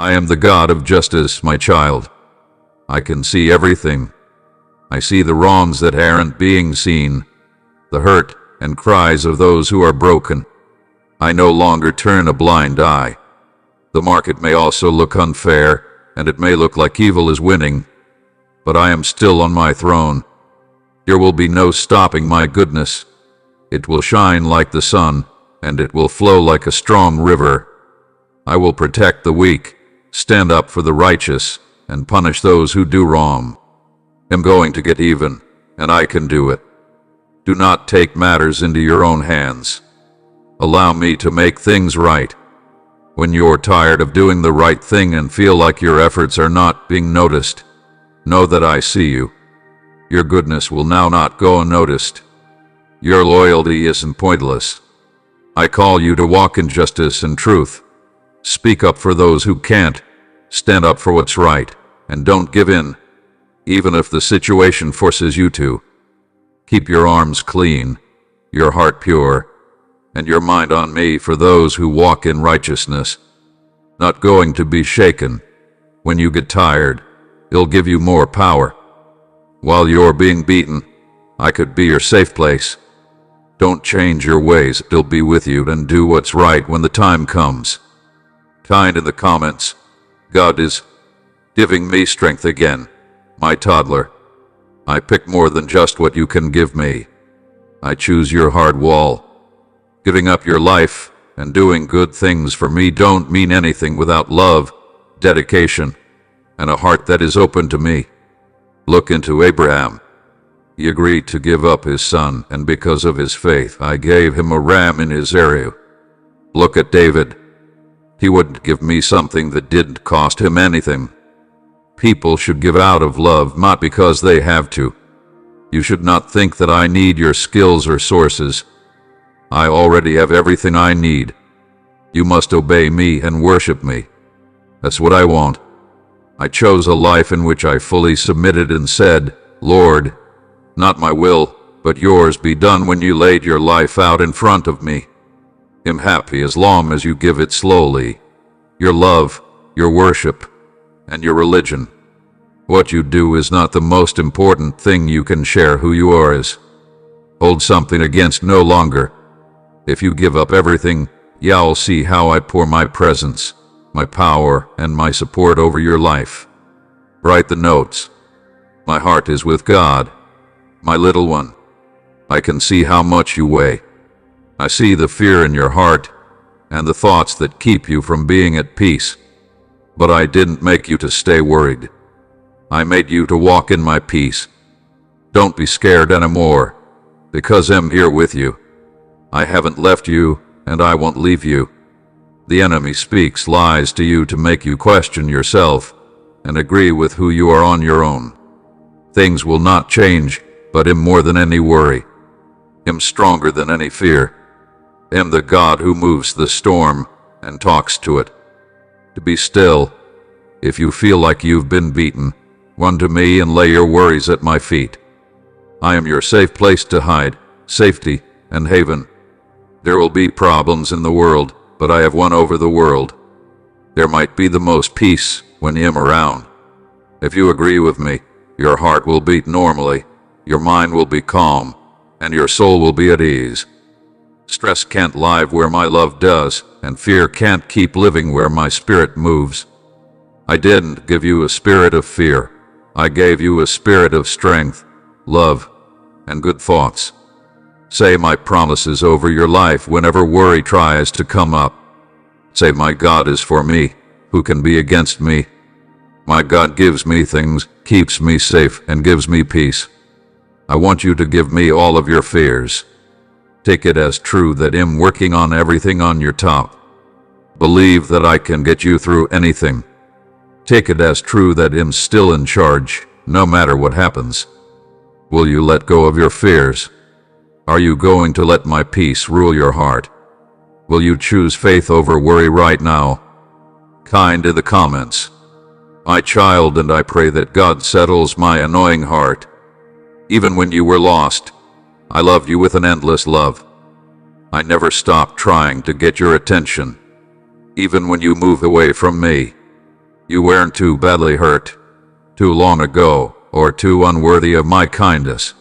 I am the God of justice, my child. I can see everything. I see the wrongs that aren't being seen, the hurt and cries of those who are broken. I no longer turn a blind eye. The market may also look unfair, and it may look like evil is winning, but I am still on my throne. There will be no stopping my goodness. It will shine like the sun, and it will flow like a strong river. I will protect the weak, stand up for the righteous, and punish those who do wrong. I'm going to get even, and I can do it. Do not take matters into your own hands. Allow me to make things right. When you're tired of doing the right thing and feel like your efforts are not being noticed, know that I see you. Your goodness will now not go unnoticed. Your loyalty isn't pointless. I call you to walk in justice and truth. Speak up for those who can't. Stand up for what's right, and don't give in, even if the situation forces you to. Keep your arms clean, your heart pure, and your mind on me for those who walk in righteousness. Not going to be shaken. When you get tired, it'll give you more power. While you're being beaten, I could be your safe place. Don't change your ways, it'll be with you, and do what's right when the time comes. Kind in the comments. God is giving me strength again, my toddler. I pick more than just what you can give me. I choose your hard wall. Giving up your life and doing good things for me don't mean anything without love, dedication, and a heart that is open to me. Look into Abraham. He agreed to give up his son, and because of his faith, I gave him a ram in his area. Look at David. He wouldn't give me something that didn't cost him anything. People should give out of love, not because they have to. You should not think that I need your skills or sources. I already have everything I need. You must obey me and worship me. That's what I want. I chose a life in which I fully submitted and said, Lord, not my will, but yours be done. When you laid your life out in front of me, I'm happy as long as you give it slowly. Your love, your worship, and your religion. What you do is not the most important thing you can share. Who you are is. Hold something against no longer. If you give up everything, you'll see how I pour my presence, my power, and my support over your life. Write the notes. My heart is with God. My little one, I can see how much you weigh. I see the fear in your heart and the thoughts that keep you from being at peace. But I didn't make you to stay worried. I made you to walk in my peace. Don't be scared anymore, because I'm here with you. I haven't left you, and I won't leave you. The enemy speaks lies to you to make you question yourself and agree with who you are on your own. Things will not change, but I'm more than any worry. I'm stronger than any fear. I'm the God who moves the storm and talks to it. To be still. If you feel like you've been beaten, run to me and lay your worries at my feet. I am your safe place to hide, safety, and haven. There will be problems in the world, but I have won over the world. There might be the most peace when I'm around. If you agree with me, your heart will beat normally, your mind will be calm, and your soul will be at ease. Stress can't live where my love does, and fear can't keep living where my spirit moves. I didn't give you a spirit of fear. I gave you a spirit of strength, love, and good thoughts. Say my promises over your life whenever worry tries to come up. Say, my God is for me. Who can be against me? My God gives me things, keeps me safe, and gives me peace. I want you to give me all of your fears. Take it as true that I'm working on everything on your top. Believe that I can get you through anything. Take it as true that I'm still in charge, no matter what happens. Will you let go of your fears? Are you going to let my peace rule your heart? Will you choose faith over worry right now? Kind in the comments. My child, and I pray that God settles my annoying heart. Even when you were lost, I loved you with an endless love. I never stopped trying to get your attention. Even when you move away from me, You weren't too badly hurt, too long ago, or too unworthy of my kindness.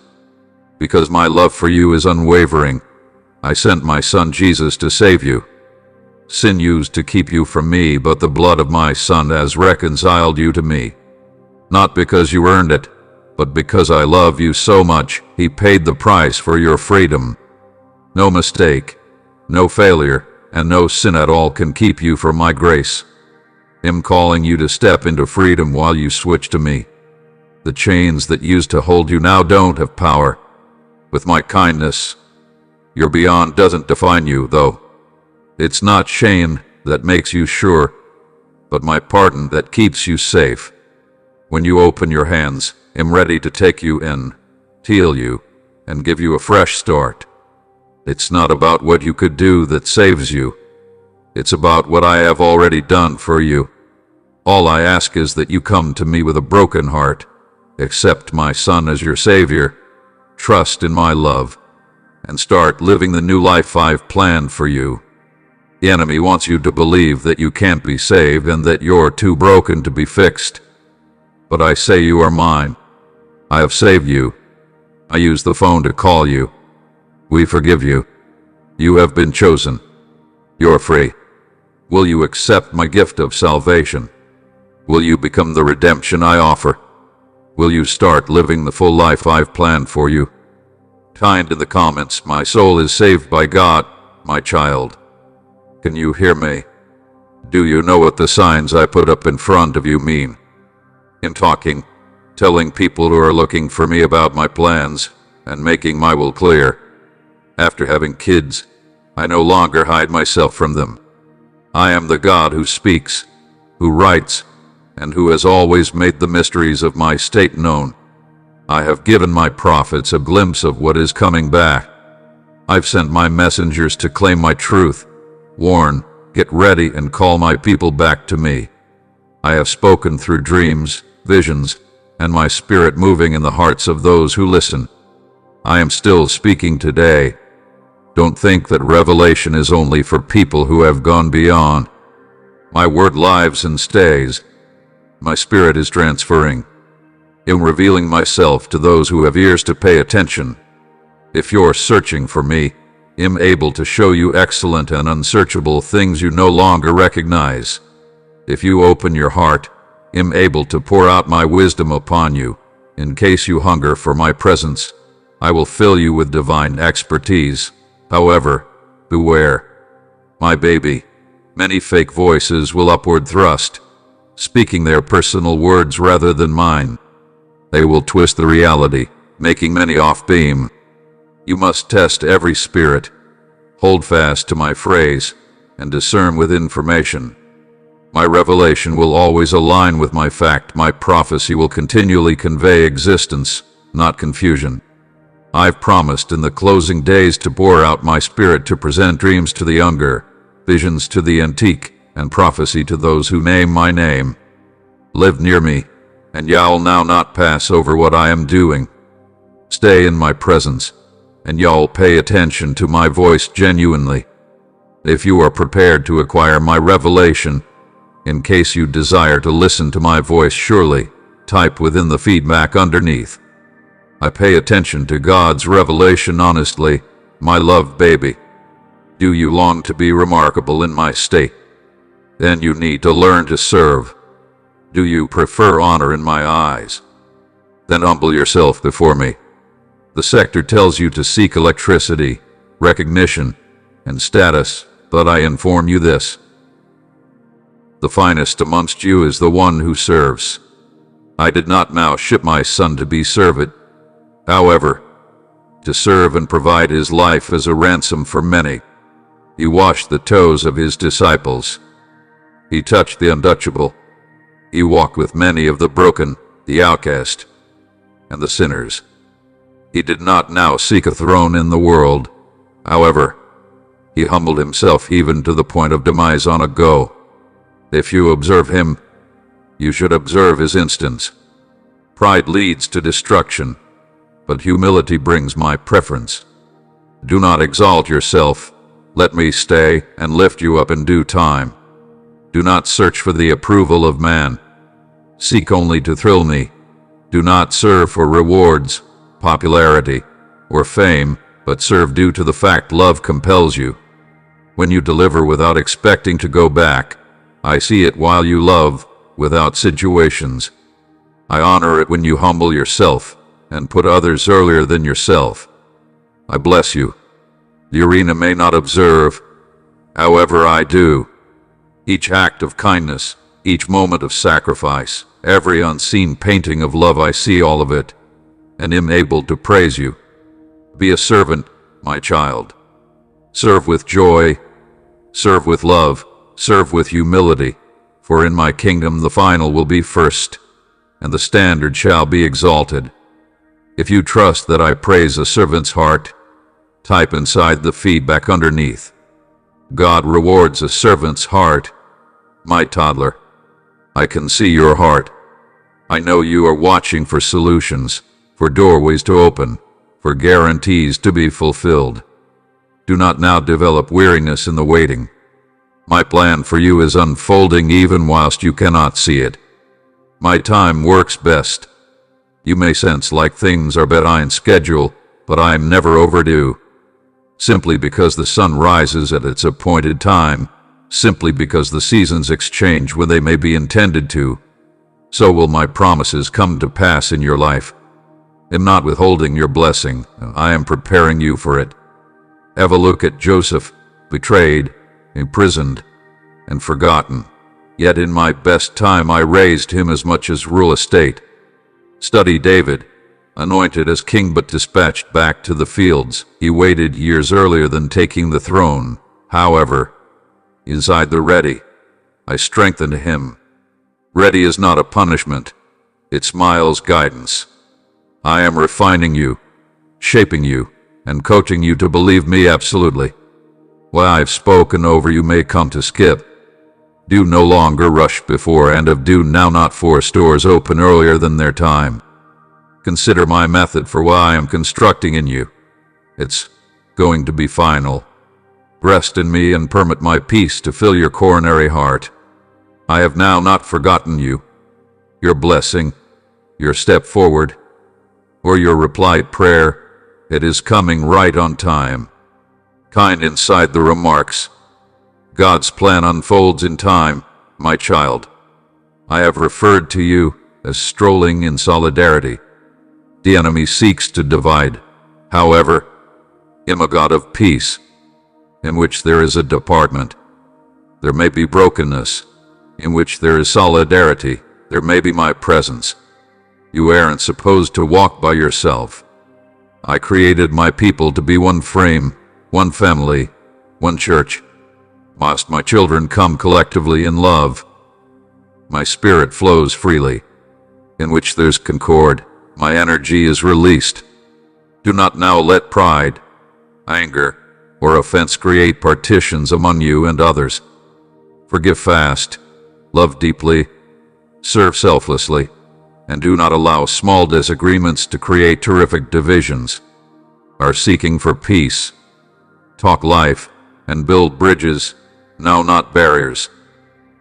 Because my love for you is unwavering, I sent my Son Jesus to save you. Sin used to keep you from me, but the blood of my Son has reconciled you to me. Not because you earned it, but because I love you so much, He paid the price for your freedom. No mistake, no failure, and no sin at all can keep you from my grace. I'm calling you to step into freedom while you switch to me. The chains that used to hold you now don't have power. With my kindness, your beyond doesn't define you, though. It's not shame that makes you sure, but my pardon that keeps you safe. When you open your hands, I'm ready to take you in, heal you, and give you a fresh start. It's not about what you could do that saves you. It's about what I have already done for you. All I ask is that you come to me with a broken heart, accept my Son as your Savior, trust in my love, and start living the new life I've planned for you. The enemy wants you to believe that you can't be saved and that you're too broken to be fixed. But I say you are mine. I have saved you. I use the phone to call you. We forgive you. You have been chosen. You're free. Will you accept my gift of salvation? Will you become the redemption I offer? Will you start living the full life I've planned for you? Type in the comments, my soul is saved by God, my child. Can you hear me? Do you know what the signs I put up in front of you mean? In talking, telling people who are looking for me about my plans, and making my will clear. After having kids, I no longer hide myself from them. I am the God who speaks, who writes, and who has always made the mysteries of my state known. I have given my prophets a glimpse of what is coming back. I've sent my messengers to claim my truth, warn, get ready, and call my people back to me. I have spoken through dreams, visions, and my spirit moving in the hearts of those who listen. I am still speaking today. Don't think that revelation is only for people who have gone beyond. My word lives and stays. My spirit is transferring. I'm revealing myself to those who have ears to pay attention. If you're searching for me, I'm able to show you excellent and unsearchable things you no longer recognize. If you open your heart, I'm able to pour out my wisdom upon you. In case you hunger for my presence, I will fill you with divine expertise. However, beware. My baby, many fake voices will upward thrust, speaking their personal words rather than mine. They will twist the reality, making many off beam. You must test every spirit, hold fast to my phrase, and discern with information. My revelation will always align with my fact. My prophecy will continually convey existence, not confusion. I've promised in the closing days to pour out my spirit to present dreams to the younger, visions to the antique, and prophecy to those who name my name. Live near me, and y'all now not pass over what I am doing. Stay in my presence, and y'all pay attention to my voice genuinely. If you are prepared to acquire my revelation, in case you desire to listen to my voice surely, type within the feedback underneath. I pay attention to God's revelation honestly, my loved baby. Do you long to be remarkable in my state? Then you need to learn to serve. Do you prefer honor in my eyes? Then humble yourself before me. The sector tells you to seek electricity, recognition, and status, but I inform you this. The finest amongst you is the one who serves. I did not now ship my Son to be served. However, to serve and provide his life as a ransom for many. He washed the toes of his disciples. He touched the untouchable. He walked with many of the broken, the outcast, and the sinners. He did not now seek a throne in the world. However, he humbled himself even to the point of demise on a go. If you observe him, you should observe his instance. Pride leads to destruction, but humility brings my preference. Do not exalt yourself. Let me stay and lift you up in due time. Do not search for the approval of man. Seek only to thrill me. Do not serve for rewards, popularity, or fame, but serve due to the fact love compels you. When you deliver without expecting to go back, I see it while you love without situations. I honor it when you humble yourself and put others earlier than yourself. I bless you. The arena may not observe, however I do. Each act of kindness, each moment of sacrifice, every unseen painting of love, I see all of it, and am able to praise you. Be a servant, my child. Serve with joy, serve with love, serve with humility, for in my kingdom the final will be first, and the standard shall be exalted. If you trust that I praise a servant's heart, type inside the feedback underneath. God rewards a servant's heart. My toddler, I can see your heart. I know you are watching for solutions, for doorways to open, for guarantees to be fulfilled. Do not now develop weariness in the waiting. My plan for you is unfolding even whilst you cannot see it. My time works best. You may sense like things are behind schedule, but I am never overdue. Simply because the sun rises at its appointed time, simply because the seasons exchange when they may be intended to, so will my promises come to pass in your life. Am not withholding your blessing, I am preparing you for it. Have a look at Joseph, betrayed, imprisoned, and forgotten. Yet in my best time I raised him as much as real estate. Study David, anointed as king but dispatched back to the fields. He waited years earlier than taking the throne. However, inside the ready, I strengthened him. Ready is not a punishment, it smiles guidance. I am refining you, shaping you, and coaching you to believe me absolutely. What I've spoken over you may come to skip. Do no longer rush before and of do now not force doors open earlier than their time. Consider my method for what I am constructing in you. It's going to be final. Rest in me and permit my peace to fill your coronary heart. I have now not forgotten you, your blessing, your step forward, or your replied prayer. It is coming right on time. Kind inside the remarks. God's plan unfolds in time, my child. I have referred to you as strolling in solidarity. The enemy seeks to divide. However, am a God of peace, in which there is a department. There may be brokenness, in which there is solidarity. There may be my presence. You aren't supposed to walk by yourself. I created my people to be one frame, one family, one church. Must my children come collectively in love? My spirit flows freely, in which there's concord. My energy is released. Do not now let pride, anger, or offense create partitions among you and others. Forgive fast, love deeply, serve selflessly, and do not allow small disagreements to create terrific divisions. Are seeking for peace. Talk life and build bridges, now not barriers.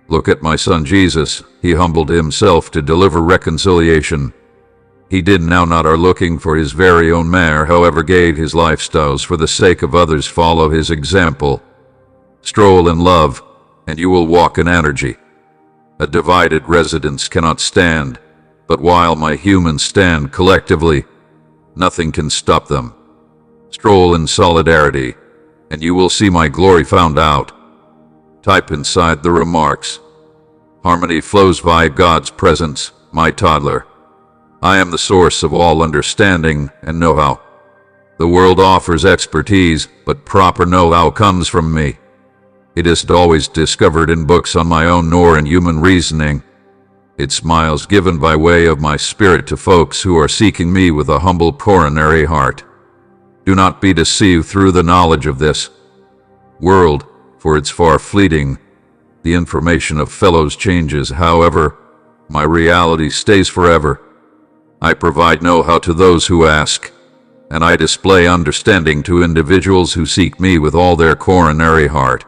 Look at my son Jesus. He humbled himself to deliver reconciliation. He did now not are looking for his very own mare, however gave his lifestyles for the sake of others. Follow his example. Stroll in love, and you will walk in energy. A divided residence cannot stand, but while my humans stand collectively, nothing can stop them. Stroll in solidarity, and you will see my glory found out. Type inside the remarks. Harmony flows by God's presence, my toddler. I am the source of all understanding and know-how. The world offers expertise, but proper know-how comes from me. It isn't always discovered in books on my own nor in human reasoning. It smiles given by way of my spirit to folks who are seeking me with a humble coronary heart. Do not be deceived through the knowledge of this world, for it's far fleeting. The information of fellows changes, however, my reality stays forever. I provide know-how to those who ask, and I display understanding to individuals who seek me with all their coronary heart.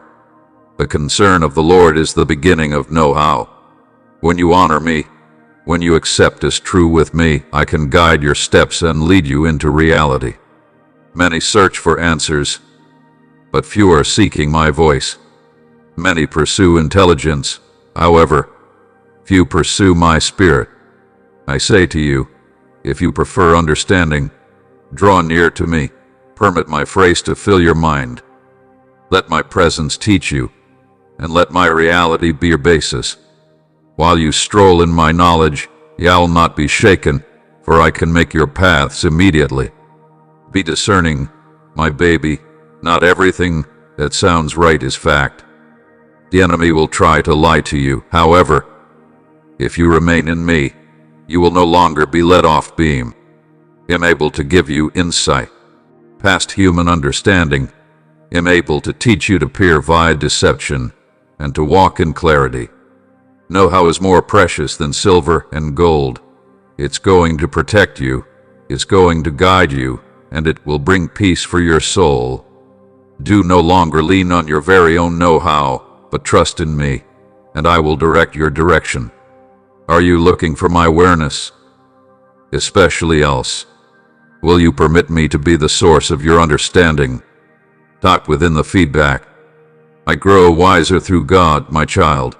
The concern of the Lord is the beginning of know-how. When you honor me, when you accept as true with me, I can guide your steps and lead you into reality. Many search for answers, but few are seeking my voice. Many pursue intelligence, however, few pursue my spirit. I say to you, if you prefer understanding, draw near to me. Permit my phrase to fill your mind. Let my presence teach you, and let my reality be your basis. While you stroll in my knowledge, you'll not be shaken, for I can make your paths immediately. Be discerning, my baby. Not everything that sounds right is fact. The enemy will try to lie to you. However, if you remain in me, you will no longer be led off beam. I'm able to give you insight past human understanding. I'm able to teach you to peer via deception and to walk in clarity. Know-how is more precious than silver and gold. It's going to protect you, it's going to guide you, and it will bring peace for your soul. Do no longer lean on your very own know-how, but trust in me, and I will direct your direction. Are you looking for my awareness? Especially else. Will you permit me to be the source of your understanding? Talk within the feedback. I grow wiser through God, my child.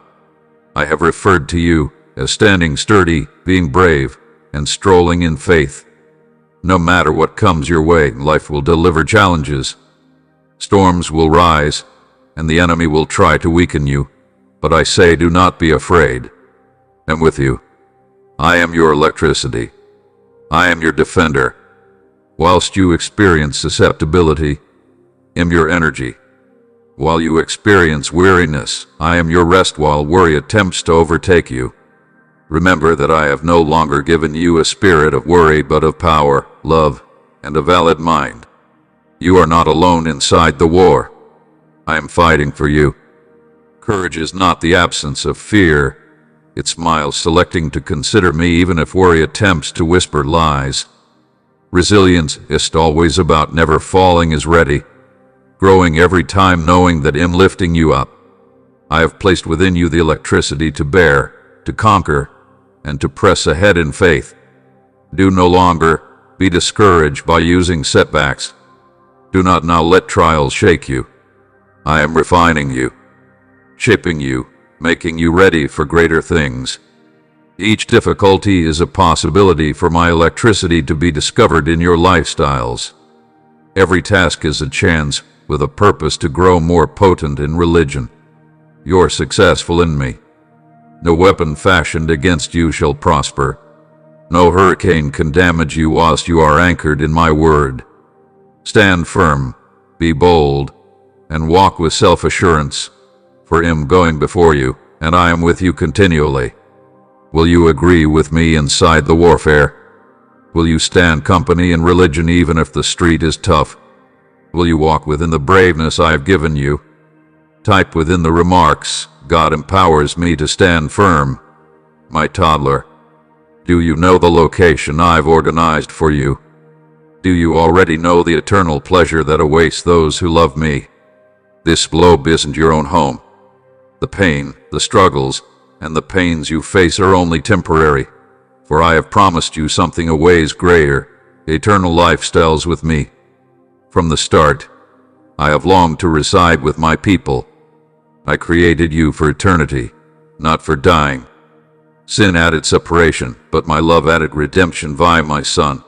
I have referred to you as standing sturdy, being brave, and strolling in faith. No matter what comes your way, life will deliver challenges. Storms will rise, and the enemy will try to weaken you. But I say, do not be afraid. I'm with you. I am your electricity. I am your defender. Whilst you experience susceptibility, I'm your energy. While you experience weariness, I am your rest while worry attempts to overtake you. Remember that I have no longer given you a spirit of worry, but of power, love, and a valid mind. You are not alone inside the war. I am fighting for you. Courage is not the absence of fear. It's miles selecting to consider me even if worry attempts to whisper lies. Resilience is always about never falling is ready, growing every time knowing that I'm lifting you up. I have placed within you the electricity to bear, to conquer, and to press ahead in faith. Do no longer be discouraged by using setbacks. Do not now let trials shake you. I am refining you, shaping you, making you ready for greater things. Each difficulty is a possibility for my electricity to be discovered in your lifestyles. Every task is a chance with a purpose to grow more potent in religion. You're successful in me. No weapon fashioned against you shall prosper. No hurricane can damage you whilst you are anchored in my word. Stand firm, be bold, and walk with self-assurance, for I'm going before you, and I am with you continually. Will you agree with me inside the warfare? Will you stand company in religion even if the street is tough? Will you walk within the braveness I have given you? Type within the remarks, God empowers me to stand firm. My toddler, do you know the location I've organized for you? Do you already know the eternal pleasure that awaits those who love me? This globe isn't your own home. The pain, the struggles, and the pains you face are only temporary, for I have promised you something a ways greater, eternal lifestyles with me. From the start, I have longed to reside with my people. I created you for eternity, not for dying. Sin added separation, but my love added redemption via my Son.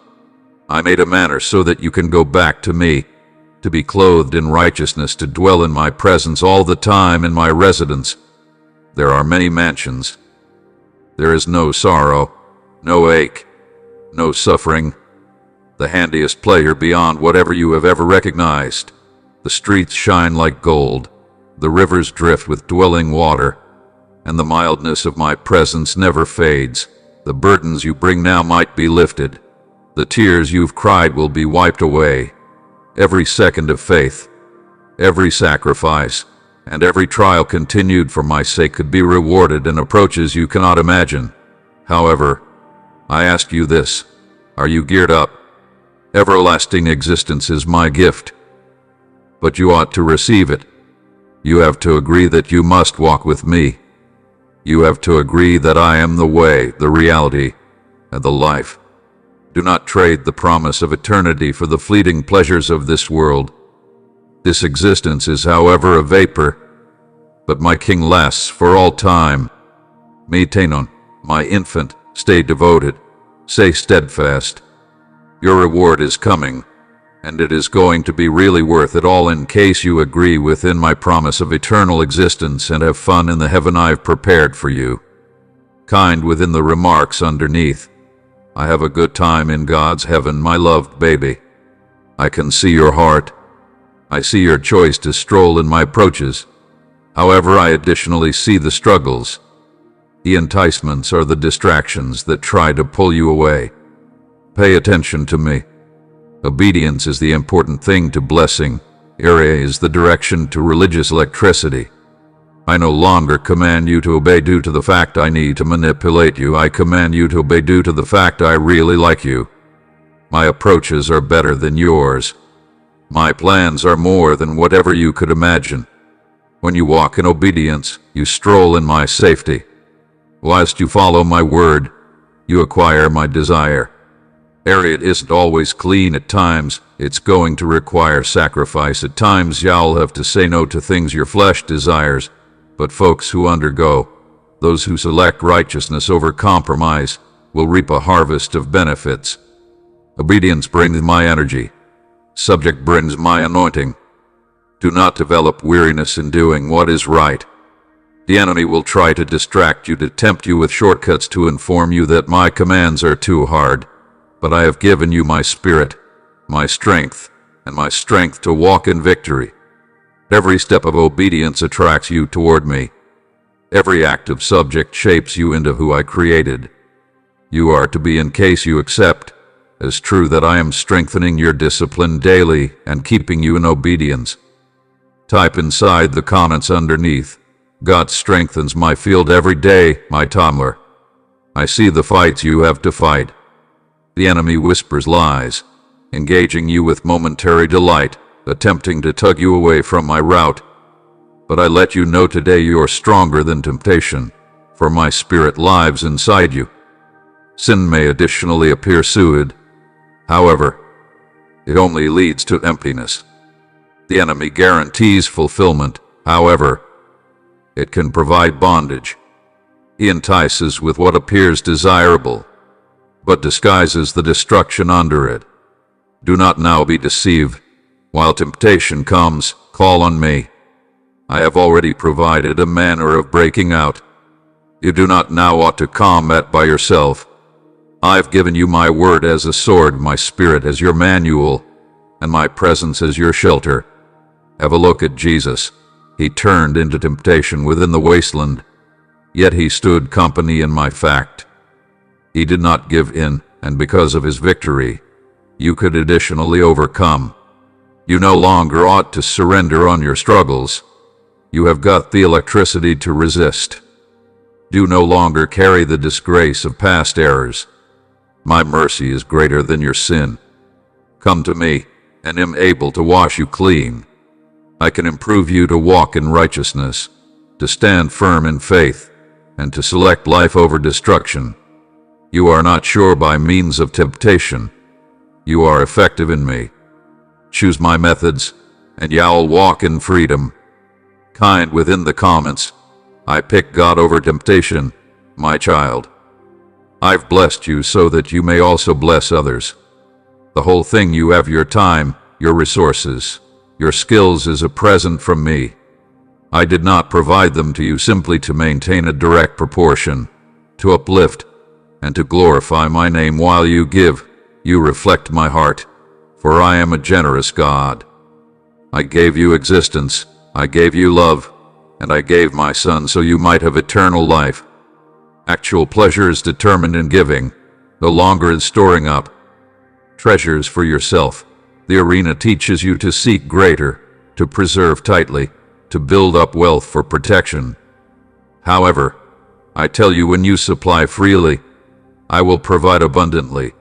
I made a manner so that you can go back to me, to be clothed in righteousness, to dwell in my presence all the time in my residence. There are many mansions. There is no sorrow, no ache, no suffering. The handiest player beyond whatever you have ever recognized. The streets shine like gold. The rivers drift with dwelling water. And the mildness of my presence never fades. The burdens you bring now might be lifted. The tears you've cried will be wiped away. Every second of faith, every sacrifice, and every trial continued for my sake could be rewarded in approaches you cannot imagine. However, I ask you this, are you geared up? Everlasting existence is my gift, but you ought to receive it. You have to agree that you must walk with me. You have to agree that I am the way, the reality, and the life. Do not trade the promise of eternity for the fleeting pleasures of this world. This existence is, however, a vapor, but my king lasts for all time. Motivational, my infant, stay devoted, stay steadfast. Your reward is coming, and it is going to be really worth it all in case you agree within my promise of eternal existence and have fun in the heaven I've prepared for you. Kind within the remarks underneath. I have a good time in God's heaven, my loved baby. I can see your heart. I see your choice to stroll in my approaches. However, I additionally see the struggles. The enticements are the distractions that try to pull you away. Pay attention to me. Obedience is the important thing to blessing. Area is the direction to religious electricity. I no longer command you to obey due to the fact I need to manipulate you. I command you to obey due to the fact I really like you. My approaches are better than yours. My plans are more than whatever you could imagine. When you walk in obedience, you stroll in my safety. Whilst you follow my word, you acquire my desire. Area isn't always clean at times. It's going to require sacrifice at times. You'll have to say no to things your flesh desires. But folks who undergo, those who select righteousness over compromise, will reap a harvest of benefits. Obedience brings my energy. Subject brings my anointing. Do not develop weariness in doing what is right. The enemy will try to distract you, to tempt you with shortcuts, to inform you that my commands are too hard. But I have given you my spirit, my strength, and my strength to walk in victory. Every step of obedience attracts you toward me. Every act of subject shapes you into who I created. You are to be in case you accept as true that I am strengthening your discipline daily and keeping you in obedience. Type inside the comments underneath, God strengthens my field every day, my Tumblr. I see the fights you have to fight. The enemy whispers lies, engaging you with momentary delight, attempting to tug you away from my route. But I let you know today you are stronger than temptation, for my spirit lives inside you. Sin may additionally appear sued. However, it only leads to emptiness. The enemy guarantees fulfillment. However, it can provide bondage. He entices with what appears desirable, but disguises the destruction under it. Do not now be deceived. While temptation comes, call on me. I have already provided a manner of breaking out. You do not now ought to combat by yourself. I've given you my word as a sword, my spirit as your manual, and my presence as your shelter. Have a look at Jesus. He turned into temptation within the wasteland, yet he stood company in my fact. He did not give in, and because of his victory, you could additionally overcome. You no longer ought to surrender on your struggles. You have got the electricity to resist. Do no longer carry the disgrace of past errors. My mercy is greater than your sin. Come to me, and am able to wash you clean. I can improve you to walk in righteousness, to stand firm in faith, and to select life over destruction. You are not sure by means of temptation. You are effective in me. Choose my methods, and you'll walk in freedom. Kind within the comments. I pick God over temptation, my child. I've blessed you so that you may also bless others. The whole thing, you have your time, your resources, your skills is a present from me. I did not provide them to you simply to maintain a direct proportion, to uplift, and to glorify my name. While you give, you reflect my heart, for I am a generous God. I gave you existence, I gave you love, and I gave my Son so you might have eternal life. Actual pleasure is determined in giving, no longer in storing up treasures for yourself. The arena teaches you to seek greater, to preserve tightly, to build up wealth for protection. However, I tell you, when you supply freely, I will provide abundantly.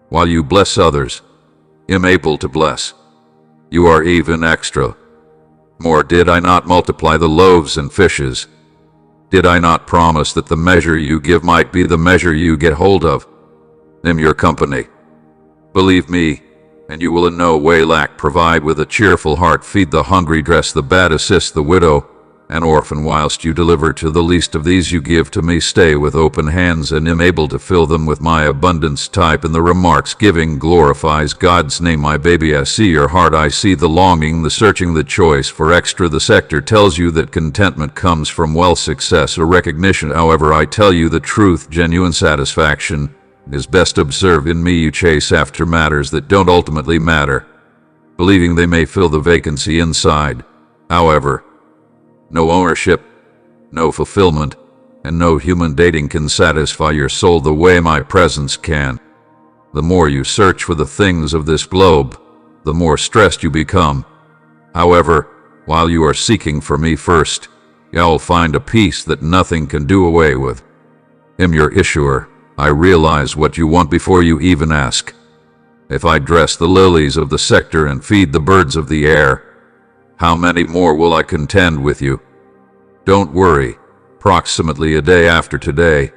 While you bless others, am able to bless. You are even extra. More, did I not multiply the loaves and fishes? Did I not promise that the measure you give might be the measure you get hold of? Am your company. Believe me, and you will in no way lack. Provide with a cheerful heart, feed the hungry, dress the bad, assist the widow and orphan. Whilst you deliver to the least of these, you give to me. Stay with open hands, and am able to fill them with my abundance. Type in the remarks, giving glorifies God's name. My baby, I see your heart, I see the longing, the searching, the choice for extra. The sector tells you that contentment comes from wealth, success, or recognition. However, I tell you the truth, genuine satisfaction is best observed in me. You chase after matters that don't ultimately matter, believing they may fill the vacancy inside. However, no ownership, no fulfillment, and no human dating can satisfy your soul the way my presence can. The more you search for the things of this globe, the more stressed you become. However, while you are seeking for me first, you'll find a peace that nothing can do away with. Am your issuer. I realize what you want before you even ask. If I dress the lilies of the sector and feed the birds of the air, how many more will I contend with you? Don't worry. Approximately a day after today,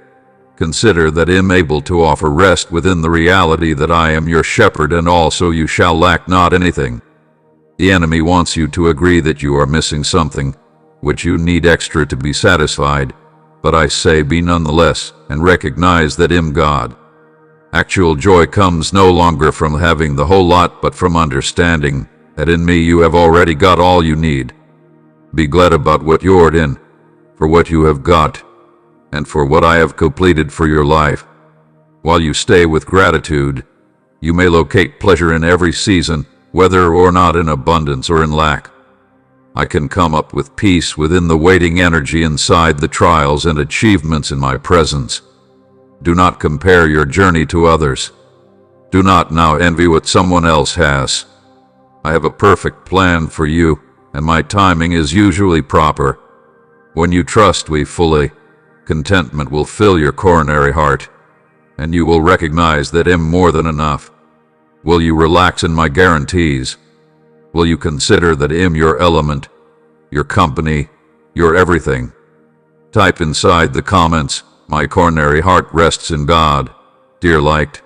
consider that I am able to offer rest within the reality that I am your shepherd, and also you shall lack not anything. The enemy wants you to agree that you are missing something, which you need extra to be satisfied, but I say be nonetheless, and recognize that I am God. Actual joy comes no longer from having the whole lot, but from understanding that in me you have already got all you need. Be glad about what you're in, for what you have got, and for what I have completed for your life. While you stay with gratitude, you may locate pleasure in every season, whether or not in abundance or in lack. I can come up with peace within the waiting energy inside the trials and achievements in my presence. Do not compare your journey to others. Do not now envy what someone else has. I have a perfect plan for you, and my timing is usually proper. When you trust me fully, contentment will fill your coronary heart, and you will recognize that I'm more than enough. Will you relax in my guarantees? Will you consider that I'm your element, your company, your everything? Type inside the comments, my coronary heart rests in God. Dear liked.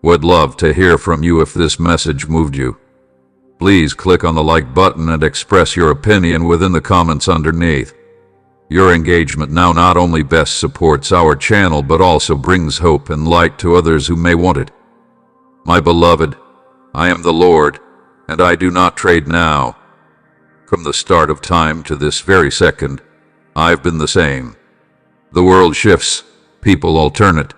Would love to hear from you if this message moved you. Please click on the like button and express your opinion within the comments underneath. Your engagement now not only best supports our channel but also brings hope and light to others who may want it. My beloved, I am the Lord, and I do not trade now. From the start of time to this very second, I've been the same. The world shifts, people alternate,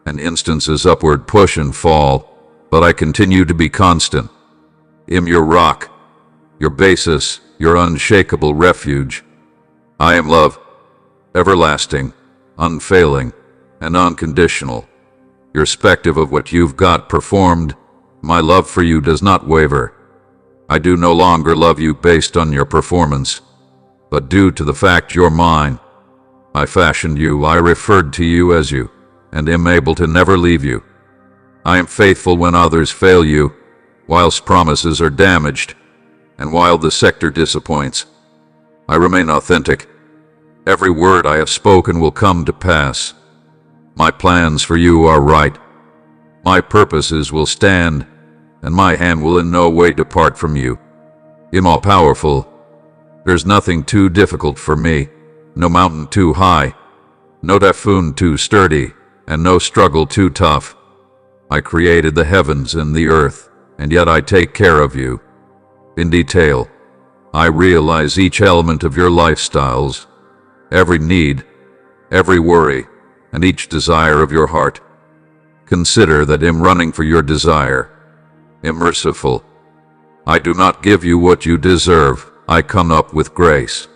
and instances upward push and fall, but I continue to be constant. I'm your rock, your basis, your unshakable refuge. I am love, everlasting, unfailing, and unconditional. Irrespective of what you've got performed, my love for you does not waver. I do no longer love you based on your performance, but due to the fact you're mine. I fashioned you, I referred to you as you, and am able to never leave you. I am faithful when others fail you, whilst promises are damaged, and while the sector disappoints. I remain authentic. Every word I have spoken will come to pass. My plans for you are right. My purposes will stand, and my hand will in no way depart from you. I'm all-powerful. There's nothing too difficult for me, no mountain too high, no typhoon too sturdy, and no struggle too tough. I created the heavens and the earth, and yet I take care of you. In detail, I realize each element of your lifestyles, every need, every worry, and each desire of your heart. Consider that I'm running for your desire. I'm merciful. I do not give you what you deserve. I come up with grace.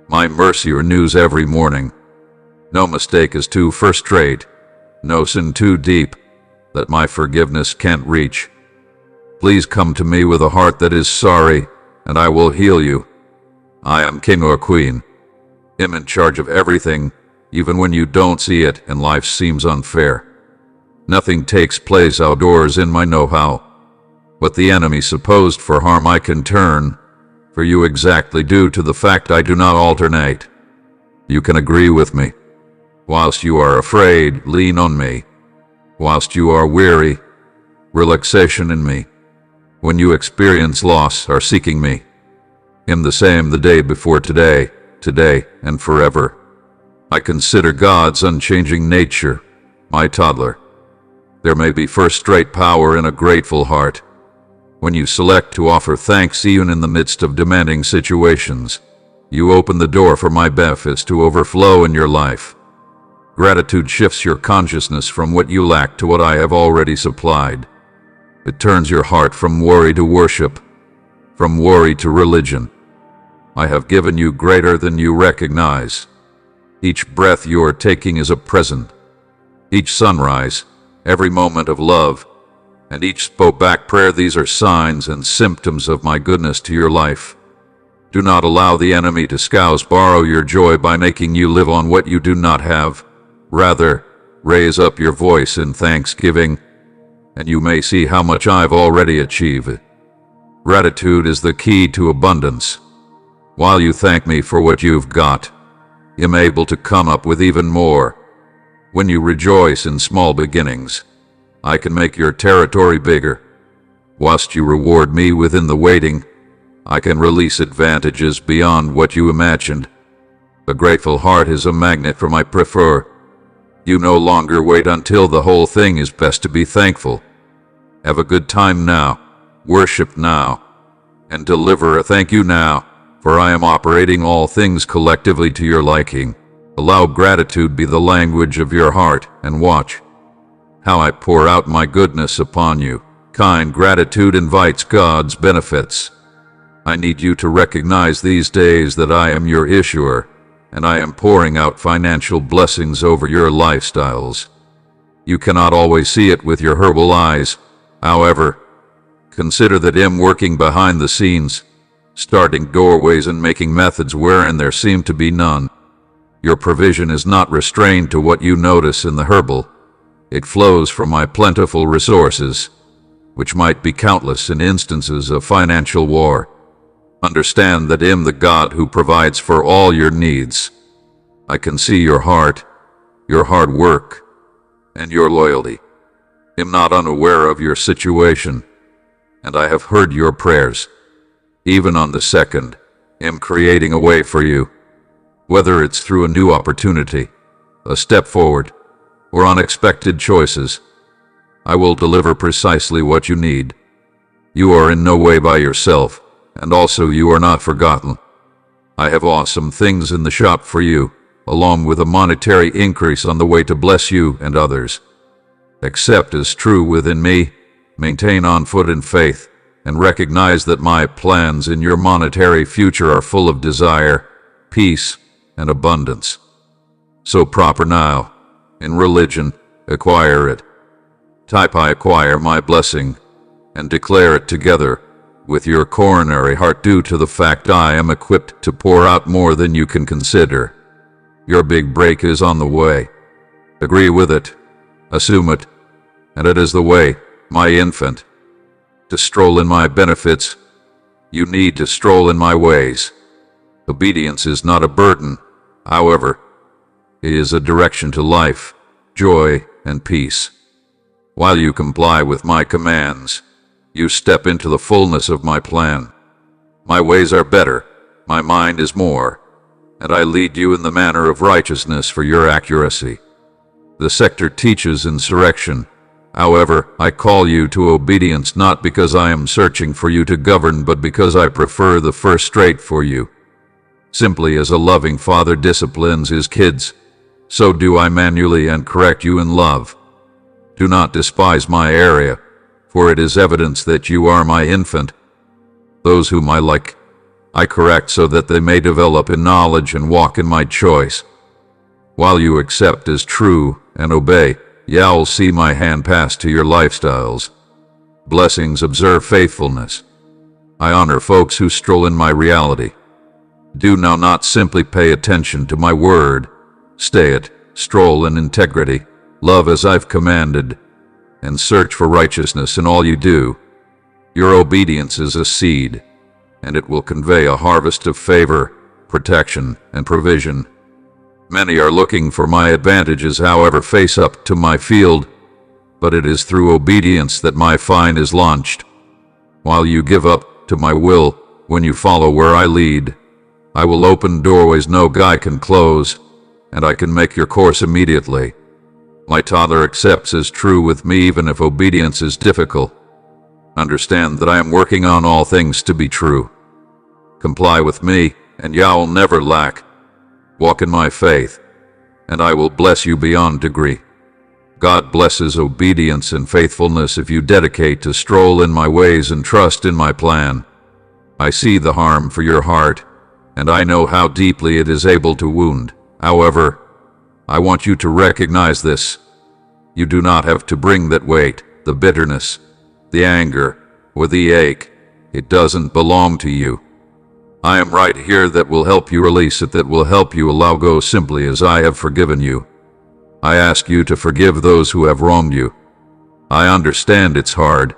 My mercy renews every morning. No mistake is too first-rate, no sin too deep that my forgiveness can't reach. Please come to me with a heart that is sorry, and I will heal you. I am king or queen. I'm in charge of everything, even when you don't see it and life seems unfair. Nothing takes place outdoors in my know-how. What the enemy supposed for harm I can turn, for you exactly due to the fact I do not alternate. You can agree with me. Whilst you are afraid, lean on me. Whilst you are weary, relaxation in me. When you experience loss, are seeking me. Am the same the day before today, today and forever. I consider God's unchanging nature, my toddler. There may be first-rate power in a grateful heart. When you select to offer thanks even in the midst of demanding situations, you open the door for my benefits to overflow in your life. Gratitude shifts your consciousness from what you lack to what I have already supplied. It turns your heart from worry to worship, from worry to religion. I have given you greater than you recognize. Each breath you are taking is a present. Each sunrise, every moment of love, and each spoke-back prayer, these are signs and symptoms of my goodness to your life. Do not allow the enemy to borrow your joy by making you live on what you do not have. Rather, raise up your voice in thanksgiving, and you may see how much I've already achieved. Gratitude is the key to abundance. While you thank me for what you've got, I'm able to come up with even more. When you rejoice in small beginnings, I can make your territory bigger. Whilst you reward me within the waiting, I can release advantages beyond what you imagined. A grateful heart is a magnet for my prefer. You no longer wait until the whole thing is best to be thankful. Have a good time now, worship now, and deliver a thank you now, for I am operating all things collectively to your liking. Allow gratitude be the language of your heart, and watch how I pour out my goodness upon you. Kind gratitude invites God's benefits. I need you to recognize these days that I am your issuer, and I am pouring out financial blessings over your lifestyles. You cannot always see it with your herbal eyes. However, consider that I'm working behind the scenes, starting doorways and making methods wherein there seem to be none. Your provision is not restrained to what you notice in the herbal. It flows from my plentiful resources, which might be countless in instances of financial war. Understand that I'm the God who provides for all your needs. I can see your heart, your hard work, and your loyalty. I'm not unaware of your situation, and I have heard your prayers. Even on the second, I'm creating a way for you. Whether it's through a new opportunity, a step forward, or unexpected choices, I will deliver precisely what you need. You are in no way by yourself, and also you are not forgotten. I have awesome things in the shop for you, along with a monetary increase on the way to bless you and others. Accept as true within me, maintain on foot in faith, and recognize that my plans in your monetary future are full of desire, peace, and abundance. So proper now, in religion, acquire it. Type I acquire my blessing, and declare it together with your coronary heart due to the fact I am equipped to pour out more than you can consider. Your big break is on the way. Agree with it, assume it, and it is the way, my infant. To stroll in my benefits, you need to stroll in my ways. Obedience is not a burden, however, it is a direction to life, joy, and peace. While you comply with my commands, you step into the fullness of my plan. My ways are better, my mind is more, and I lead you in the manner of righteousness for your accuracy. The sector teaches insurrection. However, I call you to obedience not because I am searching for you to govern, but because I prefer the first straight for you. Simply as a loving father disciplines his kids, so do I manually and correct you in love. Do not despise my area, for it is evidence that you are my infant. Those whom I like, I correct so that they may develop in knowledge and walk in my choice. While you accept as true and obey, you'll see my hand pass to your lifestyles. Blessings observe faithfulness. I honor folks who stroll in my reality. Do now not simply pay attention to my word. Stay it, stroll in integrity, love as I've commanded, and search for righteousness in all you do. Your obedience is a seed. and it will convey a harvest of favor, protection, and provision. Many are looking for my advantages, however, face up to my field, but it is through obedience that my vine is launched. While you give up to my will, when you follow where I lead, I will open doorways no guy can close, and I can make your course immediately. My toddler accepts as true with me even if obedience is difficult. Understand that I am working on all things to be true. Comply with me, and Yah will never lack. Walk in my faith, and I will bless you beyond degree. God blesses obedience and faithfulness if you dedicate to stroll in my ways and trust in my plan. I see the harm for your heart, and I know how deeply it is able to wound. However, I want you to recognize this. You do not have to bring that weight, the bitterness, the anger, or the ache. It doesn't belong to you. I am right here that will help you release it, that will help you allow go simply as I have forgiven you. I ask you to forgive those who have wronged you. I understand it's hard,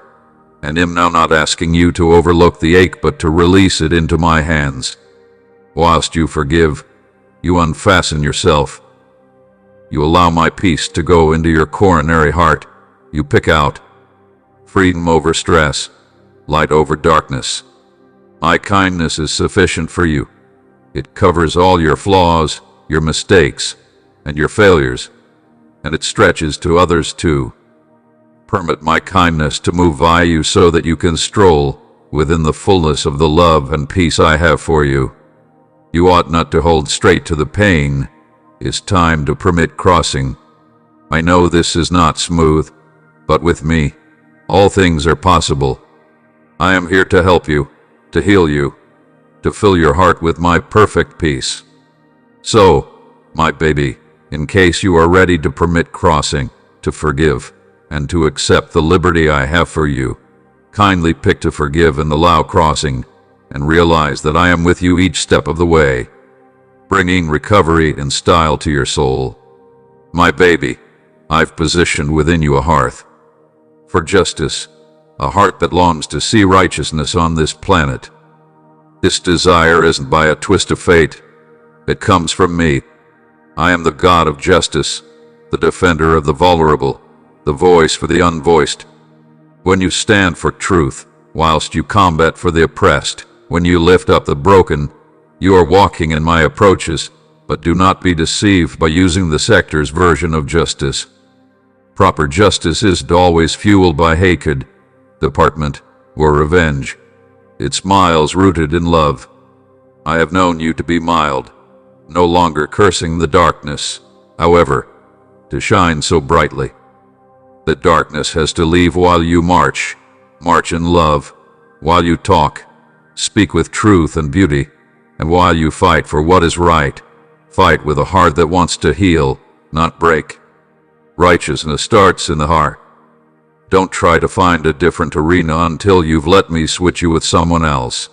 and am now not asking you to overlook the ache but to release it into my hands. Whilst you forgive, you unfasten yourself. You allow my peace to go into your coronary heart. You pick out freedom over stress, light over darkness. My kindness is sufficient for you. It covers all your flaws, your mistakes, and your failures, and it stretches to others too. Permit my kindness to move by you so that you can stroll within the fullness of the love and peace I have for you. You ought not to hold straight to the pain. It's time to permit crossing. I know this is not smooth, but with me, all things are possible. I am here to help you, to heal you, to fill your heart with my perfect peace. So, my baby, in case you are ready to permit crossing, to forgive, and to accept the liberty I have for you, kindly pick to forgive and allow crossing, and realize that I am with you each step of the way, bringing recovery and style to your soul. My baby, I've positioned within you a hearth for justice, a heart that longs to see righteousness on this planet. This desire isn't by a twist of fate. It comes from me. I am the God of justice, the defender of the vulnerable, the voice for the unvoiced. When you stand for truth, whilst you combat for the oppressed, when you lift up the broken, you are walking in my approaches, but do not be deceived by using the sector's version of justice. Proper justice isn't always fueled by hatred, department, or revenge. It's miles rooted in love. I have known you to be mild, no longer cursing the darkness, however, to shine so brightly. The darkness has to leave while you march in love, while you talk, speak with truth and beauty, and while you fight for what is right, fight with a heart that wants to heal, not break. Righteousness starts in the heart. Don't try to find a different arena until you've let me switch you with someone else.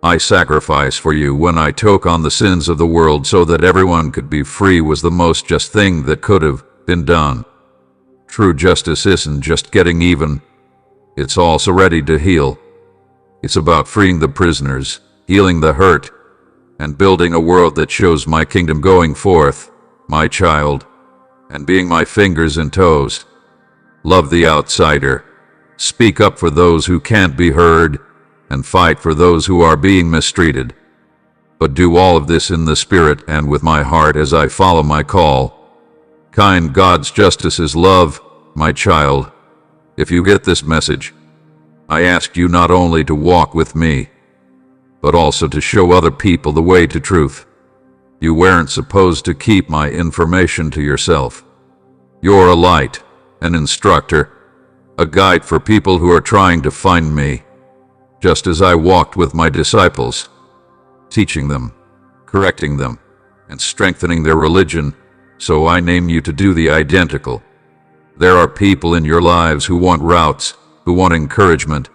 I sacrificed for you when I took on the sins of the world so that everyone could be free was the most just thing that could have been done. True justice isn't just getting even. It's also ready to heal. It's about freeing the prisoners, healing the hurt, and building a world that shows my kingdom going forth, my child, and being my fingers and toes. Love the outsider. Speak up for those who can't be heard, and fight for those who are being mistreated. But do all of this in the spirit and with my heart as I follow my call. Kind God's justice is love, my child. If you get this message, I ask you not only to walk with me, but also to show other people the way to truth. You weren't supposed to keep my information to yourself. You're a light, an instructor, a guide for people who are trying to find me, just as I walked with my disciples, teaching them, correcting them, and strengthening their religion, so I name you to do the identical. There are people in your lives who want routes, who want encouragement,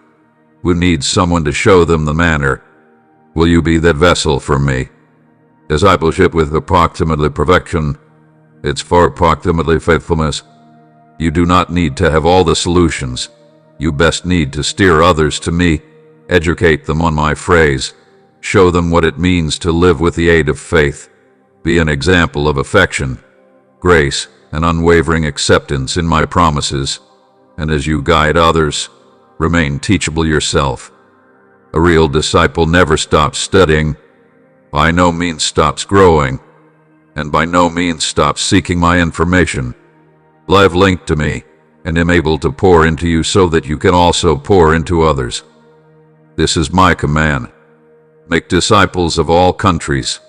who need someone to show them the manner. Will you be that vessel for me? Discipleship with approximately perfection. It's for approximately faithfulness. You do not need to have all the solutions. You best need to steer others to me, educate them on my phrase, show them what it means to live with the aid of faith, be an example of affection, grace, and unwavering acceptance in my promises, and as you guide others, remain teachable yourself. A real disciple never stops studying, by no means stops growing, and by no means stops seeking my information. Live linked to me, and am able to pour into you so that you can also pour into others. This is my command. Make disciples of all countries.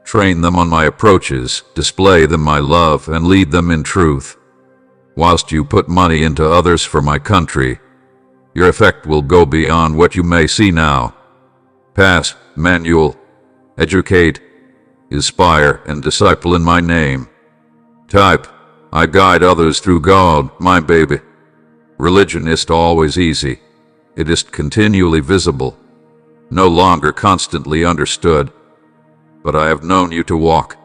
Train them on my approaches, display them my love, and lead them in truth. Whilst you put money into others for my country, your effect will go beyond what you may see now. Pass, manual, educate, inspire, and disciple in my name. Type, I guide others through God, my baby. Religion is always easy. It is continually visible, no longer constantly understood. But I have known you to walk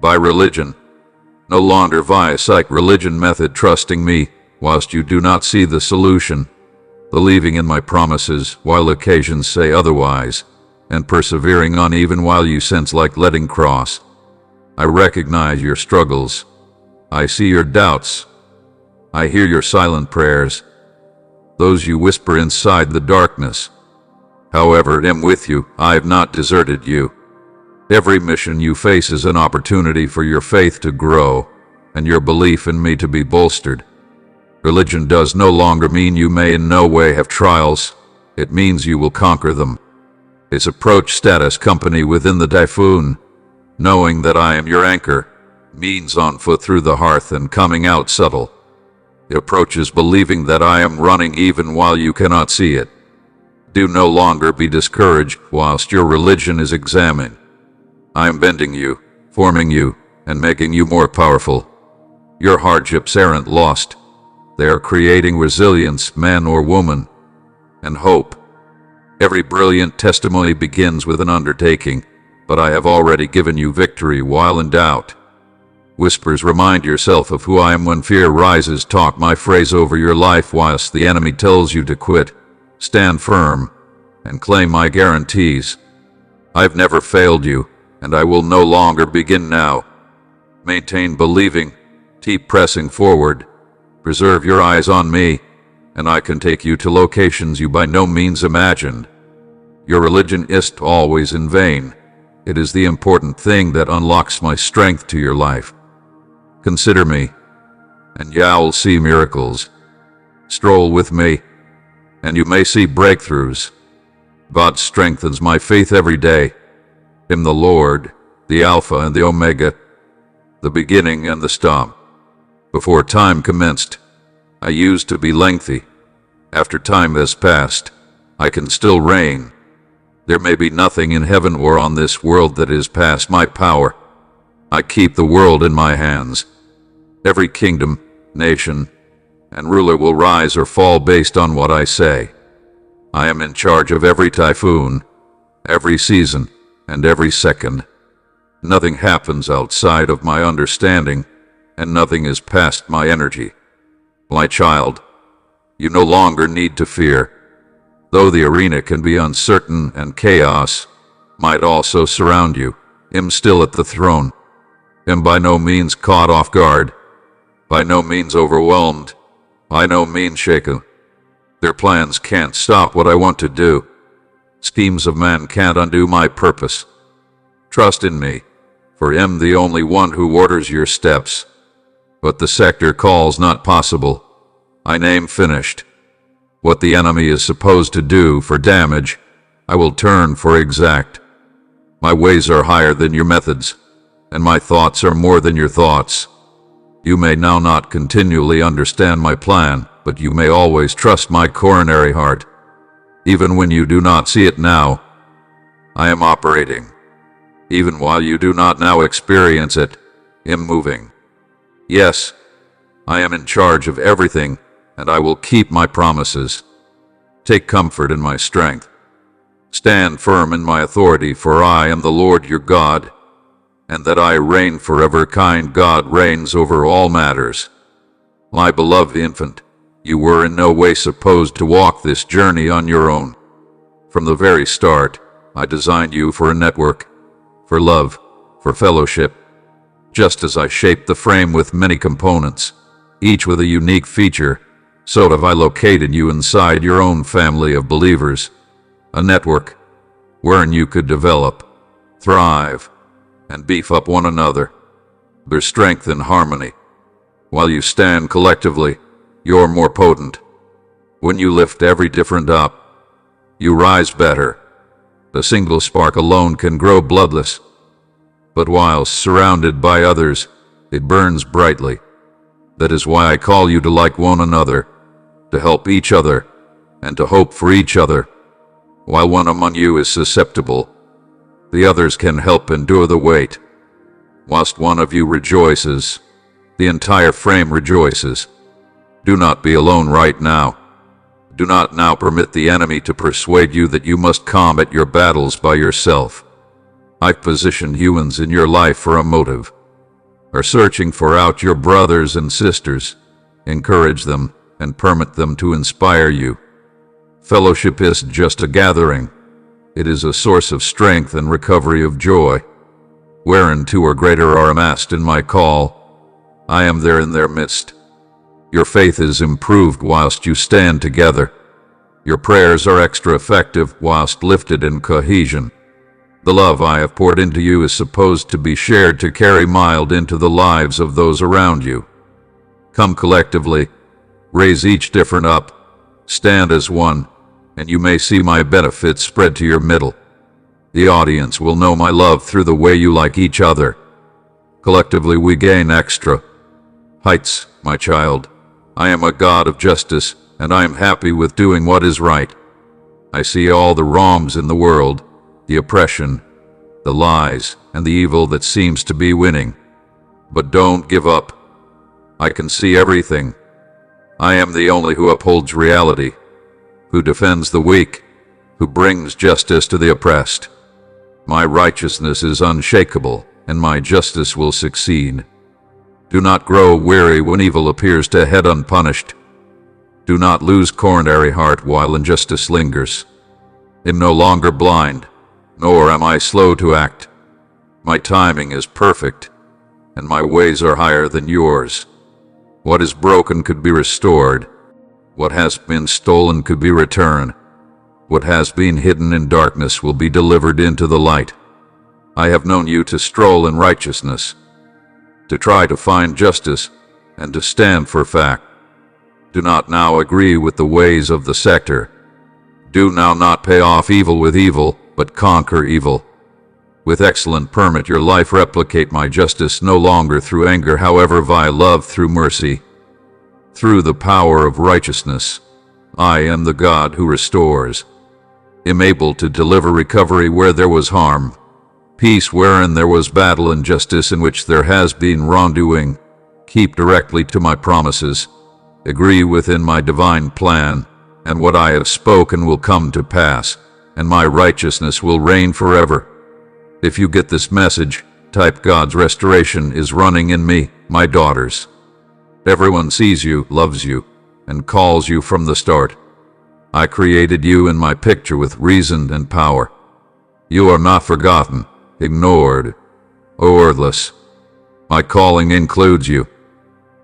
by religion, no longer via sight religion method, trusting me whilst you do not see the solution, believing in my promises while occasions say otherwise, and persevering on even while you sense like letting cross. I recognize your struggles. I see your doubts. I hear your silent prayers, those you whisper inside the darkness. However, I am with you. I have not deserted you. Every mission you face is an opportunity for your faith to grow and your belief in me to be bolstered. Religion does no longer mean you may in no way have trials. It means you will conquer them. It's approach status company within the typhoon, knowing that I am your anchor, means on foot through the hearth and coming out subtle. It approaches believing that I am running even while you cannot see it. Do no longer be discouraged whilst your religion is examined. I am bending you, forming you, and making you more powerful. Your hardships aren't lost. They are creating resilience, man or woman, and hope. Every brilliant testimony begins with an undertaking, but I have already given you victory while in doubt. Whispers remind yourself of who I am when fear rises. Talk my phrase over your life whilst the enemy tells you to quit. Stand firm and claim my guarantees. I've never failed you, and I will no longer begin now. Maintain believing, keep pressing forward. Preserve your eyes on me, and I can take you to locations you by no means imagined. Your religion isn't always in vain. It is the important thing that unlocks my strength to your life. Consider me, and you'll see miracles. Stroll with me, and you may see breakthroughs. God strengthens my faith every day. Him the Lord, the Alpha and the Omega, the beginning and the stop. Before time commenced, I used to be lengthy. After time has passed, I can still reign. There may be nothing in heaven or on this world that is past my power. I keep the world in my hands. Every kingdom, nation, and ruler will rise or fall based on what I say. I am in charge of every typhoon, every season, and every second. Nothing happens outside of my understanding, and nothing is past my energy. My child, you no longer need to fear. Though the arena can be uncertain and chaos might also surround you, I'm still at the throne. I'm by no means caught off guard, by no means overwhelmed, by no means shaken. Their plans can't stop what I want to do. Schemes of man can't undo my purpose. Trust in me, for I'm the only one who orders your steps. What the sector calls not possible, I name finished. What the enemy is supposed to do for damage, I will turn for exact. My ways are higher than your methods, and my thoughts are more than your thoughts. You may now not continually understand my plan, but you may always trust my coronary heart. Even when you do not see it now, I am operating. Even while you do not now experience it, I'm moving. Yes, I am in charge of everything, and I will keep my promises. Take comfort in my strength. Stand firm in my authority, for I am the Lord your God, and that I reign forever. Kind God reigns over all matters. My beloved infant, you were in no way supposed to walk this journey on your own. From the very start, I designed you for a network, for love, for fellowship. Just as I shaped the frame with many components, each with a unique feature, so have I located you inside your own family of believers, a network wherein you could develop, thrive, and beef up one another. There's strength in harmony. While you stand collectively, you're more potent. When you lift every different up, you rise better. A single spark alone can grow bloodless, but while surrounded by others, it burns brightly. That is why I call you to like one another, to help each other, and to hope for each other. While one among you is susceptible, the others can help endure the weight. Whilst one of you rejoices, the entire frame rejoices. Do not be alone right now. Do not now permit the enemy to persuade you that you must combat your battles by yourself. I've positioned humans in your life for a motive. Are searching for out your brothers and sisters. Encourage them and permit them to inspire you. Fellowship isn't just a gathering. It is a source of strength and recovery of joy. Wherein two or greater are amassed in my call, I am there in their midst. Your faith is improved whilst you stand together. Your prayers are extra effective whilst lifted in cohesion. The love I have poured into you is supposed to be shared to carry mild into the lives of those around you. Come collectively, raise each different up, stand as one, and you may see my benefits spread to your middle. The audience will know my love through the way you like each other. Collectively we gain extra heights, my child. I am a God of justice, and I am happy with doing what is right. I see all the wrongs in the world, the oppression, the lies, and the evil that seems to be winning. But don't give up. I can see everything. I am the only who upholds reality, who defends the weak, who brings justice to the oppressed. My righteousness is unshakable, and my justice will succeed. Do not grow weary when evil appears to head unpunished. Do not lose coronary heart while injustice lingers. Am no longer blind, nor am I slow to act. My timing is perfect, and my ways are higher than yours. What is broken could be restored. What has been stolen could be returned. What has been hidden in darkness will be delivered into the light. I have known you to stroll in righteousness, to try to find justice, and to stand for fact. Do not now agree with the ways of the sector. Do now not pay off evil with evil, but conquer evil. With excellent permit your life replicate my justice no longer through anger, however vile, love through mercy. Through the power of righteousness, I am the God who restores. Am able to deliver recovery where there was harm, peace wherein there was battle, and justice in which there has been wrongdoing. Keep directly to my promises. Agree within my divine plan, and what I have spoken will come to pass, and my righteousness will reign forever. If you get this message, type God's restoration is running in me, my daughters. Everyone sees you, loves you, and calls you from the start. I created you in my picture with reason and power. You are not forgotten, ignored, or worthless. My calling includes you.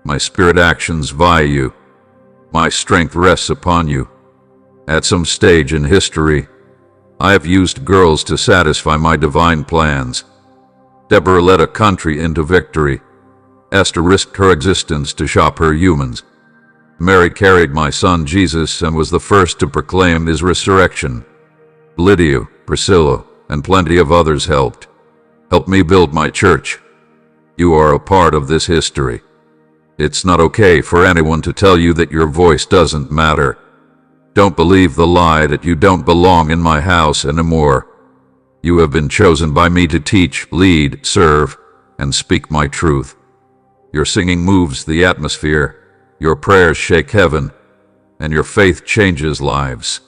My spirit actions vie you. My strength rests upon you. At some stage in history, I have used girls to satisfy my divine plans. Deborah led a country into victory. Esther risked her existence to shop her humans. Mary carried my son Jesus and was the first to proclaim his resurrection. Lydia, Priscilla, and plenty of others helped. Help me build my church. You are a part of this history. It's not okay for anyone to tell you that your voice doesn't matter. Don't believe the lie that you don't belong in my house anymore. You have been chosen by me to teach, lead, serve, and speak my truth. Your singing moves the atmosphere. Your prayers shake heaven, and your faith changes lives.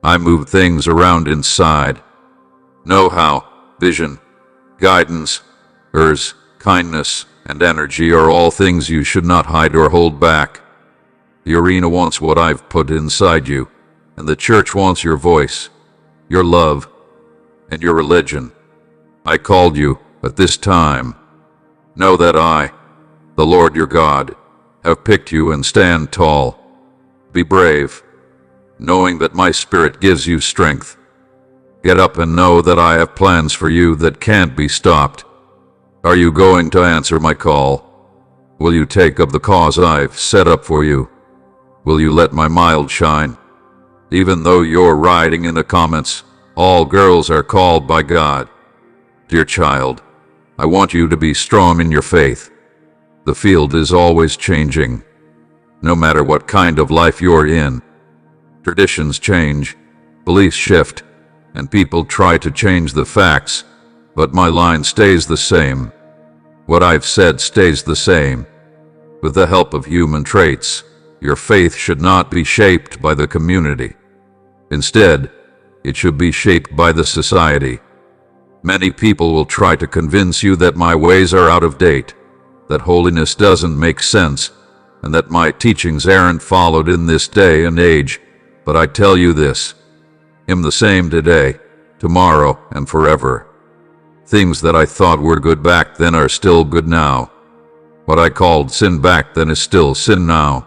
I move things around inside. Know-how, vision, guidance, kindness, and energy are all things you should not hide or hold back. The arena wants what I've put inside you, and the church wants your voice. your love, and your religion. I called you at this time. Know that I, the Lord your God, have picked you, and stand tall. Be brave, knowing that my Spirit gives you strength. Get up and know that I have plans for you that can't be stopped. Are you going to answer my call? Will you take up the cause I've set up for you? Will you let my mild shine? Even though you're writing in the comments, all girls are called by God. Dear child, I want you to be strong in your faith. The field is always changing. No matter what kind of life you're in, traditions change, beliefs shift, and people try to change the facts, but my line stays the same. What I've said stays the same. With the help of human traits, your faith should not be shaped by the community. Instead, it should be shaped by the society. Many people will try to convince you that my ways are out of date, that holiness doesn't make sense, and that my teachings aren't followed in this day and age. But I tell you this, I'm the same today, tomorrow, and forever. Things that I thought were good back then are still good now. What I called sin back then is still sin now.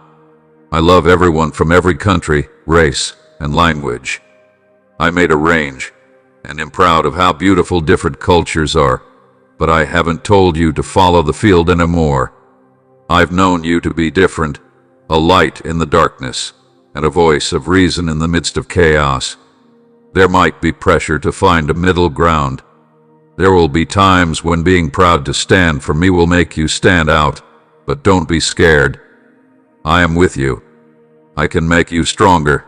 I love everyone from every country, race, and language. I made a range, and am proud of how beautiful different cultures are, but I haven't told you to follow the field anymore. I've known you to be different, a light in the darkness, and a voice of reason in the midst of chaos. There might be pressure to find a middle ground. There will be times when being proud to stand for me will make you stand out, but don't be scared. I am with you. I can make you stronger.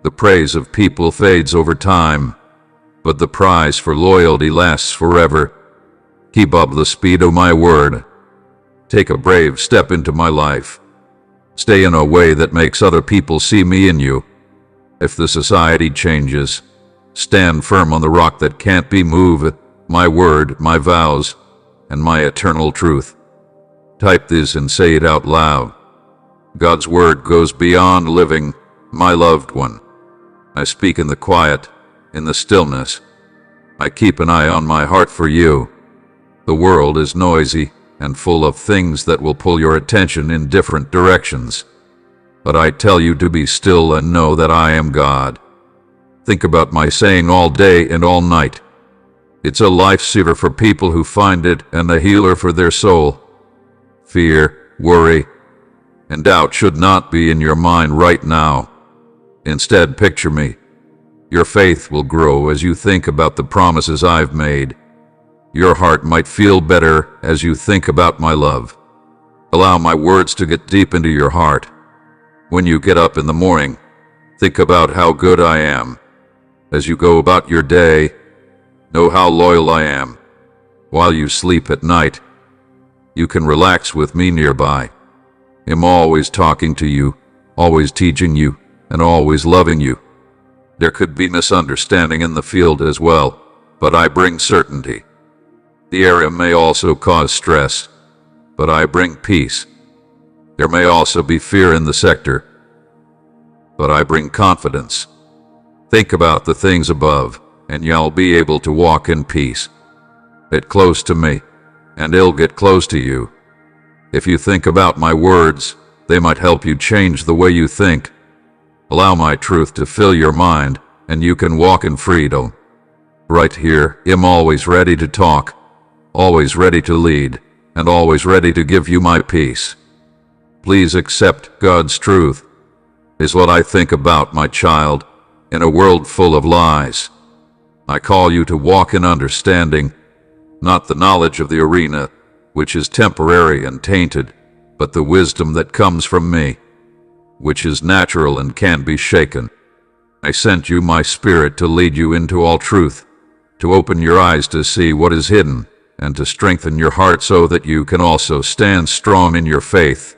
The praise of people fades over time, but the prize for loyalty lasts forever. Keep up the speed of my word. Take a brave step into my life. Stay in a way that makes other people see me in you. If the society changes, stand firm on the rock that can't be moved, my word, my vows, and my eternal truth. Type this and say it out loud. God's word goes beyond living, my loved one. I speak in the quiet, in the stillness. I keep an eye on my heart for you. The world is noisy and full of things that will pull your attention in different directions. But I tell you to be still and know that I am God. Think about my saying all day and all night. It's a lifesaver for people who find it and a healer for their soul. Fear, worry, and doubt should not be in your mind right now. Instead, picture me. Your faith will grow as you think about the promises I've made. Your heart might feel better as you think about my love. Allow my words to get deep into your heart. When you get up in the morning, think about how good I am. As you go about your day, know how loyal I am. While you sleep at night, you can relax with me nearby. I'm always talking to you, always teaching you, and always loving you. There could be misunderstanding in the field as well, but I bring certainty. The area may also cause stress, but I bring peace. There may also be fear in the sector, but I bring confidence. Think about the things above, and you'll be able to walk in peace. Get close to me, and I'll get close to you. If you think about my words, they might help you change the way you think. Allow my truth to fill your mind, and you can walk in freedom. Right here, I'm always ready to talk, always ready to lead, and always ready to give you my peace. Please accept God's truth, is what I think about, my child, in a world full of lies. I call you to walk in understanding, not the knowledge of the arena, which is temporary and tainted, but the wisdom that comes from me, which is natural and can't be shaken. I sent you my Spirit to lead you into all truth, to open your eyes to see what is hidden, and to strengthen your heart so that you can also stand strong in your faith.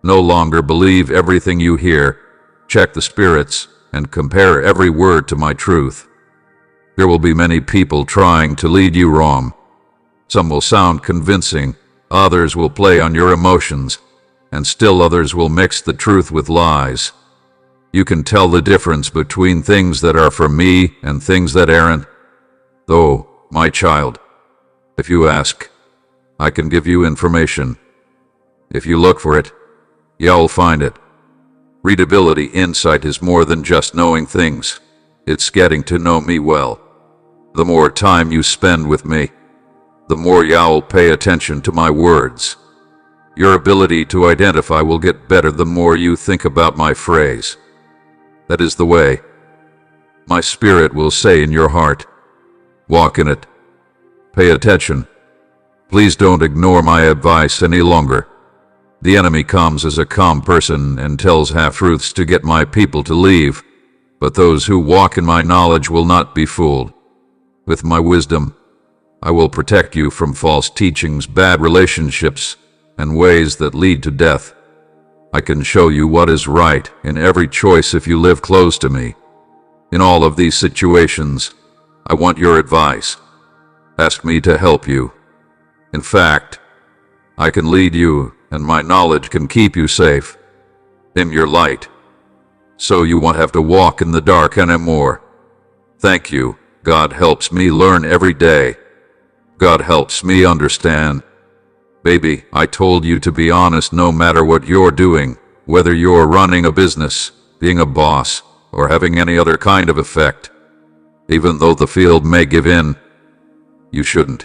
No longer believe everything you hear. Check the spirits and compare every word to my truth. There will be many people trying to lead you wrong. Some will sound convincing, others will play on your emotions, and still others will mix the truth with lies. You can tell the difference between things that are for me and things that aren't. Though, my child, if you ask, I can give you information. If you look for it, you'll find it. Readability insight is more than just knowing things. It's getting to know me well. The more time you spend with me, the more you'll pay attention to my words. Your ability to identify will get better the more you think about my phrase. That is the way. My spirit will say in your heart, walk in it. Pay attention. Please don't ignore my advice any longer. The enemy comes as a calm person and tells half-truths to get my people to leave, but those who walk in my knowledge will not be fooled. With my wisdom, I will protect you from false teachings, bad relationships, and ways that lead to death. I can show you what is right in every choice if you live close to me. In all of these situations, I want your advice. Ask me to help you. In fact, I can lead you, and my knowledge can keep you safe. In your light. So you won't have to walk in the dark anymore. Thank you. God helps me learn every day. God helps me understand. Baby, I told you to be honest no matter what you're doing, whether you're running a business, being a boss, or having any other kind of effect. Even though the field may give in, you shouldn't.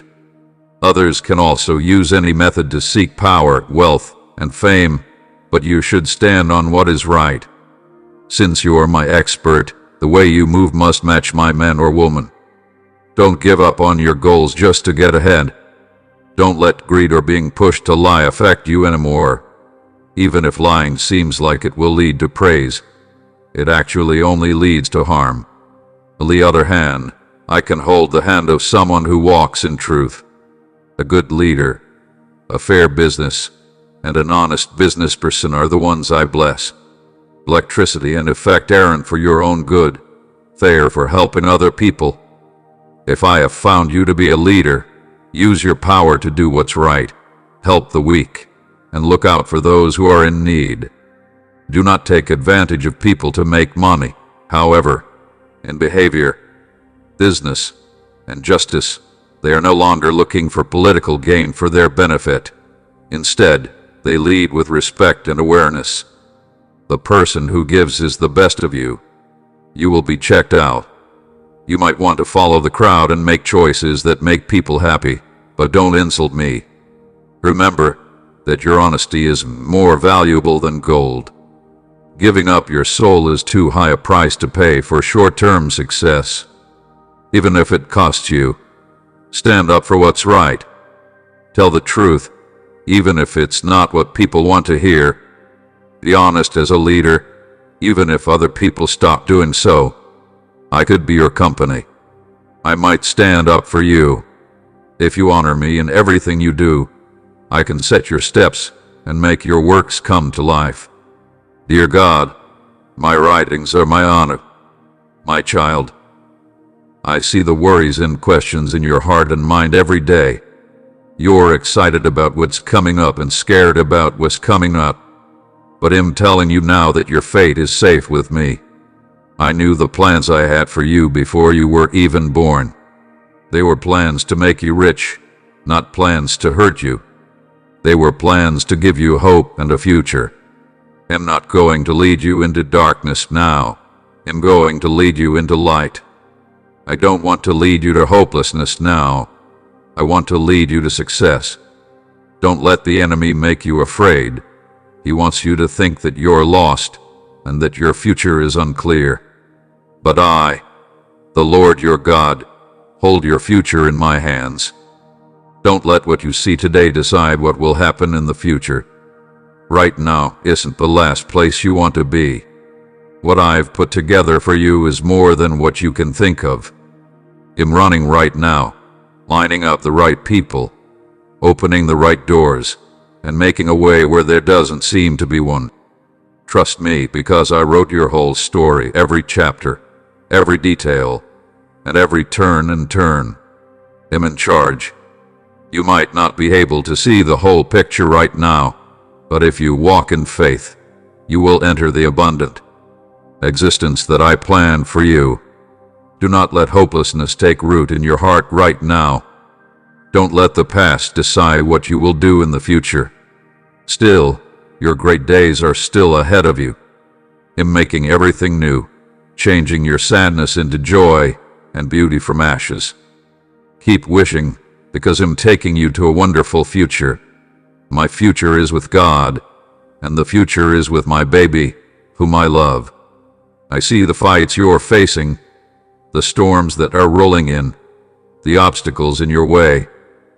Others can also use any method to seek power, wealth, and fame, but you should stand on what is right. Since you're my expert, the way you move must match my man or woman. Don't give up on your goals just to get ahead. Don't let greed or being pushed to lie affect you anymore. Even if lying seems like it will lead to praise, it actually only leads to harm. On the other hand, I can hold the hand of someone who walks in truth. A good leader, a fair business, and an honest business person are the ones I bless. Electricity and effect aren't for your own good. They are for helping other people. If I have found you to be a leader, use your power to do what's right, help the weak, and look out for those who are in need. Do not take advantage of people to make money. However, in behavior, business, and justice, they are no longer looking for political gain for their benefit. Instead, they lead with respect and awareness. The person who gives is the best of you. You will be checked out. You might want to follow the crowd and make choices that make people happy, but don't insult me. Remember that your honesty is more valuable than gold. Giving up your soul is too high a price to pay for short-term success. Even if it costs you, stand up for what's right. Tell the truth, even if it's not what people want to hear. Be honest as a leader, even if other people stop doing so. I could be your company. I might stand up for you. If you honor me in everything you do, I can set your steps and make your works come to life. Dear God, my writings are my honor. My child, I see the worries and questions in your heart and mind every day. You're excited about what's coming up and scared about what's coming up. But I'm telling you now that your fate is safe with me. I knew the plans I had for you before you were even born. They were plans to make you rich, not plans to hurt you. They were plans to give you hope and a future. I'm not going to lead you into darkness now. I'm going to lead you into light. I don't want to lead you to hopelessness now. I want to lead you to success. Don't let the enemy make you afraid. He wants you to think that you're lost and that your future is unclear. But I, the Lord your God, hold your future in my hands. Don't let what you see today decide what will happen in the future. Right now isn't the last place you want to be. What I've put together for you is more than what you can think of. I'm running right now, lining up the right people, opening the right doors, and making a way where there doesn't seem to be one. Trust me, because I wrote your whole story, every chapter, every detail, and every turn and turn. I'm in charge. You might not be able to see the whole picture right now, but if you walk in faith, you will enter the abundant. existence that I plan for you. Do not let hopelessness take root in your heart right now. Don't let the past decide what you will do in the future. Still, your great days are still ahead of you. I'm making everything new, changing your sadness into joy and beauty from ashes. Keep wishing, because I'm taking you to a wonderful future. My future is with God, and the future is with my baby, whom I love. I see the fights you're facing, the storms that are rolling in, the obstacles in your way,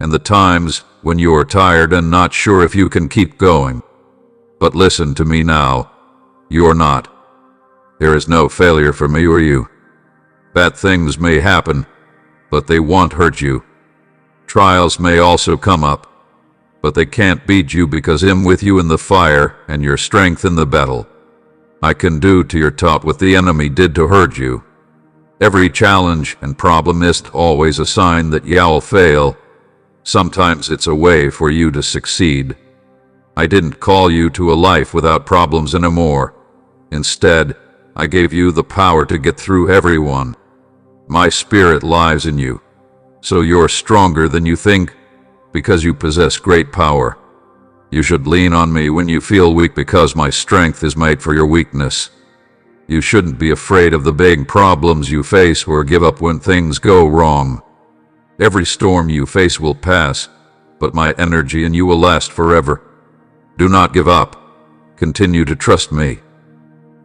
and the times when you are tired and not sure if you can keep going. But listen to me now. You're not. There is no failure for me or you. Bad things may happen, but they won't hurt you. Trials may also come up, but they can't beat you because I'm with you in the fire and your strength in the battle. I can do to your top what the enemy did to hurt you. Every challenge and problem isn't always a sign that you'll fail. Sometimes it's a way for you to succeed. I didn't call you to a life without problems anymore. Instead, I gave you the power to get through every one. My spirit lives in you, so you're stronger than you think, because you possess great power. You should lean on me when you feel weak, because my strength is made for your weakness. You shouldn't be afraid of the big problems you face or give up when things go wrong. Every storm you face will pass, but my energy in you will last forever. Do not give up. Continue to trust me.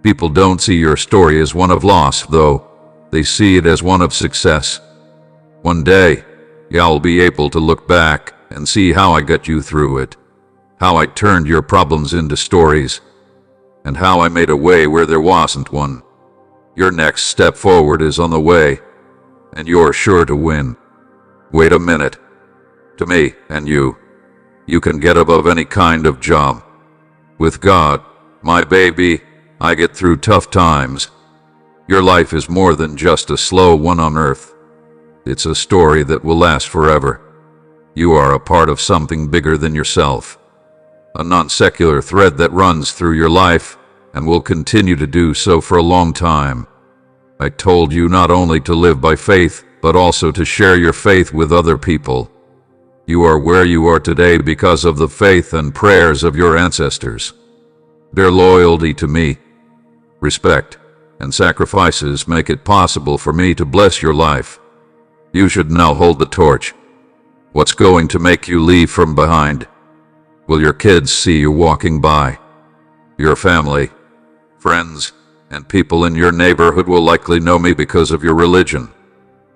People don't see your story as one of loss, though. They see it as one of success. One day, you'll be able to look back and see how I got you through it, how I turned your problems into stories, and how I made a way where there wasn't one. Your next step forward is on the way, and you're sure to win. Wait a minute. To me and you can get above any kind of job. With God, my baby, I get through tough times. Your life is more than just a slow one on earth. It's a story that will last forever. You are a part of something bigger than yourself. A non-secular thread that runs through your life and will continue to do so for a long time. I told you not only to live by faith, but also to share your faith with other people. You are where you are today because of the faith and prayers of your ancestors. Their loyalty to me, respect, and sacrifices make it possible for me to bless your life. You should now hold the torch. What's going to make you leave from behind? Will your kids see you walking by? Your family, friends, and people in your neighborhood will likely know me because of your religion.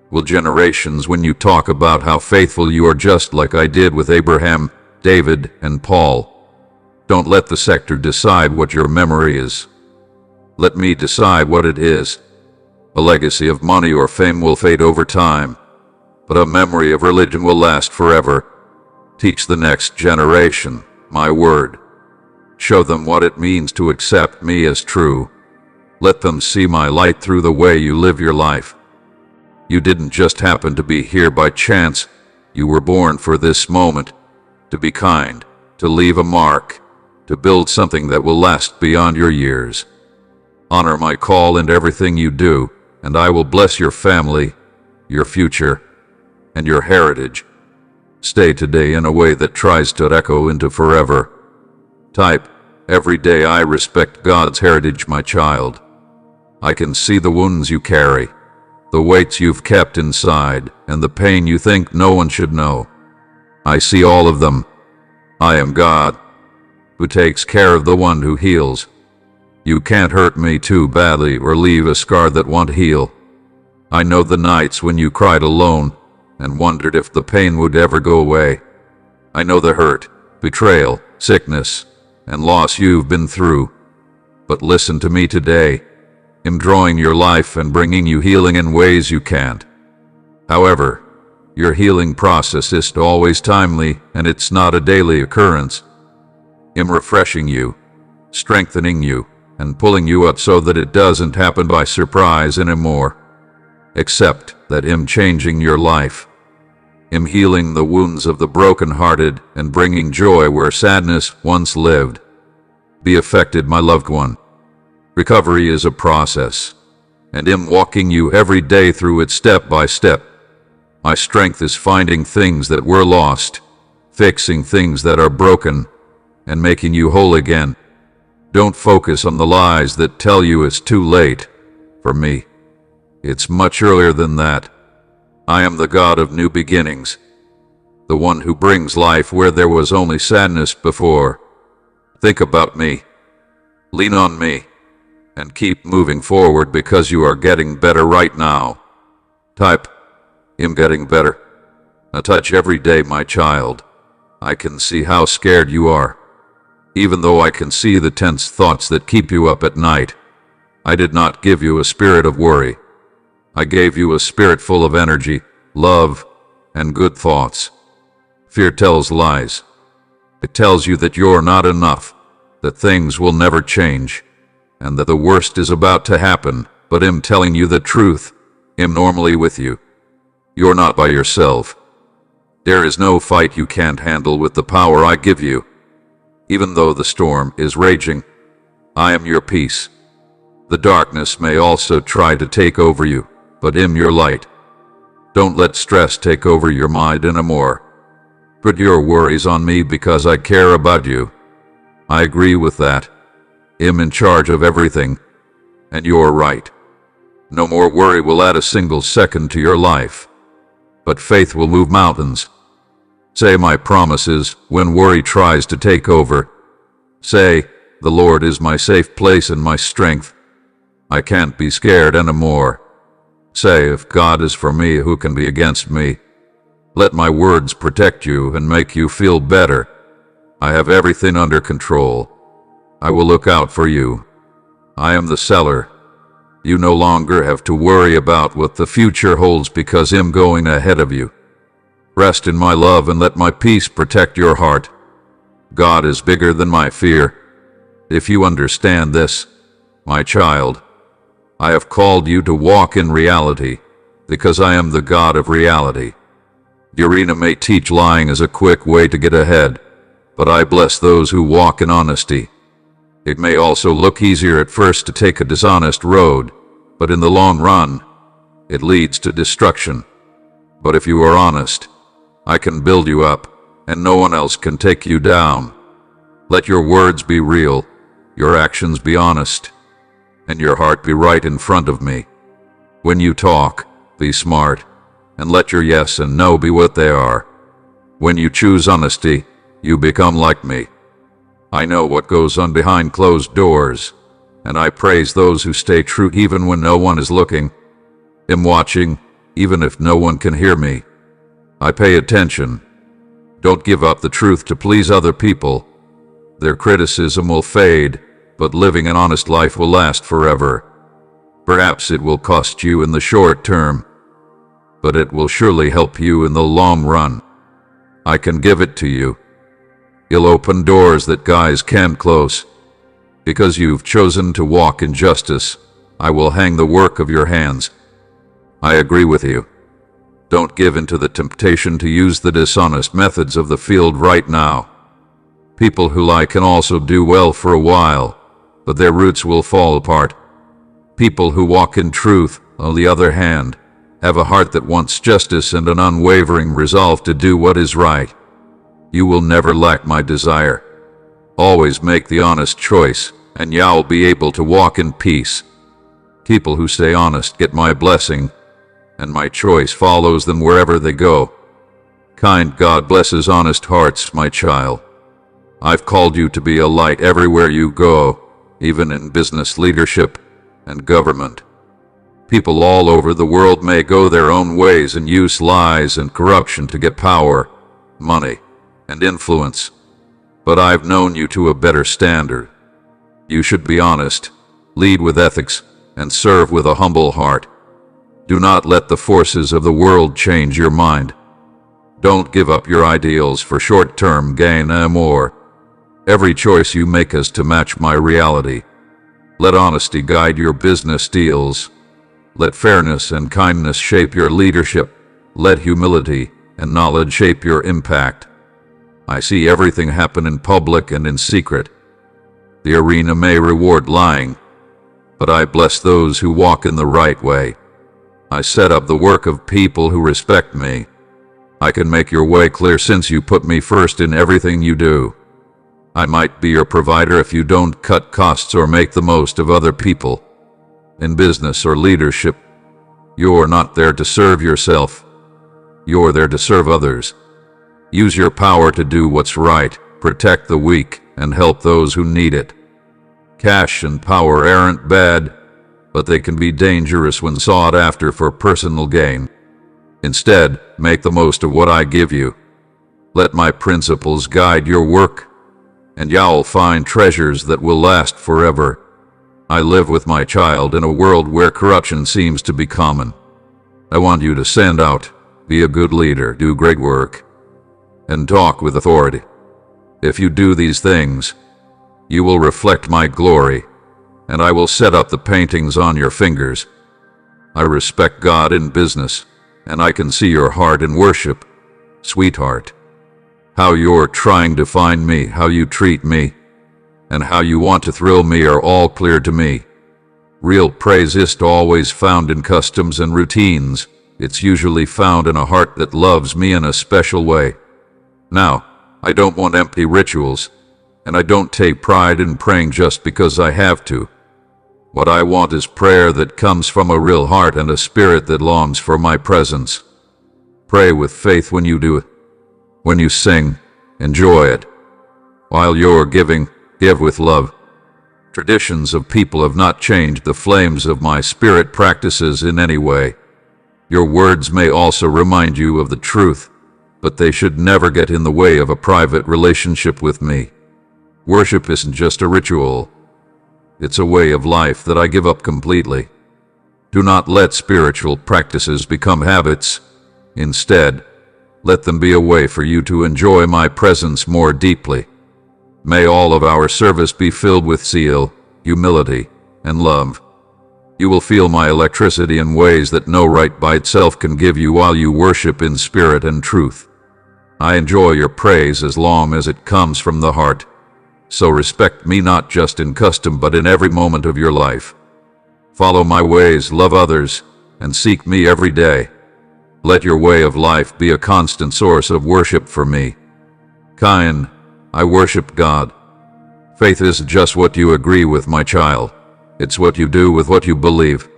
Will generations, when you talk about how faithful you are, just like I did with Abraham, David, and Paul? Don't let the sector decide what your memory is. Let me decide what it is. A legacy of money or fame will fade over time, but a memory of religion will last forever. Teach the next generation my word. Show them what it means to accept me as true. Let them see my light through the way you live your life. You didn't just happen to be here by chance. You were born for this moment, to be kind, to leave a mark, to build something that will last beyond your years. Honor my call in everything you do, and I will bless your family, your future, and your heritage. Stay today in a way that tries to echo into forever. Type, every day I respect God's heritage, my child. I can see the wounds you carry, the weights you've kept inside, and the pain you think no one should know. I see all of them. I am God, who takes care of the one who heals. You can't hurt me too badly or leave a scar that won't heal. I know the nights when you cried alone and wondered if the pain would ever go away. I know the hurt, betrayal, sickness, and loss you've been through. But listen to me today. I'm drawing your life and bringing you healing in ways you can't. However, your healing process isn't always timely, and it's not a daily occurrence. I'm refreshing you, strengthening you, and pulling you up so that it doesn't happen by surprise anymore. Accept that I'm changing your life. I'm healing the wounds of the broken-hearted and bringing joy where sadness once lived. Be affected, my loved one. Recovery is a process, and I'm walking you every day through it step by step. My strength is finding things that were lost, fixing things that are broken, and making you whole again. Don't focus on the lies that tell you it's too late. For me, it's much earlier than that. I am the God of new beginnings, the one who brings life where there was only sadness before. Think about me, lean on me, and keep moving forward because you are getting better right now. Type, I'm getting better. A touch every day, my child. I can see how scared you are. Even though I can see the tense thoughts that keep you up at night, I did not give you a spirit of worry. I gave you a spirit full of energy, love, and good thoughts. Fear tells lies. It tells you that you're not enough, that things will never change, and that the worst is about to happen, but I'm telling you the truth. I'm normally with you. You're not by yourself. There is no fight you can't handle with the power I give you. Even though the storm is raging, I am your peace. The darkness may also try to take over you, but I'm your light. Don't let stress take over your mind anymore. Put your worries on me because I care about you. I agree with that. I'm in charge of everything, and you're right. No more worry will add a single second to your life, but faith will move mountains. Say my promises when worry tries to take over. Say, the Lord is my safe place and my strength. I can't be scared anymore. Say, if God is for me, who can be against me? Let my words protect you and make you feel better. I have everything under control. I will look out for you. I am the seller. You no longer have to worry about what the future holds because I'm going ahead of you. Rest in my love and let my peace protect your heart. God is bigger than my fear. If you understand this, my child, I have called you to walk in reality, because I am the God of reality. The arena may teach lying as a quick way to get ahead, but I bless those who walk in honesty. It may also look easier at first to take a dishonest road, but in the long run, it leads to destruction. But if you are honest, I can build you up, and no one else can take you down. Let your words be real, your actions be honest, and your heart be right in front of me. When you talk, be smart, and let your yes and no be what they are. When you choose honesty, you become like me. I know what goes on behind closed doors, and I praise those who stay true even when no one is looking. I'm watching, even if no one can hear me. I pay attention. Don't give up the truth to please other people. Their criticism will fade, but living an honest life will last forever. Perhaps it will cost you in the short term, but it will surely help you in the long run. I can give it to you. You'll open doors that guys can't close. Because you've chosen to walk in justice, I will hang the work of your hands. I agree with you. Don't give in to the temptation to use the dishonest methods of the field right now. People who lie can also do well for a while, but their roots will fall apart. People who walk in truth, on the other hand, have a heart that wants justice and an unwavering resolve to do what is right. You will never lack my desire. Always make the honest choice, and you'll be able to walk in peace. People who stay honest get my blessing, and my choice follows them wherever they go. Kind God blesses honest hearts, my child. I've called you to be a light everywhere you go, even in business leadership and government. People all over the world may go their own ways and use lies and corruption to get power, money, and influence. But I've known you to a better standard. You should be honest, lead with ethics, and serve with a humble heart. Do not let the forces of the world change your mind. Don't give up your ideals for short-term gain anymore. Every choice you make is to match my reality. Let honesty guide your business deals. Let fairness and kindness shape your leadership. Let humility and knowledge shape your impact. I see everything happen in public and in secret. The arena may reward lying, but I bless those who walk in the right way. I set up the work of people who respect me. I can make your way clear since you put me first in everything you do. I might be your provider if you don't cut costs or make the most of other people. In business or leadership, you're not there to serve yourself. You're there to serve others. Use your power to do what's right, protect the weak, and help those who need it. Cash and power aren't bad, but they can be dangerous when sought after for personal gain. Instead, make the most of what I give you. Let my principles guide your work, and you'll find treasures that will last forever. I live with my child in a world where corruption seems to be common. I want you to stand out, be a good leader, do great work, and talk with authority. If you do these things, you will reflect my glory, and I will set up the paintings on your fingers. I respect God in business, and I can see your heart in worship, sweetheart. How you're trying to find me, how you treat me, and how you want to thrill me are all clear to me. Real praise isn't always found in customs and routines. It's usually found in a heart that loves me in a special way. Now, I don't want empty rituals, and I don't take pride in praying just because I have to. What I want is prayer that comes from a real heart and a spirit that longs for my presence. Pray with faith when you do it. When you sing, enjoy it. While you're giving, give with love. Traditions of people have not changed the flames of my spirit practices in any way. Your words may also remind you of the truth, but they should never get in the way of a private relationship with me. Worship isn't just a ritual. It's a way of life that I give up completely. Do not let spiritual practices become habits. Instead, let them be a way for you to enjoy my presence more deeply. May all of our service be filled with zeal, humility, and love. You will feel my electricity in ways that no rite by itself can give you while you worship in spirit and truth. I enjoy your praise as long as it comes from the heart. So respect me not just in custom but in every moment of your life. Follow my ways, love others, and seek me every day. Let your way of life be a constant source of worship for me. Cain, I worship God. Faith isn't just what you agree with, my child. It's what you do with what you believe.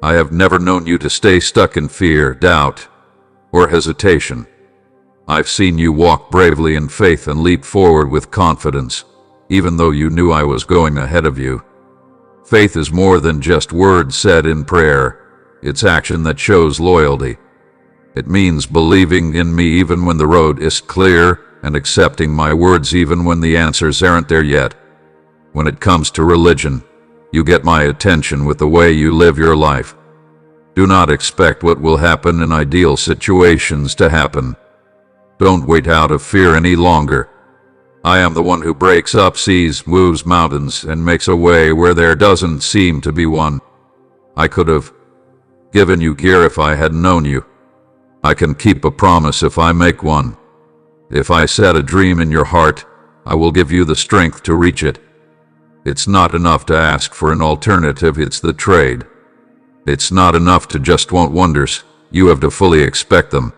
I have never known you to stay stuck in fear, doubt, or hesitation. I've seen you walk bravely in faith and leap forward with confidence, even though you knew I was going ahead of you. Faith is more than just words said in prayer. It's action that shows loyalty. It means believing in me even when the road is clear and accepting my words even when the answers aren't there yet. When it comes to religion, you get my attention with the way you live your life. Do not expect what will happen in ideal situations to happen. Don't wait out of fear any longer. I am the one who breaks up seas, moves mountains, and makes a way where there doesn't seem to be one. I could have given you gear if I had known you. I can keep a promise if I make one. If I set a dream in your heart, I will give you the strength to reach it. It's not enough to ask for an alternative, it's the trade. It's not enough to just want wonders, you have to fully expect them.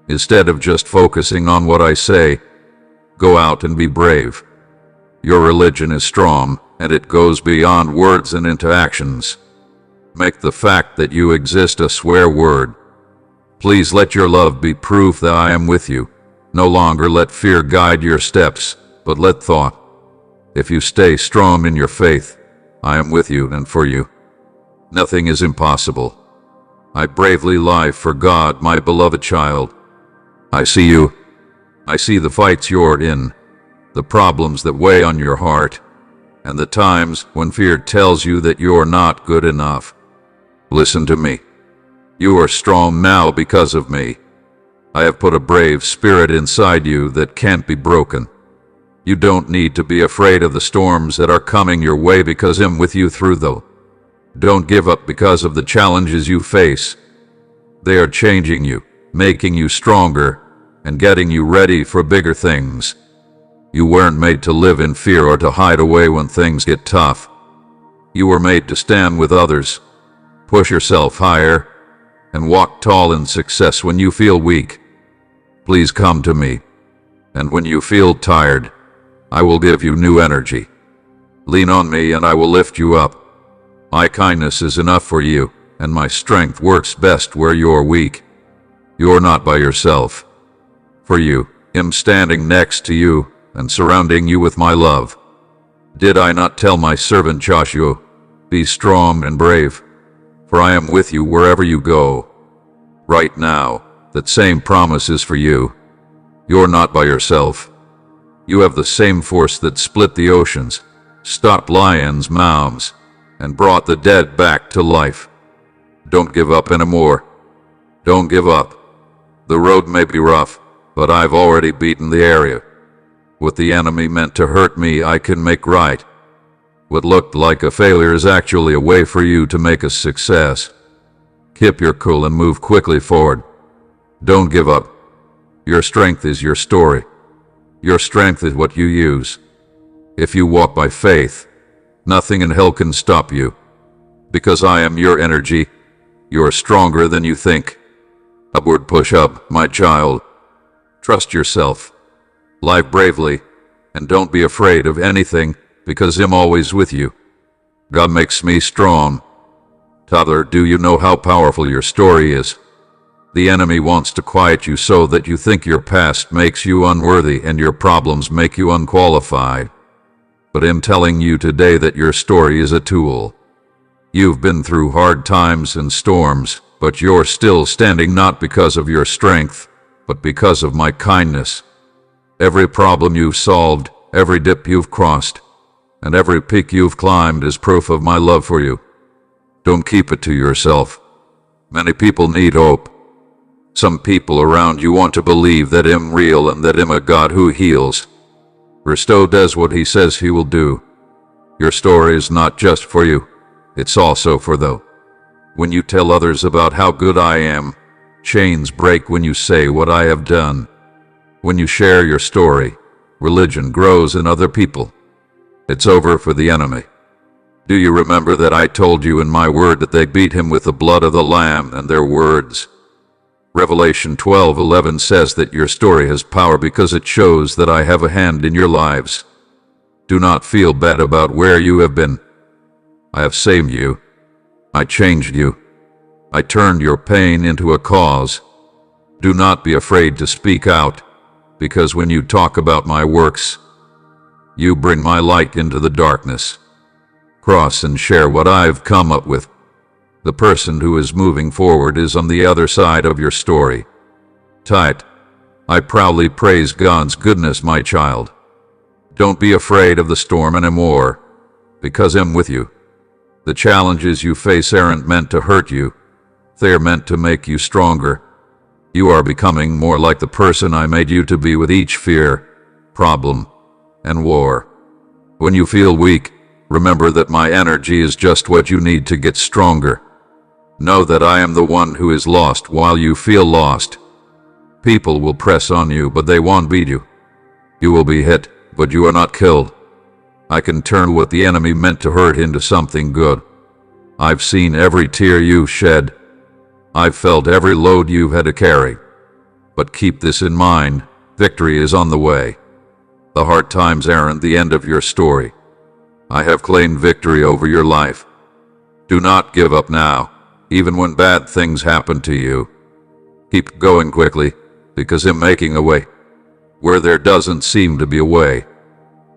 Instead of just focusing on what I say, go out and be brave. Your religion is strong, and it goes beyond words and into actions. Make the fact that you exist a swear word. Please let your love be proof that I am with you. No longer let fear guide your steps, but let thought. If you stay strong in your faith, I am with you and for you. Nothing is impossible. I bravely lie for God, my beloved child. I see you. I see the fights you're in, the problems that weigh on your heart, and the times when fear tells you that you're not good enough. Listen to me. You are strong now because of me. I have put a brave spirit inside you that can't be broken. You don't need to be afraid of the storms that are coming your way because I'm with you through them. Don't give up because of the challenges you face. They are changing you, making you stronger, and getting you ready for bigger things. You weren't made to live in fear or to hide away when things get tough. You were made to stand with others, push yourself higher, and walk tall in success when you feel weak. Please come to me, and when you feel tired, I will give you new energy. Lean on me and I will lift you up. My kindness is enough for you, and my strength works best where you're weak. You're not by yourself. For you, I'm standing next to you and surrounding you with my love. Did I not tell my servant Joshua, be strong and brave, for I am with you wherever you go. Right now, that same promise is for you. You're not by yourself. You have the same force that split the oceans, stopped lions' mouths, and brought the dead back to life. Don't give up anymore. Don't give up. The road may be rough, but I've already beaten the area. What the enemy meant to hurt me, I can make right. What looked like a failure is actually a way for you to make a success. Keep your cool and move quickly forward. Don't give up. Your strength is your story. Your strength is what you use. If you walk by faith, nothing in hell can stop you. Because I am your energy, you are stronger than you think. Upward push up, my child. Trust yourself. Live bravely, and don't be afraid of anything, because I'm always with you. God makes me strong. Toddler, do you know how powerful your story is? The enemy wants to quiet you so that you think your past makes you unworthy and your problems make you unqualified. But I'm telling you today that your story is a tool. You've been through hard times and storms, but you're still standing not because of your strength, but because of my kindness. Every problem you've solved, every dip you've crossed, and every peak you've climbed is proof of my love for you. Don't keep it to yourself. Many people need hope. Some people around you want to believe that I'm real and that I'm a God who heals. Risto does what he says he will do. Your story is not just for you, it's also for those. When you tell others about how good I am, chains break when you say what I have done. When you share your story, religion grows in other people. It's over for the enemy. Do you remember that I told you in my word that they beat him with the blood of the Lamb and their words? Revelation 12:11 says that your story has power because it shows that I have a hand in your lives. Do not feel bad about where you have been. I have saved you. I changed you. I turned your pain into a cause. Do not be afraid to speak out, because when you talk about my works, you bring my light into the darkness. Cross and share what I've come up with. The person who is moving forward is on the other side of your story. Tight. I proudly praise God's goodness, my child. Don't be afraid of the storm anymore, because I'm with you. The challenges you face aren't meant to hurt you. They're meant to make you stronger. You are becoming more like the person I made you to be with each fear, problem, and war. When you feel weak, remember that my energy is just what you need to get stronger. Know that I am the one who is lost while you feel lost. People will press on you, but they won't beat you. You will be hit, but you are not killed. I can turn what the enemy meant to hurt into something good. I've seen every tear you've shed. I've felt every load you've had to carry. But keep this in mind, victory is on the way. The hard times aren't the end of your story. I have claimed victory over your life. Do not give up now, even when bad things happen to you. Keep going quickly, because I'm making a way. Where there doesn't seem to be a way,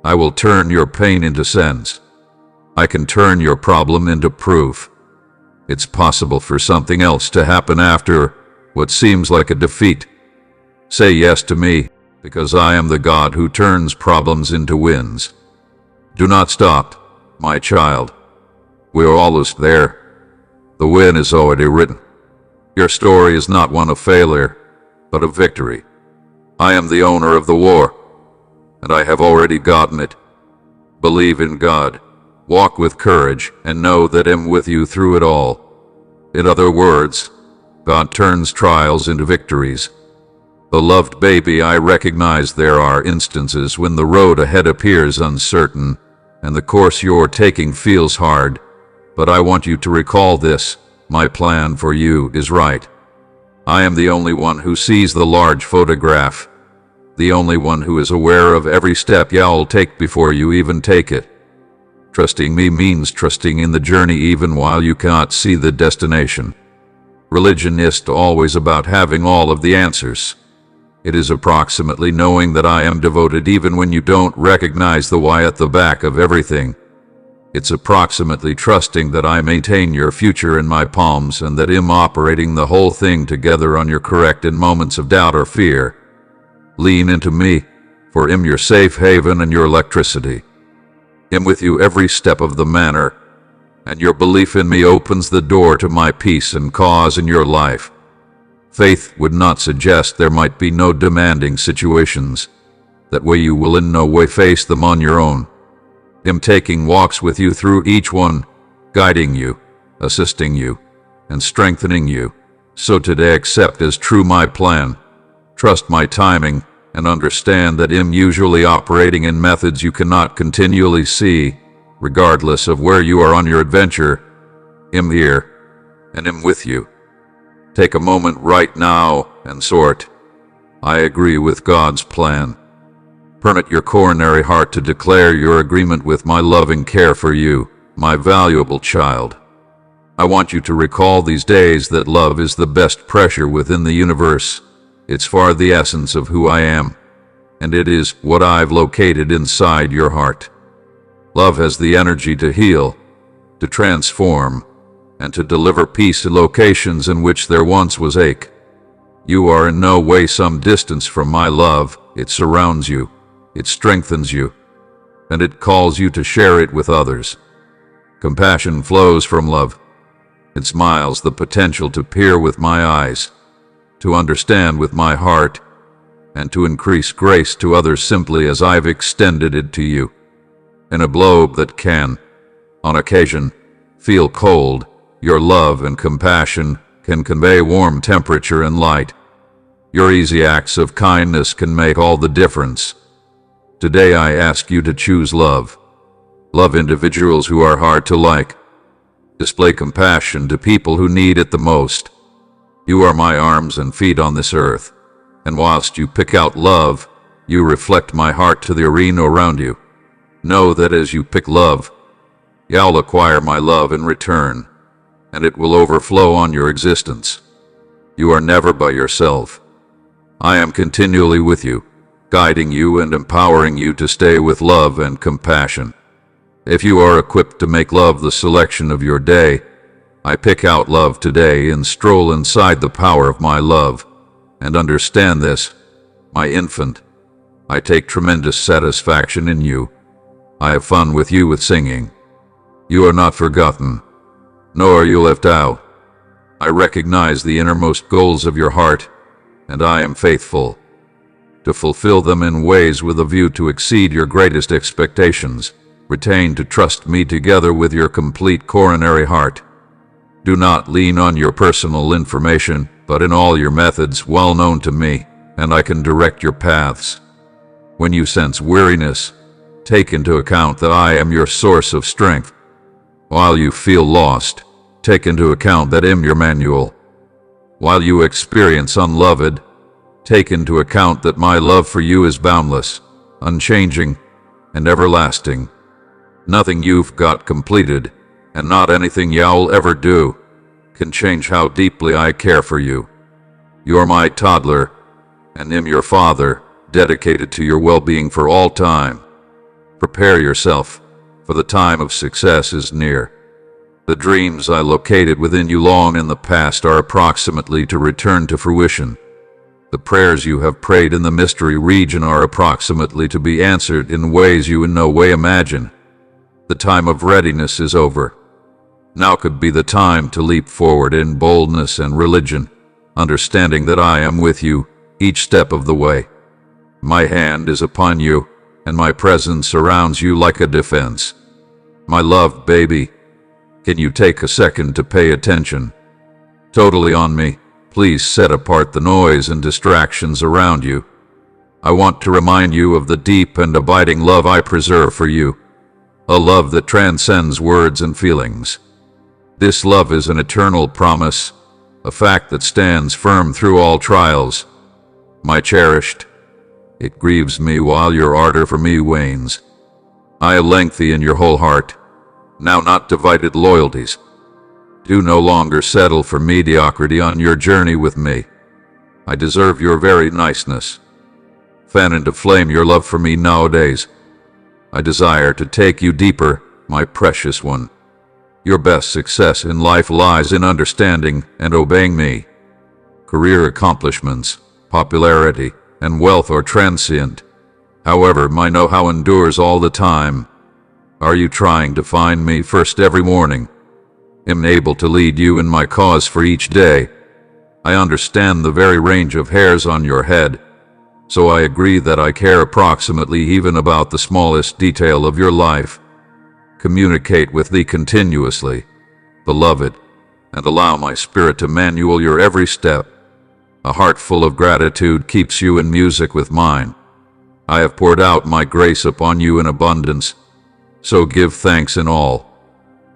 I will turn your pain into sense. I can turn your problem into proof. It's possible for something else to happen after what seems like a defeat. Say yes to me, because I am the God who turns problems into wins. Do not stop, my child. We are almost there. The win is already written. Your story is not one of failure, but of victory. I am the owner of the war, and I have already gotten it. Believe in God, walk with courage, and know that I'm with you through it all. In other words, God turns trials into victories. Beloved baby, I recognize there are instances when the road ahead appears uncertain, and the course you're taking feels hard, But I want you to recall this: my plan for you is right. I am the only one who sees the large photograph, the only one who is aware of every step you'll take before you even take it. Trusting me means trusting in the journey even while you cannot see the destination. Religion isn't always about having all of the answers. It is approximately knowing that I am devoted even when you don't recognize the why at the back of everything. It's approximately trusting that I maintain your future in my palms and that I'm operating the whole thing together on your correct in moments of doubt or fear. Lean into me, for I'm your safe haven and your electricity. I'm with you every step of the manner, and your belief in me opens the door to my peace and cause in your life. Faith would not suggest there might be no demanding situations. That way you will in no way face them on your own. I'm taking walks with you through each one, guiding you, assisting you, and strengthening you. So today accept as true my plan, trust my timing, and understand that I'm usually operating in methods you cannot continually see. Regardless of where you are on your adventure, I'm here, and I'm with you. Take a moment right now and sort. I agree with God's plan. Permit your coronary heart to declare your agreement with my loving care for you, my valuable child. I want you to recall these days that love is the best pressure within the universe. It's far the essence of who I am, and it is what I've located inside your heart. Love has the energy to heal, to transform, and to deliver peace in locations in which there once was ache. You are in no way some distance from my love. It surrounds you, it strengthens you, and it calls you to share it with others. Compassion flows from love. It smiles the potential to peer with my eyes, to understand with my heart, and to increase grace to others simply as I've extended it to you. In a globe that can, on occasion, feel cold, your love and compassion can convey warm temperature and light. Your easy acts of kindness can make all the difference. Today I ask you to choose love. Love individuals who are hard to like. Display compassion to people who need it the most. You are my arms and feet on this earth, and whilst you pick out love, you reflect my heart to the arena around you. Know that as you pick love, you'll acquire my love in return, and it will overflow on your existence. You are never by yourself. I am continually with you, guiding you and empowering you to stay with love and compassion. If you are equipped to make love the selection of your day, I pick out love today and stroll inside the power of my love. And understand this, my infant, I take tremendous satisfaction in you. I have fun with you with singing. You are not forgotten, nor are you left out. I recognize the innermost goals of your heart, and I am faithful to fulfill them in ways with a view to exceed your greatest expectations. Retain to trust me together with your complete coronary heart. Do not lean on your personal information, but in all your methods well known to me, and I can direct your paths. When you sense weariness, take into account that I am your source of strength. While you feel lost, take into account that I'm your manual. While you experience unloved, take into account that my love for you is boundless, unchanging, and everlasting. Nothing you've got completed, and not anything you'll ever do, can change how deeply I care for you. You're my toddler, and I'm your father, dedicated to your well-being for all time. Prepare yourself, for the time of success is near. The dreams I located within you long in the past are approximately to return to fruition. The prayers you have prayed in the mystery region are approximately to be answered in ways you in no way imagine. The time of readiness is over. Now could be the time to leap forward in boldness and religion, understanding that I am with you each step of the way. My hand is upon you, and my presence surrounds you like a defense. My loved baby, can you take a second to pay attention? Totally on me, please set apart the noise and distractions around you. I want to remind you of the deep and abiding love I preserve for you, a love that transcends words and feelings. This love is an eternal promise, a fact that stands firm through all trials. My cherished, it grieves me while your ardor for me wanes. I lengthy in your whole heart, now not divided loyalties. Do no longer settle for mediocrity on your journey with me. I deserve your very niceness. Fan into flame your love for me nowadays. I desire to take you deeper, my precious one. Your best success in life lies in understanding and obeying me. Career accomplishments, popularity, and wealth are transient. However, my know-how endures all the time. Are you trying to find me first every morning? Am able to lead you in my cause for each day. I understand the very range of hairs on your head, so I agree that I care approximately even about the smallest detail of your life. Communicate with thee continuously, beloved, and allow my spirit to manual your every step. A heart full of gratitude keeps you in music with mine. I have poured out my grace upon you in abundance, so give thanks in all.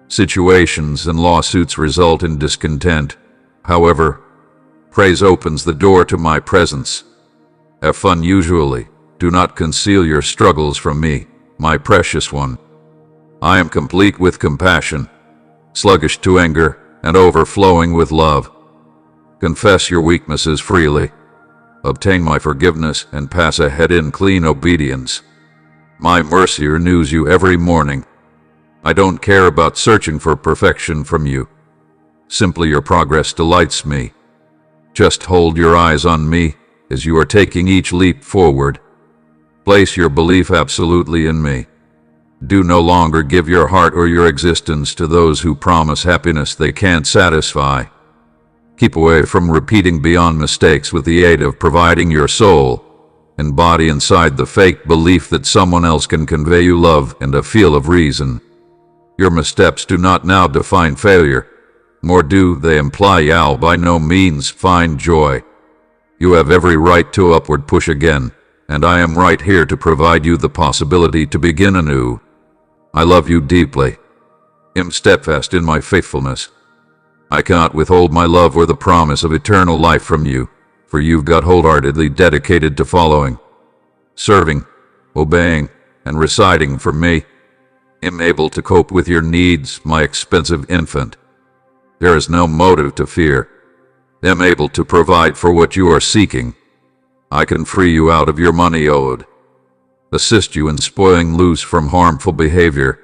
Situations and lawsuits result in discontent. However, praise opens the door to my presence. Have fun usually. Do not conceal your struggles from me, my precious one. I am complete with compassion, sluggish to anger, and overflowing with love. Confess your weaknesses freely. Obtain my forgiveness and pass ahead in clean obedience. My mercy renews you every morning. I don't care about searching for perfection from you. Simply your progress delights me. Just hold your eyes on me as you are taking each leap forward. Place your belief absolutely in me. Do no longer give your heart or your existence to those who promise happiness they can't satisfy. Keep away from repeating beyond mistakes with the aid of providing your soul and body inside the fake belief that someone else can convey you love and a feel of reason. Your missteps do not now define failure, nor do they imply you'll by no means find joy. You have every right to upward push again, and I am right here to provide you the possibility to begin anew. I love you deeply. Am steadfast in my faithfulness. I cannot withhold my love or the promise of eternal life from you, for you've got wholeheartedly dedicated to following, serving, obeying, and reciting for me. Am able to cope with your needs, my expensive infant. There is no motive to fear. Am able to provide for what you are seeking. I can free you out of your money owed, assist you in spoiling loose from harmful behavior,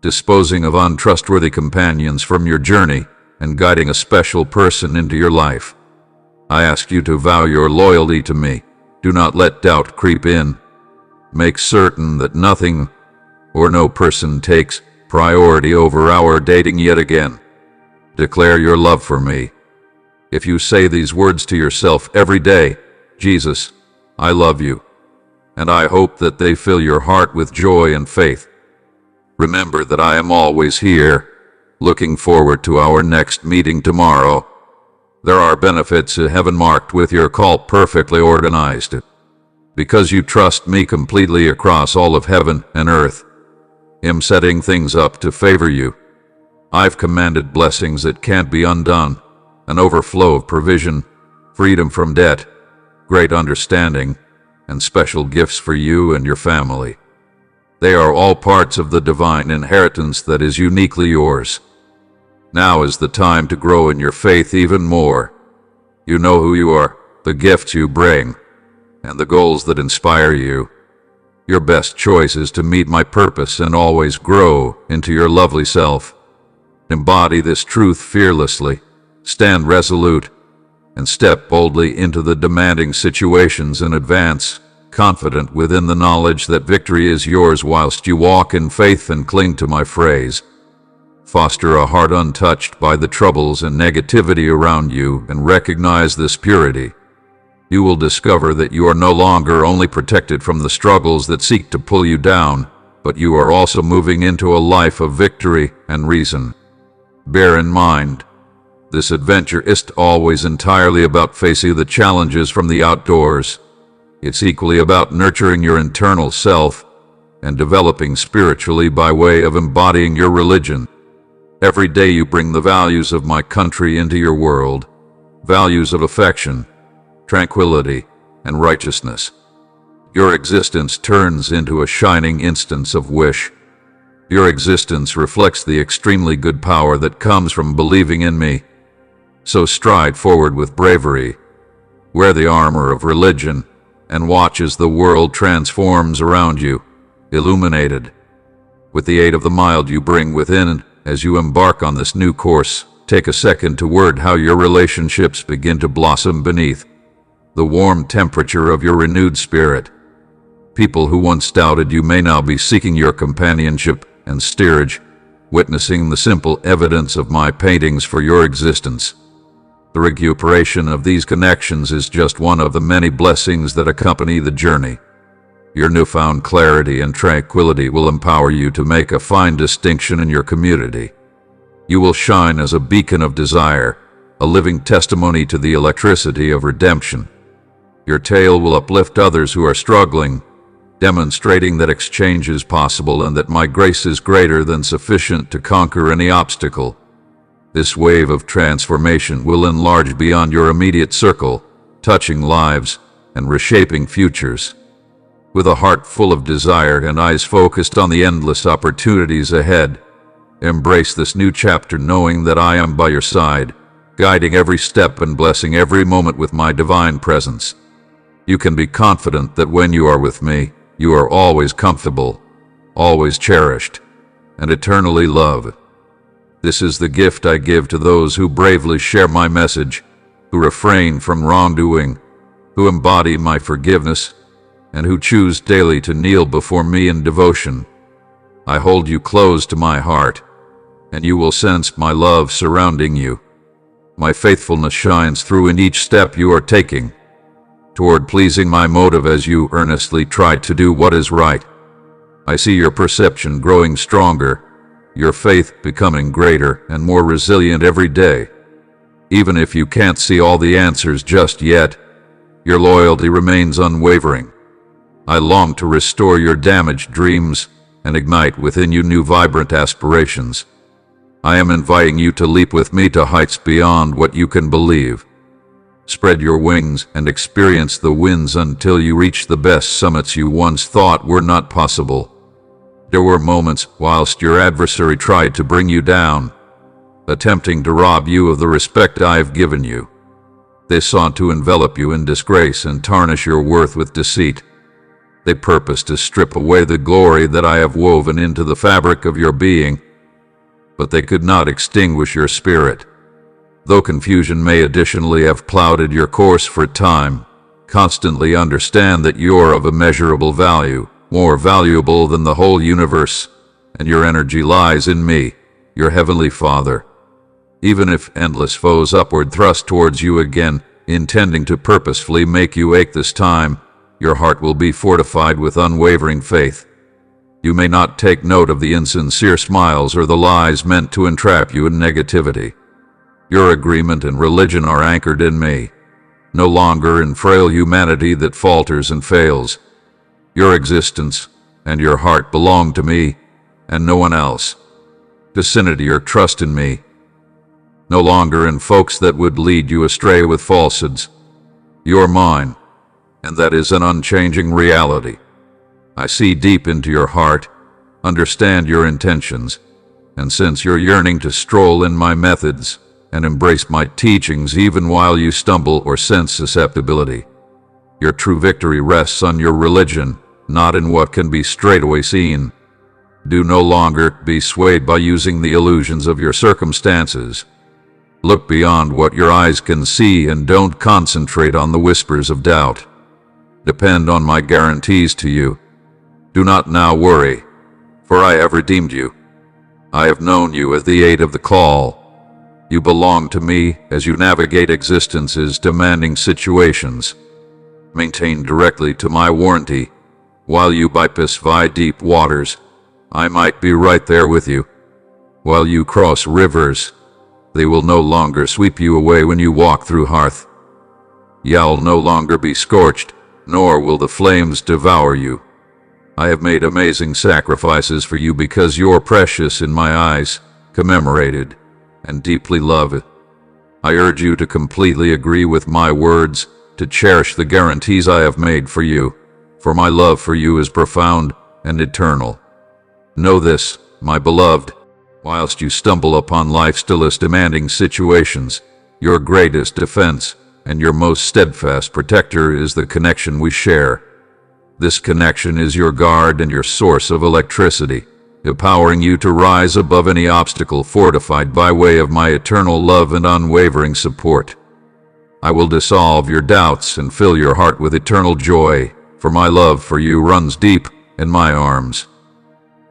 disposing of untrustworthy companions from your journey, and guiding a special person into your life. I ask you to vow your loyalty to me. Do not let doubt creep in. Make certain that nothing or no person takes priority over our dating yet again. Declare your love for me. If you say these words to yourself every day, Jesus, I love you, and I hope that they fill your heart with joy and faith. Remember that I am always here, looking forward to our next meeting tomorrow. There are benefits in heaven marked with your call perfectly organized. Because you trust me completely across all of heaven and earth, am setting things up to favor you. I've commanded blessings that can't be undone, an overflow of provision, freedom from debt, great understanding, and special gifts for you and your family. They are all parts of the divine inheritance that is uniquely yours. Now is the time to grow in your faith even more. You know who you are, the gifts you bring, and the goals that inspire you. Your best choice is to meet my purpose and always grow into your lovely self. Embody this truth fearlessly, stand resolute, and step boldly into the demanding situations and advance, confident within the knowledge that victory is yours whilst you walk in faith and cling to my phrase. Foster a heart untouched by the troubles and negativity around you and recognize this purity. You will discover that you are no longer only protected from the struggles that seek to pull you down, but you are also moving into a life of victory and reason. Bear in mind, this adventure isn't always entirely about facing the challenges from the outdoors. It's equally about nurturing your internal self and developing spiritually by way of embodying your religion. Every day you bring the values of my country into your world, values of affection, tranquility, and righteousness. Your existence turns into a shining instance of wish. Your existence reflects the extremely good power that comes from believing in me. So stride forward with bravery, wear the armor of religion, and watch as the world transforms around you, illuminated. With the aid of the mild you bring within as you embark on this new course, take a second to word how your relationships begin to blossom beneath the warm temperature of your renewed spirit. People who once doubted you may now be seeking your companionship and steerage, witnessing the simple evidence of my paintings for your existence. The recuperation of these connections is just one of the many blessings that accompany the journey. Your newfound clarity and tranquility will empower you to make a fine distinction in your community. You will shine as a beacon of desire, a living testimony to the electricity of redemption. Your tale will uplift others who are struggling, demonstrating that exchange is possible and that my grace is greater than sufficient to conquer any obstacle. This wave of transformation will enlarge beyond your immediate circle, touching lives and reshaping futures. With a heart full of desire and eyes focused on the endless opportunities ahead, embrace this new chapter knowing that I am by your side, guiding every step and blessing every moment with my divine presence. You can be confident that when you are with me, you are always comfortable, always cherished, and eternally loved. This is the gift I give to those who bravely share my message, who refrain from wrongdoing, who embody my forgiveness, and who choose daily to kneel before me in devotion. I hold you close to my heart, and you will sense my love surrounding you. My faithfulness shines through in each step you are taking toward pleasing my motive as you earnestly try to do what is right. I see your perception growing stronger, your faith becoming greater and more resilient every day. Even if you can't see all the answers just yet, your loyalty remains unwavering. I long to restore your damaged dreams and ignite within you new vibrant aspirations. I am inviting you to leap with me to heights beyond what you can believe. Spread your wings and experience the winds until you reach the best summits you once thought were not possible. There were moments whilst your adversary tried to bring you down, attempting to rob you of the respect I have given you. They sought to envelop you in disgrace and tarnish your worth with deceit. They purposed to strip away the glory that I have woven into the fabric of your being, but they could not extinguish your spirit. Though confusion may additionally have clouded your course for time, constantly understand that you are of immeasurable value, more valuable than the whole universe, and your energy lies in me, your heavenly Father. Even if endless foes upward thrust towards you again, intending to purposefully make you ache this time, your heart will be fortified with unwavering faith. You may not take note of the insincere smiles or the lies meant to entrap you in negativity. Your agreement and religion are anchored in me, no longer in frail humanity that falters and fails. Your existence and your heart belong to me and no one else. Vicinity your trust in me, no longer in folks that would lead you astray with falsehoods. You're mine, and that is an unchanging reality. I see deep into your heart, understand your intentions, and sense your yearning to stroll in my methods and embrace my teachings even while you stumble or sense susceptibility. Your true victory rests on your religion, not in what can be straightaway seen. Do no longer be swayed by using the illusions of your circumstances. Look beyond what your eyes can see and don't concentrate on the whispers of doubt. Depend on my guarantees to you. Do not now worry, for I have redeemed you. I have known you as the aid of the call. You belong to me as you navigate existence's demanding situations. Maintain directly to my warranty. While you bypass deep waters, I might be right there with you. While you cross rivers, they will no longer sweep you away when you walk through hearth. You'll no longer be scorched, nor will the flames devour you. I have made amazing sacrifices for you because you're precious in my eyes, commemorated, and deeply loved. I urge you to completely agree with my words, to cherish the guarantees I have made for you, for my love for you is profound and eternal. Know this, my beloved, whilst you stumble upon life's still demanding situations, your greatest defense and your most steadfast protector is the connection we share. This connection is your guard and your source of electricity, empowering you to rise above any obstacle, fortified by way of my eternal love and unwavering support. I will dissolve your doubts and fill your heart with eternal joy, for my love for you runs deep in my arms.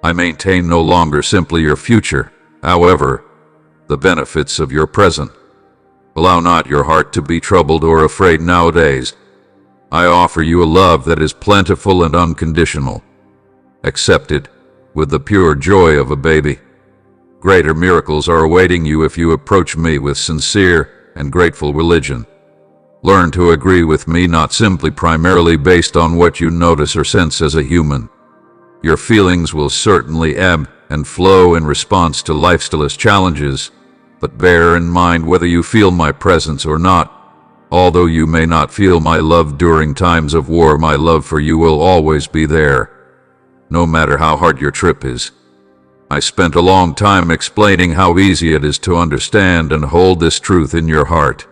I maintain no longer simply your future, however, the benefits of your present. Allow not your heart to be troubled or afraid nowadays. I offer you a love that is plentiful and unconditional. Accept it with the pure joy of a baby. Greater miracles are awaiting you if you approach me with sincere and grateful religion. Learn to agree with me not simply primarily based on what you notice or sense as a human. Your feelings will certainly ebb and flow in response to life's challenges, but bear in mind whether you feel my presence or not. Although you may not feel my love during times of war, my love for you will always be there, no matter how hard your trip is. I spent a long time explaining how easy it is to understand and hold this truth in your heart.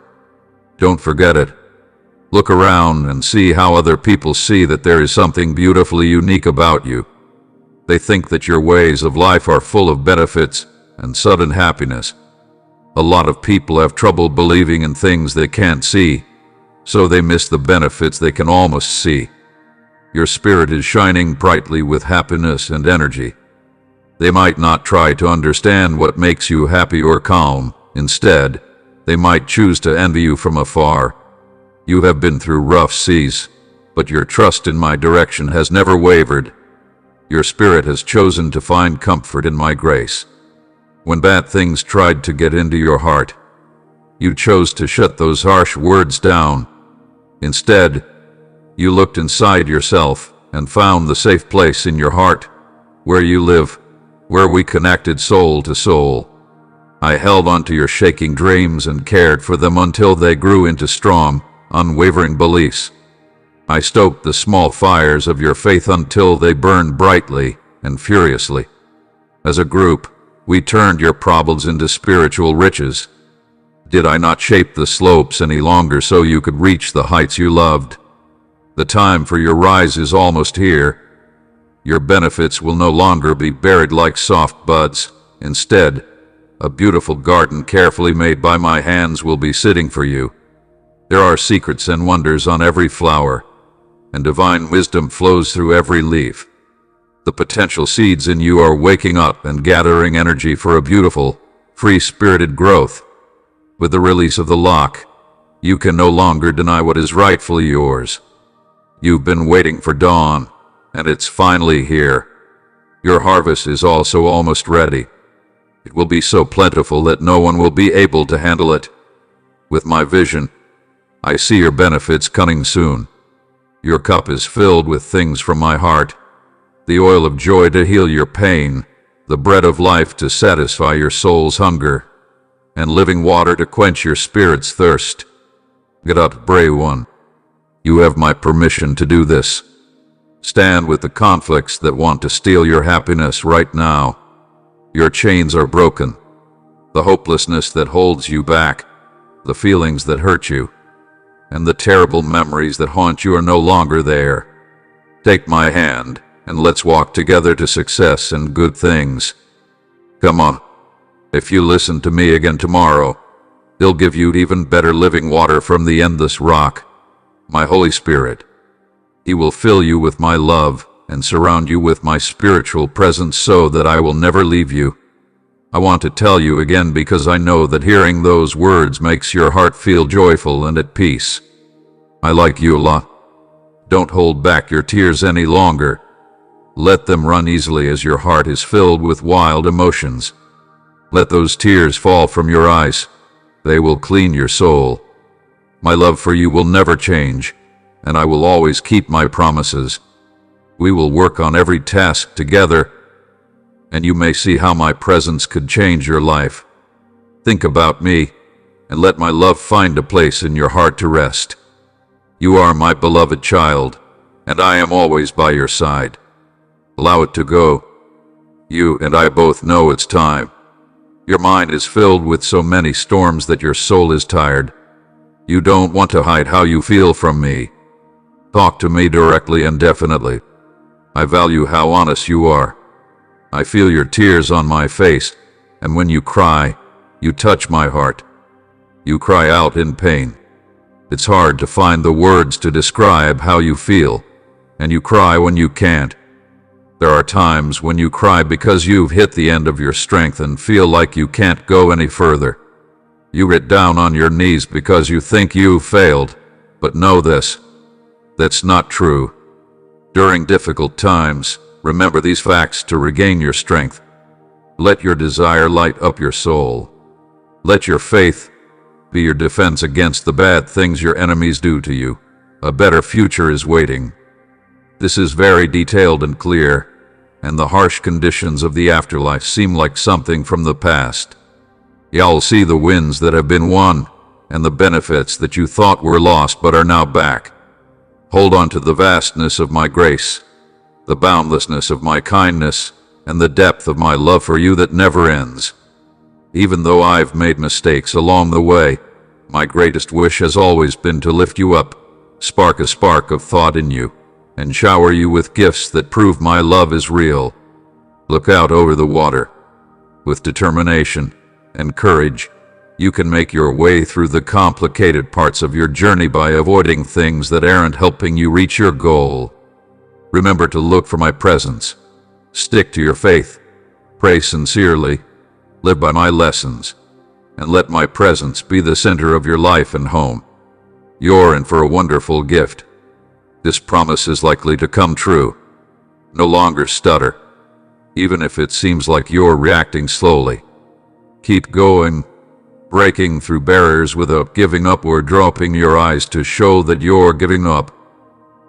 Don't forget it. Look around and see how other people see that there is something beautifully unique about you. They think that your ways of life are full of benefits and sudden happiness. A lot of people have trouble believing in things they can't see, so they miss the benefits they can almost see. Your spirit is shining brightly with happiness and energy. They might not try to understand what makes you happy or calm. Instead, they might choose to envy you from afar. You have been through rough seas, but your trust in my direction has never wavered. Your spirit has chosen to find comfort in my grace. When bad things tried to get into your heart, you chose to shut those harsh words down. Instead, you looked inside yourself and found the safe place in your heart, where you live, where we connected soul to soul. I held on to your shaking dreams and cared for them until they grew into strong, unwavering beliefs. I stoked the small fires of your faith until they burned brightly and furiously. As a group, we turned your problems into spiritual riches. Did I not shape the slopes any longer so you could reach the heights you loved? The time for your rise is almost here. Your benefits will no longer be buried like soft buds. Instead, a beautiful garden carefully made by my hands will be sitting for you. There are secrets and wonders on every flower, and divine wisdom flows through every leaf. The potential seeds in you are waking up and gathering energy for a beautiful, free-spirited growth. With the release of the lock, you can no longer deny what is rightfully yours. You've been waiting for dawn, and it's finally here. Your harvest is also almost ready. It will be so plentiful that no one will be able to handle it. With my vision, I see your benefits coming soon. Your cup is filled with things from my heart. The oil of joy to heal your pain, the bread of life to satisfy your soul's hunger, and living water to quench your spirit's thirst. Get up, brave one. You have my permission to do this. Stand with the conflicts that want to steal your happiness right now. Your chains are broken. The hopelessness that holds you back, the feelings that hurt you, and the terrible memories that haunt you are no longer there. Take my hand, and let's walk together to success and good things. Come on. If you listen to me again tomorrow, he'll give you even better living water from the endless rock, my Holy Spirit. He will fill you with my love and surround you with my spiritual presence so that I will never leave you. I want to tell you again because I know that hearing those words makes your heart feel joyful and at peace. I like you a lot. Don't hold back your tears any longer. Let them run easily as your heart is filled with wild emotions. Let those tears fall from your eyes. They will clean your soul. My love for you will never change, and I will always keep my promises. We will work on every task together, and you may see how my presence could change your life. Think about me, and let my love find a place in your heart to rest. You are my beloved child, and I am always by your side. Allow it to go. You and I both know it's time. Your mind is filled with so many storms that your soul is tired. You don't want to hide how you feel from me. Talk to me directly and definitely. I value how honest you are. I feel your tears on my face, and when you cry, you touch my heart. You cry out in pain. It's hard to find the words to describe how you feel, and you cry when you can't. There are times when you cry because you've hit the end of your strength and feel like you can't go any further. You get down on your knees because you think you've failed, but know this: that's not true. During difficult times, remember these facts to regain your strength. Let your desire light up your soul. Let your faith be your defense against the bad things your enemies do to you. A better future is waiting. This is very detailed and clear, and the harsh conditions of the afterlife seem like something from the past. You'll see the wins that have been won, and the benefits that you thought were lost but are now back. Hold on to the vastness of my grace, the boundlessness of my kindness, and the depth of my love for you that never ends. Even though I've made mistakes along the way, my greatest wish has always been to lift you up, spark a spark of thought in you, and shower you with gifts that prove my love is real. Look out over the water. With determination and courage, you can make your way through the complicated parts of your journey by avoiding things that aren't helping you reach your goal. Remember to look for my presence. Stick to your faith. Pray sincerely. Live by my lessons. And let my presence be the center of your life and home. You're in for a wonderful gift. This promise is likely to come true. No longer stutter, even if it seems like you're reacting slowly. Keep going, breaking through barriers without giving up or dropping your eyes to show that you're giving up.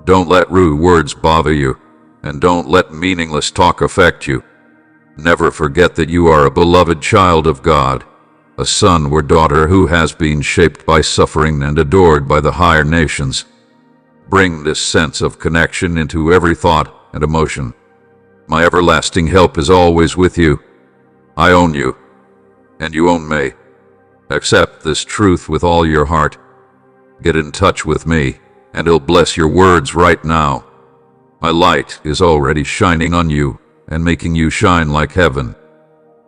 Don't let rude words bother you, and don't let meaningless talk affect you. Never forget that you are a beloved child of God, a son or daughter who has been shaped by suffering and adored by the higher nations. Bring this sense of connection into every thought and emotion. My everlasting help is always with you. I own you, and you own me. Accept this truth with all your heart. Get in touch with me, and I'll bless your words right now. My light is already shining on you and making you shine like heaven.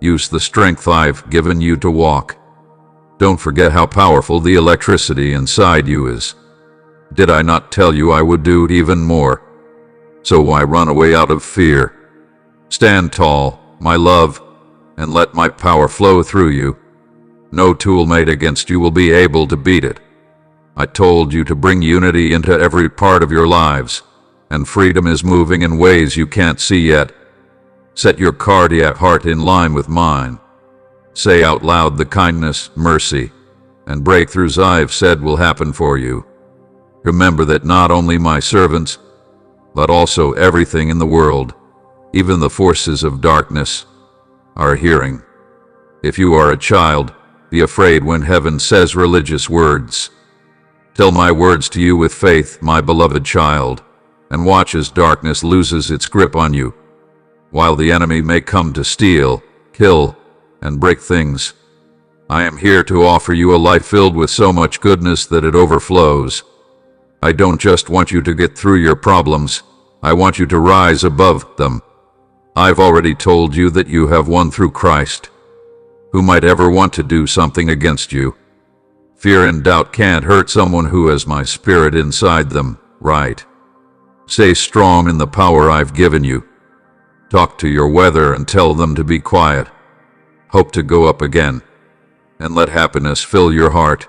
Use the strength I've given you to walk. Don't forget how powerful the electricity inside you is. Did I not tell you I would do even more? So why run away out of fear? Stand tall, my love, and let my power flow through you. No tool made against you will be able to beat it. I told you to bring unity into every part of your lives, and freedom is moving in ways you can't see yet. Set your cardiac heart in line with mine. Say out loud the kindness, mercy, and breakthroughs I've said will happen for you. Remember that not only my servants, but also everything in the world, even the forces of darkness, are hearing. If you are a child, be afraid when heaven says religious words. Tell my words to you with faith, my beloved child, and watch as darkness loses its grip on you. While the enemy may come to steal, kill, and break things, I am here to offer you a life filled with so much goodness that it overflows. I don't just want you to get through your problems, I want you to rise above them. I've already told you that you have won through Christ. Who might ever want to do something against you? Fear and doubt can't hurt someone who has my spirit inside them, right? Stay strong in the power I've given you. Talk to your weather and tell them to be quiet. Hope to go up again, and let happiness fill your heart.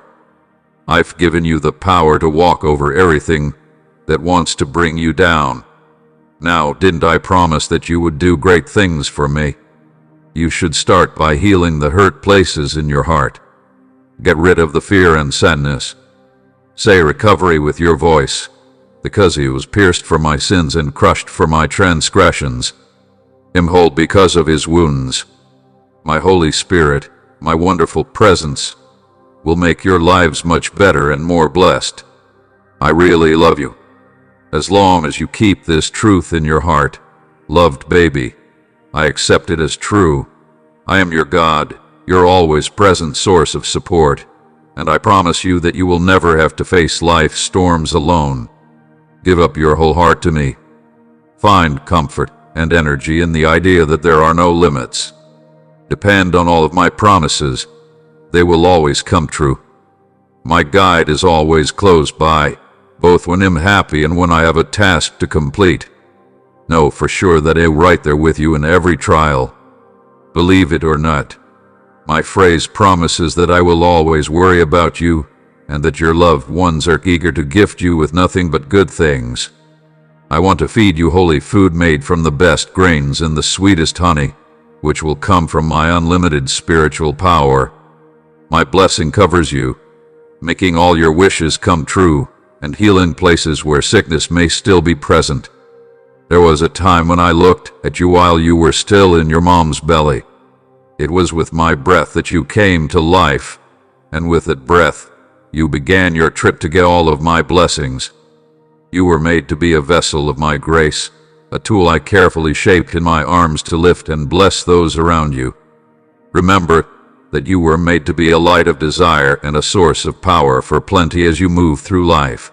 I've given you the power to walk over everything that wants to bring you down. Now, didn't I promise that you would do great things for me? You should start by healing the hurt places in your heart. Get rid of the fear and sadness. Say recovery with your voice, because he was pierced for my sins and crushed for my transgressions. Him whole because of his wounds. My Holy Spirit, my wonderful presence, will make your lives much better and more blessed. I really love you. As long as you keep this truth in your heart, loved baby, I accept it as true. I am your God, your always present source of support, and I promise you that you will never have to face life's storms alone. Give up your whole heart to me. Find comfort and energy in the idea that there are no limits. Depend on all of my promises. They will always come true. My guide is always close by, both when I'm happy and when I have a task to complete. Know for sure that I'm right there with you in every trial. Believe it or not, my phrase promises that I will always worry about you and that your loved ones are eager to gift you with nothing but good things. I want to feed you holy food made from the best grains and the sweetest honey, which will come from my unlimited spiritual power. My blessing covers you, making all your wishes come true and healing places where sickness may still be present. There was a time when I looked at you while you were still in your mom's belly. It was with my breath that you came to life, and with that breath, you began your trip to get all of my blessings. You were made to be a vessel of my grace, a tool I carefully shaped in my arms to lift and bless those around you. Remember that you were made to be a light of desire and a source of power for plenty as you move through life.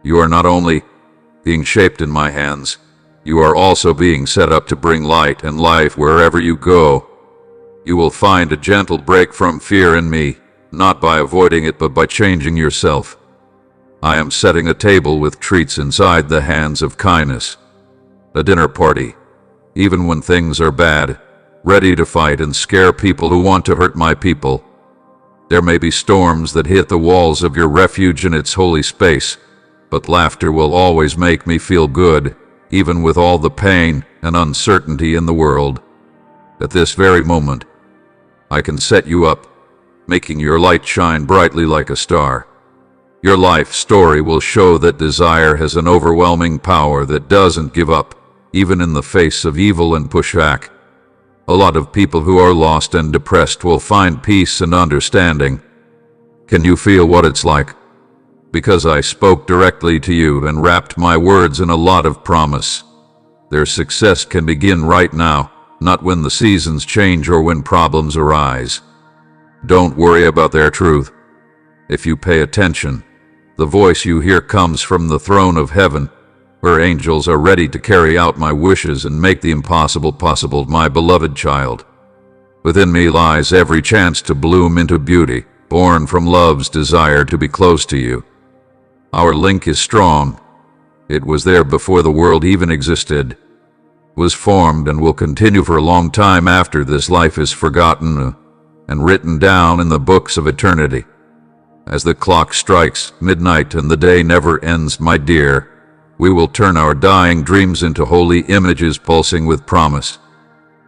You are not only being shaped in my hands, you are also being set up to bring light and life wherever you go. You will find a gentle break from fear in me, not by avoiding it but by changing yourself. I am setting a table with treats inside the hands of kindness. A dinner party, even when things are bad, ready to fight and scare people who want to hurt my people. There may be storms that hit the walls of your refuge in its holy space, but laughter will always make me feel good, even with all the pain and uncertainty in the world. At this very moment, I can set you up, making your light shine brightly like a star. Your life story will show that desire has an overwhelming power that doesn't give up, even in the face of evil and pushback. A lot of people who are lost and depressed will find peace and understanding. Can you feel what it's like? Because I spoke directly to you and wrapped my words in a lot of promise. Their success can begin right now, not when the seasons change or when problems arise. Don't worry about their truth. If you pay attention, the voice you hear comes from the throne of heaven, where angels are ready to carry out my wishes and make the impossible possible, my beloved child. Within me lies every chance to bloom into beauty, born from love's desire to be close to you. Our link is strong. It was there before the world even existed, was formed and will continue for a long time after this life is forgotten and written down in the books of eternity. As the clock strikes midnight and the day never ends, my dear, we will turn our dying dreams into holy images pulsing with promise.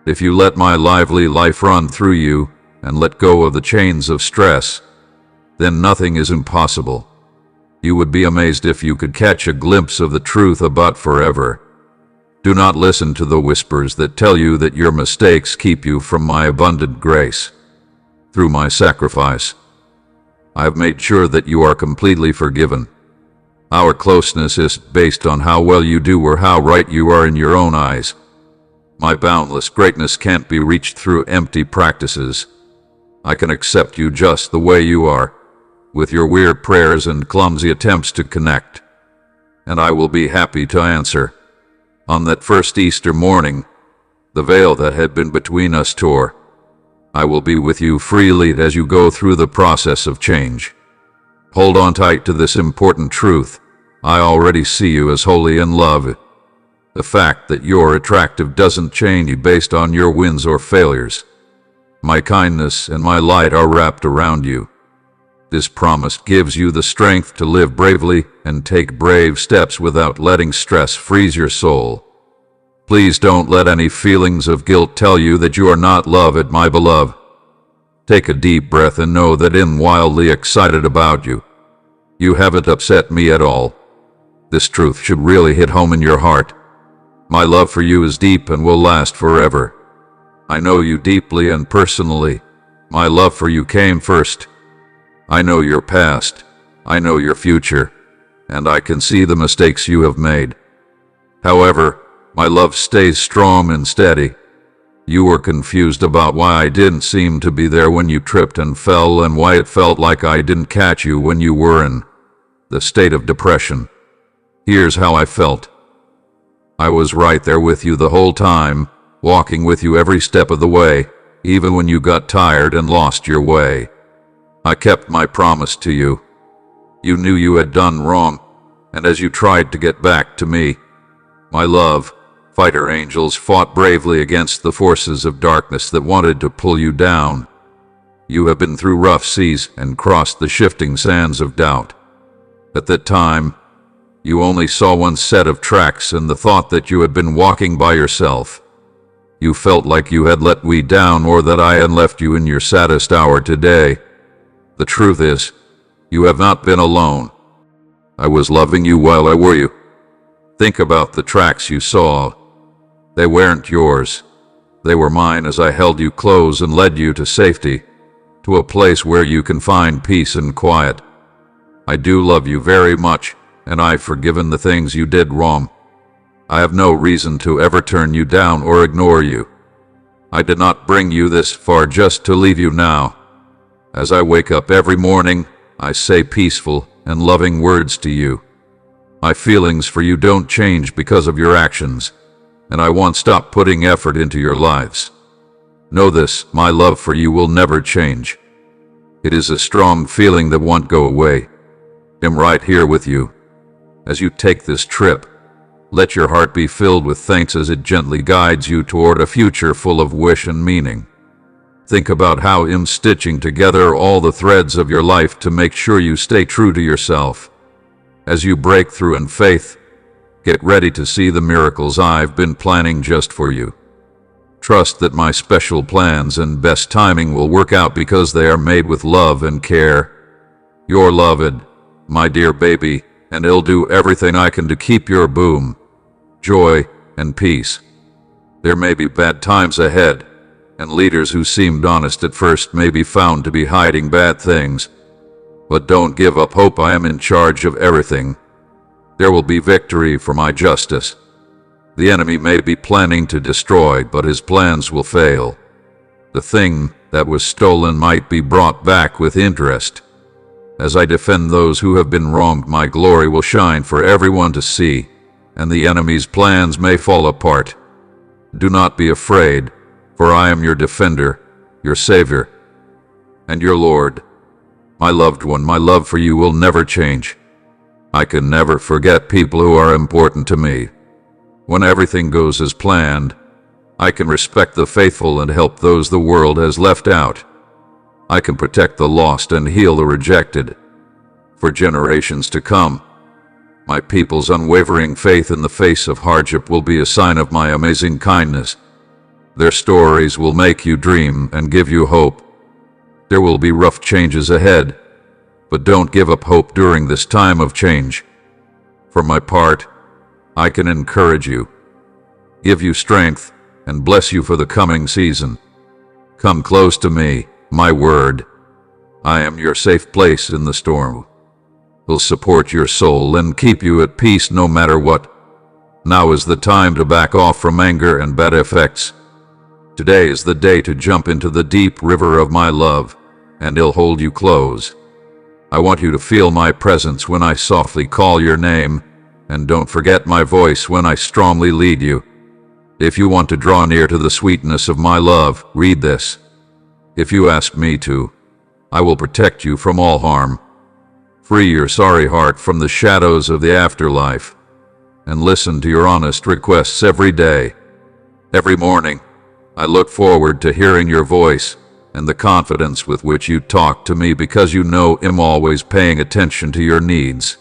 If you let my lively life run through you and let go of the chains of stress, then nothing is impossible. You would be amazed if you could catch a glimpse of the truth about forever. Do not listen to the whispers that tell you that your mistakes keep you from my abundant grace. Through my sacrifice, I have made sure that you are completely forgiven. Our closeness is based on how well you do or how right you are in your own eyes. My boundless greatness can't be reached through empty practices. I can accept you just the way you are, with your weird prayers and clumsy attempts to connect. And I will be happy to answer. On that first Easter morning, the veil that had been between us tore. I will be with you freely as you go through the process of change. Hold on tight to this important truth. I already see you as holy and love. The fact that you're attractive doesn't change you based on your wins or failures. My kindness and my light are wrapped around you. This promise gives you the strength to live bravely and take brave steps without letting stress freeze your soul. Please don't let any feelings of guilt tell you that you are not loved, my beloved. Take a deep breath and know that I'm wildly excited about you. You haven't upset me at all. This truth should really hit home in your heart. My love for you is deep and will last forever. I know you deeply and personally. My love for you came first. I know your past. I know your future. And I can see the mistakes you have made. However, my love stays strong and steady. You were confused about why I didn't seem to be there when you tripped and fell, and why it felt like I didn't catch you when you were in the state of depression. Here's how I felt. I was right there with you the whole time, walking with you every step of the way, even when you got tired and lost your way. I kept my promise to you. You knew you had done wrong, and as you tried to get back to me, my love, fighter angels fought bravely against the forces of darkness that wanted to pull you down. You have been through rough seas and crossed the shifting sands of doubt. At that time, you only saw one set of tracks and the thought that you had been walking by yourself. You felt like you had let me down, or that I had left you in your saddest hour today. The truth is, you have not been alone. I was loving you while I were you. Think about the tracks you saw. They weren't yours. They were mine as I held you close and led you to safety, to a place where you can find peace and quiet. I do love you very much, and I've forgiven the things you did wrong. I have no reason to ever turn you down or ignore you. I did not bring you this far just to leave you now. As I wake up every morning, I say peaceful and loving words to you. My feelings for you don't change because of your actions, and I won't stop putting effort into your lives. Know this, my love for you will never change. It is a strong feeling that won't go away. I'm right here with you. As you take this trip, let your heart be filled with thanks as it gently guides you toward a future full of wish and meaning. Think about how I'm stitching together all the threads of your life to make sure you stay true to yourself. As you break through in faith, get ready to see the miracles I've been planning just for you. Trust that my special plans and best timing will work out because they are made with love and care. Your loved, my dear baby, and I'll do everything I can to keep your boom, joy, and peace. There may be bad times ahead, and leaders who seemed honest at first may be found to be hiding bad things. But don't give up hope. I am in charge of everything. There will be victory for my justice. The enemy may be planning to destroy, but his plans will fail. The thing that was stolen might be brought back with interest. As I defend those who have been wronged, my glory will shine for everyone to see, and the enemy's plans may fall apart. Do not be afraid, for I am your defender, your Savior, and your Lord. My loved one, my love for you will never change. I can never forget people who are important to me. When everything goes as planned, I can respect the faithful and help those the world has left out. I can protect the lost and heal the rejected. For generations to come, my people's unwavering faith in the face of hardship will be a sign of my amazing kindness. Their stories will make you dream and give you hope. There will be rough changes ahead, but don't give up hope during this time of change. For my part, I can encourage you, give you strength, and bless you for the coming season. Come close to me, my word. I am your safe place in the storm. Will support your soul and keep you at peace no matter what. Now is the time to back off from anger and bad effects. Today is the day to jump into the deep river of my love, and I'll hold you close. I want you to feel my presence when I softly call your name, and don't forget my voice when I strongly lead you. If you want to draw near to the sweetness of my love, read this. If you ask me to, I will protect you from all harm. Free your sorry heart from the shadows of the afterlife, and listen to your honest requests every day. Every morning, I look forward to hearing your voice and the confidence with which you talk to me, because you know I'm always paying attention to your needs.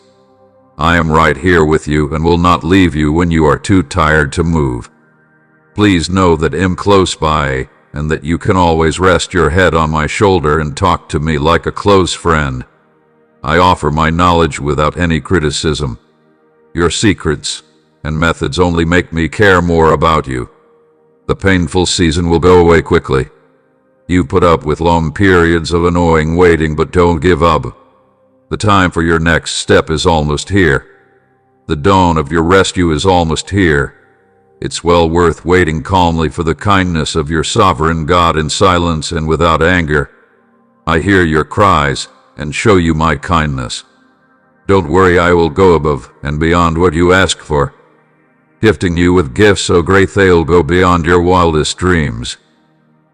I am right here with you and will not leave you when you are too tired to move. Please know that I'm close by and that you can always rest your head on my shoulder and talk to me like a close friend. I offer my knowledge without any criticism. Your secrets, and methods only make me care more about you. The painful season will go away quickly. You put up with long periods of annoying waiting, but don't give up. The time for your next step is almost here. The dawn of your rescue is almost here. It's well worth waiting calmly for the kindness of your sovereign God in silence and without anger. I hear your cries and show you my kindness. Don't worry, I will go above and beyond what you ask for, gifting you with gifts so great they'll go beyond your wildest dreams.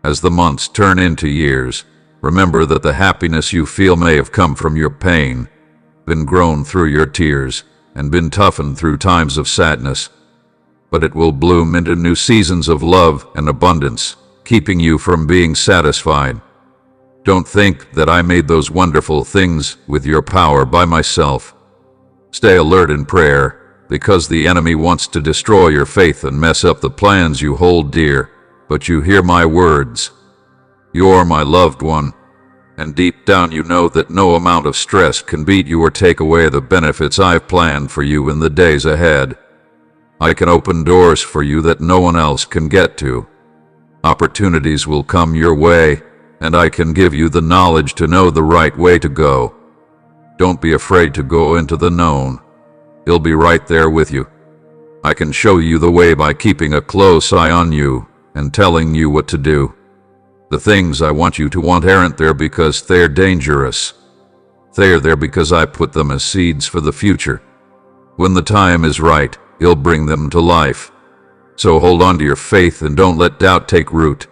As the months turn into years, remember that the happiness you feel may have come from your pain, been grown through your tears, and been toughened through times of sadness. But it will bloom into new seasons of love and abundance, keeping you from being satisfied. Don't think that I made those wonderful things with your power by myself. Stay alert in prayer, because the enemy wants to destroy your faith and mess up the plans you hold dear. But you hear my words. You're my loved one, and deep down you know that no amount of stress can beat you or take away the benefits I've planned for you in the days ahead. I can open doors for you that no one else can get to. Opportunities will come your way, and I can give you the knowledge to know the right way to go. Don't be afraid to go into the known. He'll be right there with you. I can show you the way by keeping a close eye on you and telling you what to do. The things I want you to want aren't there because they're dangerous. They're there because I put them as seeds for the future. When the time is right, He'll bring them to life. So hold on to your faith and don't let doubt take root.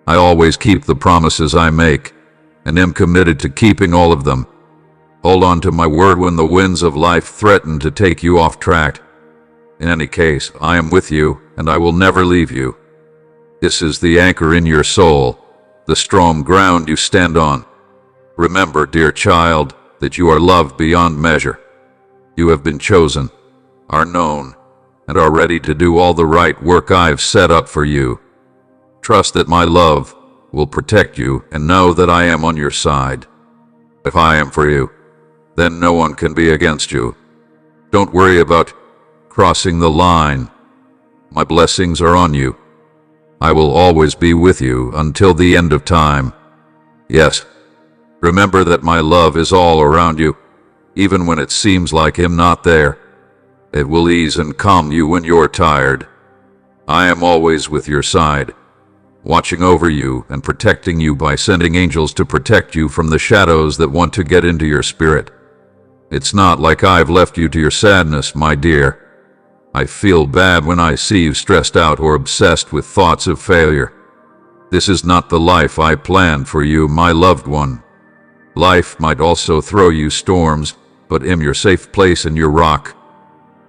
I always keep the promises I make, and am committed to keeping all of them. Hold on to my word when the winds of life threaten to take you off track. In any case, I am with you, and I will never leave you. This is the anchor in your soul, the strong ground you stand on. Remember, dear child, that you are loved beyond measure. You have been chosen, are known, and are ready to do all the right work I've set up for you. Trust that my love will protect you and know that I am on your side. If I am for you, then no one can be against you. Don't worry about crossing the line. My blessings are on you. I will always be with you until the end of time. Yes, remember that my love is all around you, even when it seems like I'm not there. It will ease and calm you when you're tired. I am always with your side, watching over you and protecting you by sending angels to protect you from the shadows that want to get into your spirit. It's not like I've left you to your sadness, my dear. I feel bad when I see you stressed out or obsessed with thoughts of failure. This is not the life I planned for you, my loved one. Life might also throw you storms, but I'm your safe place and your rock,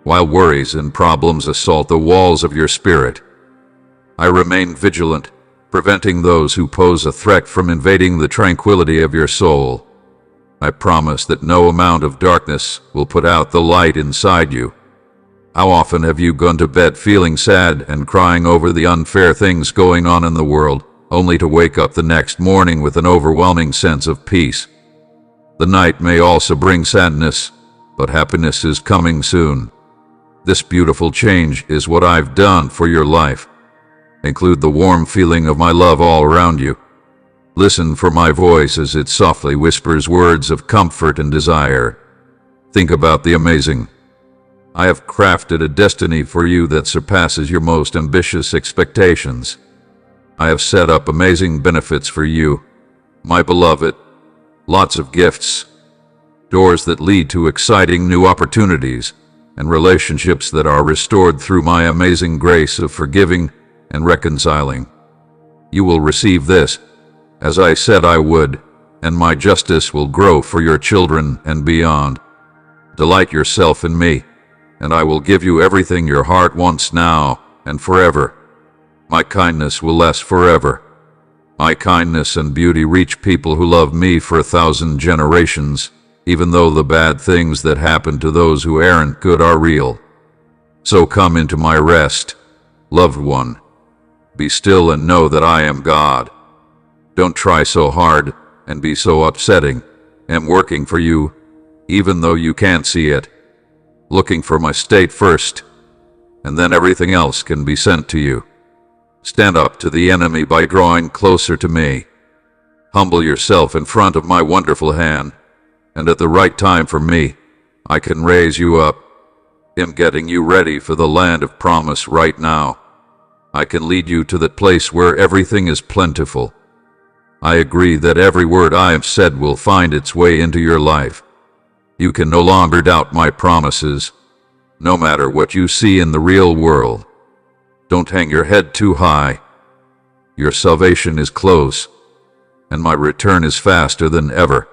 while worries and problems assault the walls of your spirit. I remain vigilant, preventing those who pose a threat from invading the tranquility of your soul. I promise that no amount of darkness will put out the light inside you. How often have you gone to bed feeling sad and crying over the unfair things going on in the world, only to wake up the next morning with an overwhelming sense of peace? The night may also bring sadness, but happiness is coming soon. This beautiful change is what I've done for your life. Include the warm feeling of my love all around you. Listen for my voice as it softly whispers words of comfort and desire. Think about the amazing. I have crafted a destiny for you that surpasses your most ambitious expectations. I have set up amazing benefits for you, my beloved. Lots of gifts, doors that lead to exciting new opportunities, and relationships that are restored through my amazing grace of forgiving and reconciling. You will receive this, as I said I would, and my justice will grow for your children and beyond. Delight yourself in me, and I will give you everything your heart wants now and forever. My kindness will last forever. My kindness and beauty reach people who love me for 1,000 generations, even though the bad things that happen to those who aren't good are real. So come into my rest, loved one. Be still and know that I am God. Don't try so hard and be so upsetting. I'm working for you, even though you can't see it. Looking for my state first, and then everything else can be sent to you. Stand up to the enemy by drawing closer to me. Humble yourself in front of my wonderful hand, and at the right time for me, I can raise you up. I'm getting you ready for the land of promise right now. I can lead you to that place where everything is plentiful. I agree that every word I have said will find its way into your life. You can no longer doubt my promises, no matter what you see in the real world. Don't hang your head too high. Your salvation is close, and my return is faster than ever.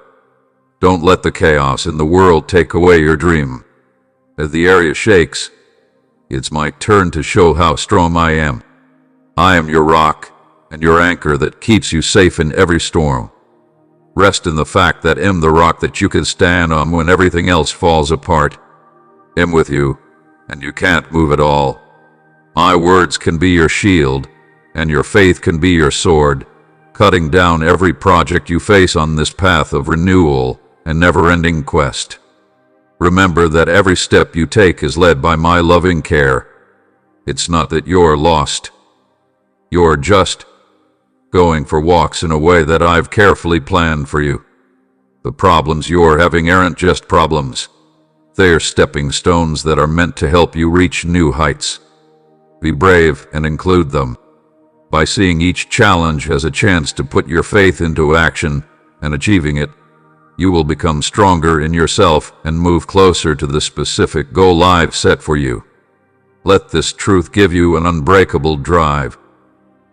Don't let the chaos in the world take away your dream. As the area shakes, it's my turn to show how strong I am. I am your rock and your anchor that keeps you safe in every storm. Rest in the fact that I'm the rock that you can stand on when everything else falls apart. I'm with you, and you can't move at all. My words can be your shield, and your faith can be your sword, cutting down every project you face on this path of renewal and never-ending quest. Remember that every step you take is led by my loving care. It's not that you're lost. You're just going for walks in a way that I've carefully planned for you. The problems you're having aren't just problems. They're stepping stones that are meant to help you reach new heights. Be brave and include them. By seeing each challenge as a chance to put your faith into action and achieving it, you will become stronger in yourself and move closer to the specific goal I've set for you. Let this truth give you an unbreakable drive.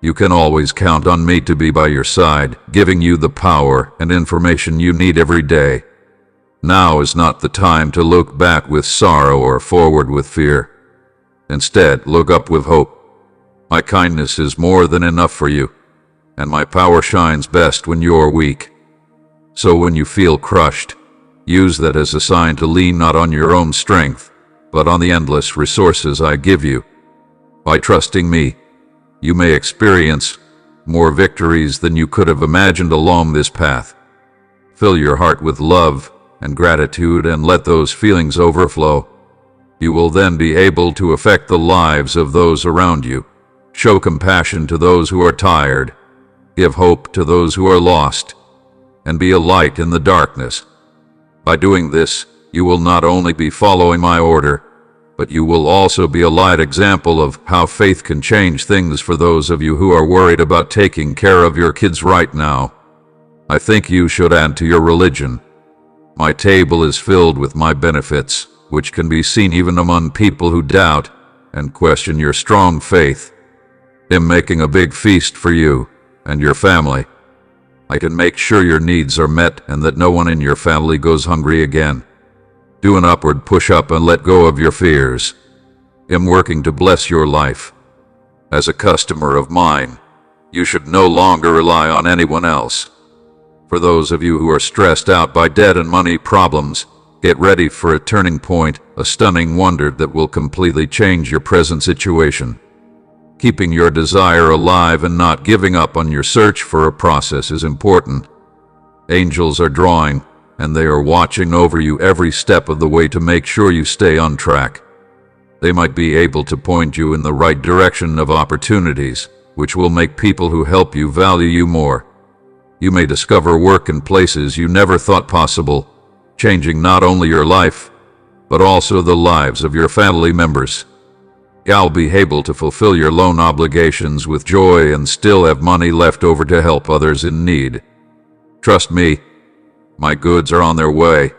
You can always count on me to be by your side, giving you the power and information you need every day. Now is not the time to look back with sorrow or forward with fear. Instead, look up with hope. My kindness is more than enough for you, and my power shines best when you're weak. So when you feel crushed, use that as a sign to lean not on your own strength, but on the endless resources I give you. By trusting me, you may experience more victories than you could have imagined along this path. Fill your heart with love and gratitude and let those feelings overflow. You will then be able to affect the lives of those around you. Show compassion to those who are tired. Give hope to those who are lost. And be a light in the darkness. By doing this, you will not only be following my order, but you will also be a light example of how faith can change things for those of you who are worried about taking care of your kids right now. I think you should add to your religion. My table is filled with my benefits, which can be seen even among people who doubt and question your strong faith. I'm making a big feast for you and your family. I can make sure your needs are met and that no one in your family goes hungry again. Do an upward push-up and let go of your fears. I'm working to bless your life. As a customer of mine, you should no longer rely on anyone else. For those of you who are stressed out by debt and money problems, get ready for a turning point, a stunning wonder that will completely change your present situation. Keeping your desire alive and not giving up on your search for a process is important. Angels are drawing, and they are watching over you every step of the way to make sure you stay on track. They might be able to point you in the right direction of opportunities, which will make people who help you value you more. You may discover work in places you never thought possible, changing not only your life, but also the lives of your family members. You'll be able to fulfill your loan obligations with joy and still have money left over to help others in need. Trust me, my goods are on their way,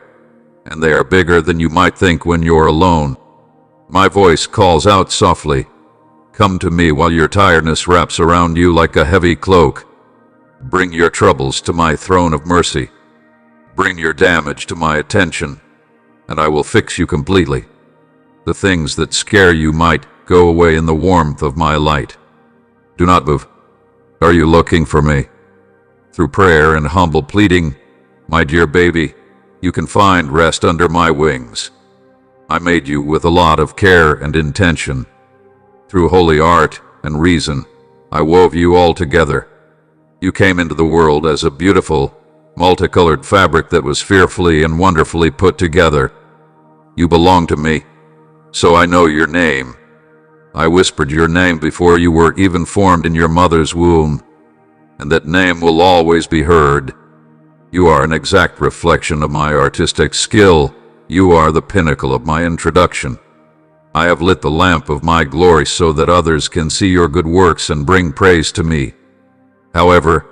and they are bigger than you might think when you're alone. My voice calls out softly, "Come to me while your tiredness wraps around you like a heavy cloak. Bring your troubles to my throne of mercy. Bring your damage to my attention, and I will fix you completely. The things that scare you might go away in the warmth of my light. Do not move. Are you looking for me? Through prayer and humble pleading, my dear baby, you can find rest under my wings. I made you with a lot of care and intention. Through holy art and reason, I wove you all together. You came into the world as a beautiful, multicolored fabric that was fearfully and wonderfully put together. You belong to me, so I know your name. I whispered your name before you were even formed in your mother's womb, and that name will always be heard. You are an exact reflection of my artistic skill. You are the pinnacle of my introduction. I have lit the lamp of my glory so that others can see your good works and bring praise to me. However,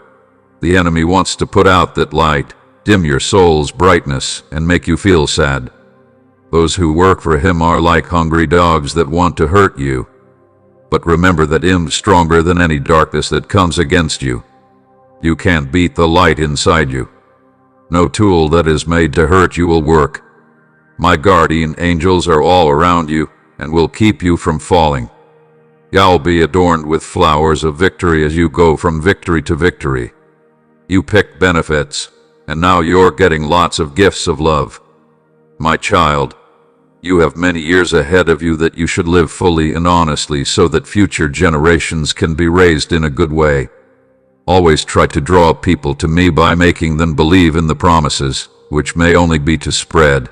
the enemy wants to put out that light, dim your soul's brightness, and make you feel sad. Those who work for him are like hungry dogs that want to hurt you. But remember that him's stronger than any darkness that comes against you. You can't beat the light inside you. No tool that is made to hurt you will work. My guardian angels are all around you and will keep you from falling. You'll be adorned with flowers of victory as you go from victory to victory. You picked benefits, and now you're getting lots of gifts of love. My child, you have many years ahead of you that you should live fully and honestly so that future generations can be raised in a good way. Always try to draw people to me by making them believe in the promises, which may only be to spread.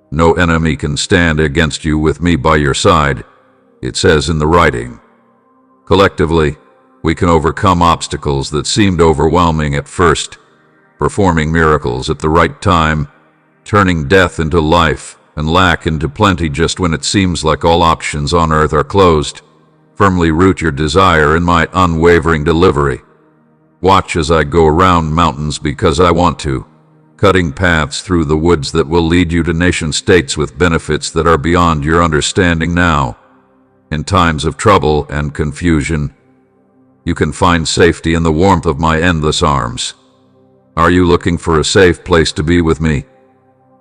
No enemy can stand against you with me by your side, it says in the writing. Collectively, we can overcome obstacles that seemed overwhelming at first, performing miracles at the right time, turning death into life and lack into plenty just when it seems like all options on earth are closed. Firmly root your desire in my unwavering delivery. Watch as I go around mountains because I want to, cutting paths through the woods that will lead you to nation-states with benefits that are beyond your understanding now. In times of trouble and confusion, you can find safety in the warmth of my endless arms. Are you looking for a safe place to be with me?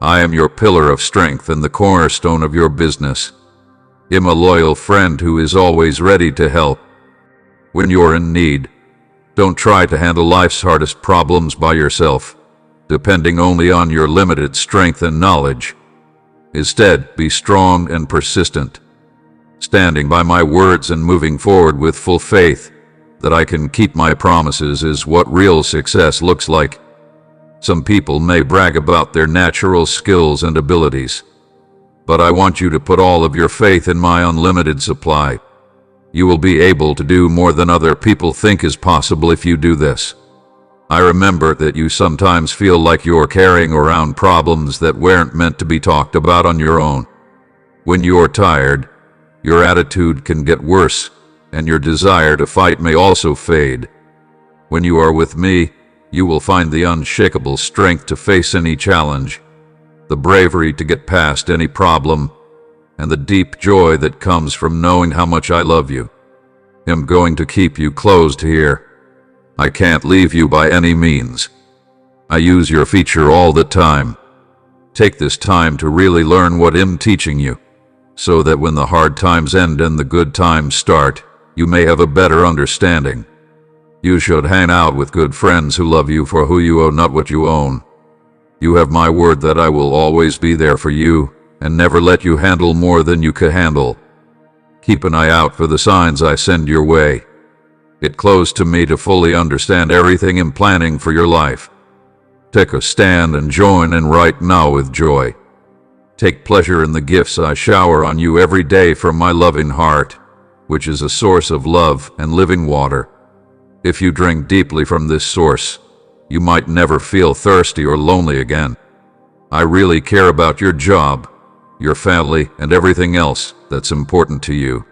I am your pillar of strength and the cornerstone of your business. I'm a loyal friend who is always ready to help. When you're in need, don't try to handle life's hardest problems by yourself, depending only on your limited strength and knowledge. Instead, be strong and persistent, standing by my words and moving forward with full faith that I can keep my promises is what real success looks like. Some people may brag about their natural skills and abilities, but I want you to put all of your faith in my unlimited supply. You will be able to do more than other people think is possible if you do this. I remember that you sometimes feel like you're carrying around problems that weren't meant to be talked about on your own. When you're tired, your attitude can get worse, and your desire to fight may also fade. When you are with me, you will find the unshakable strength to face any challenge, the bravery to get past any problem, and the deep joy that comes from knowing how much I love you. I'm going to keep you closed here. I can't leave you by any means. I use your feature all the time. Take this time to really learn what I'm teaching you, so that when the hard times end and the good times start, you may have a better understanding. You should hang out with good friends who love you for who you are, not what you own. You have my word that I will always be there for you and never let you handle more than you can handle. Keep an eye out for the signs I send your way. It close to me to fully understand everything I'm planning for your life. Take a stand and join in right now with joy. Take pleasure in the gifts I shower on you every day from my loving heart, which is a source of love and living water. If you drink deeply from this source, you might never feel thirsty or lonely again. I really care about your job, your family, and everything else that's important to you.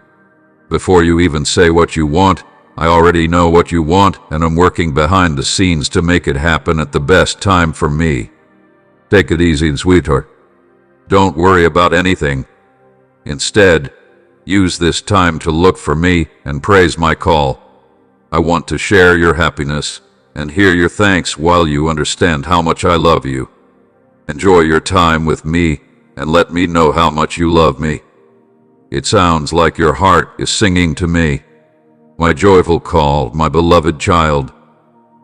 Before you even say what you want, I already know what you want, and I'm working behind the scenes to make it happen at the best time for me. Take it easy, sweetheart. Don't worry about anything. Instead, use this time to look for me and praise my call. I want to share your happiness and hear your thanks while you understand how much I love you. Enjoy your time with me and let me know how much you love me. It sounds like your heart is singing to me. My joyful call, my beloved child.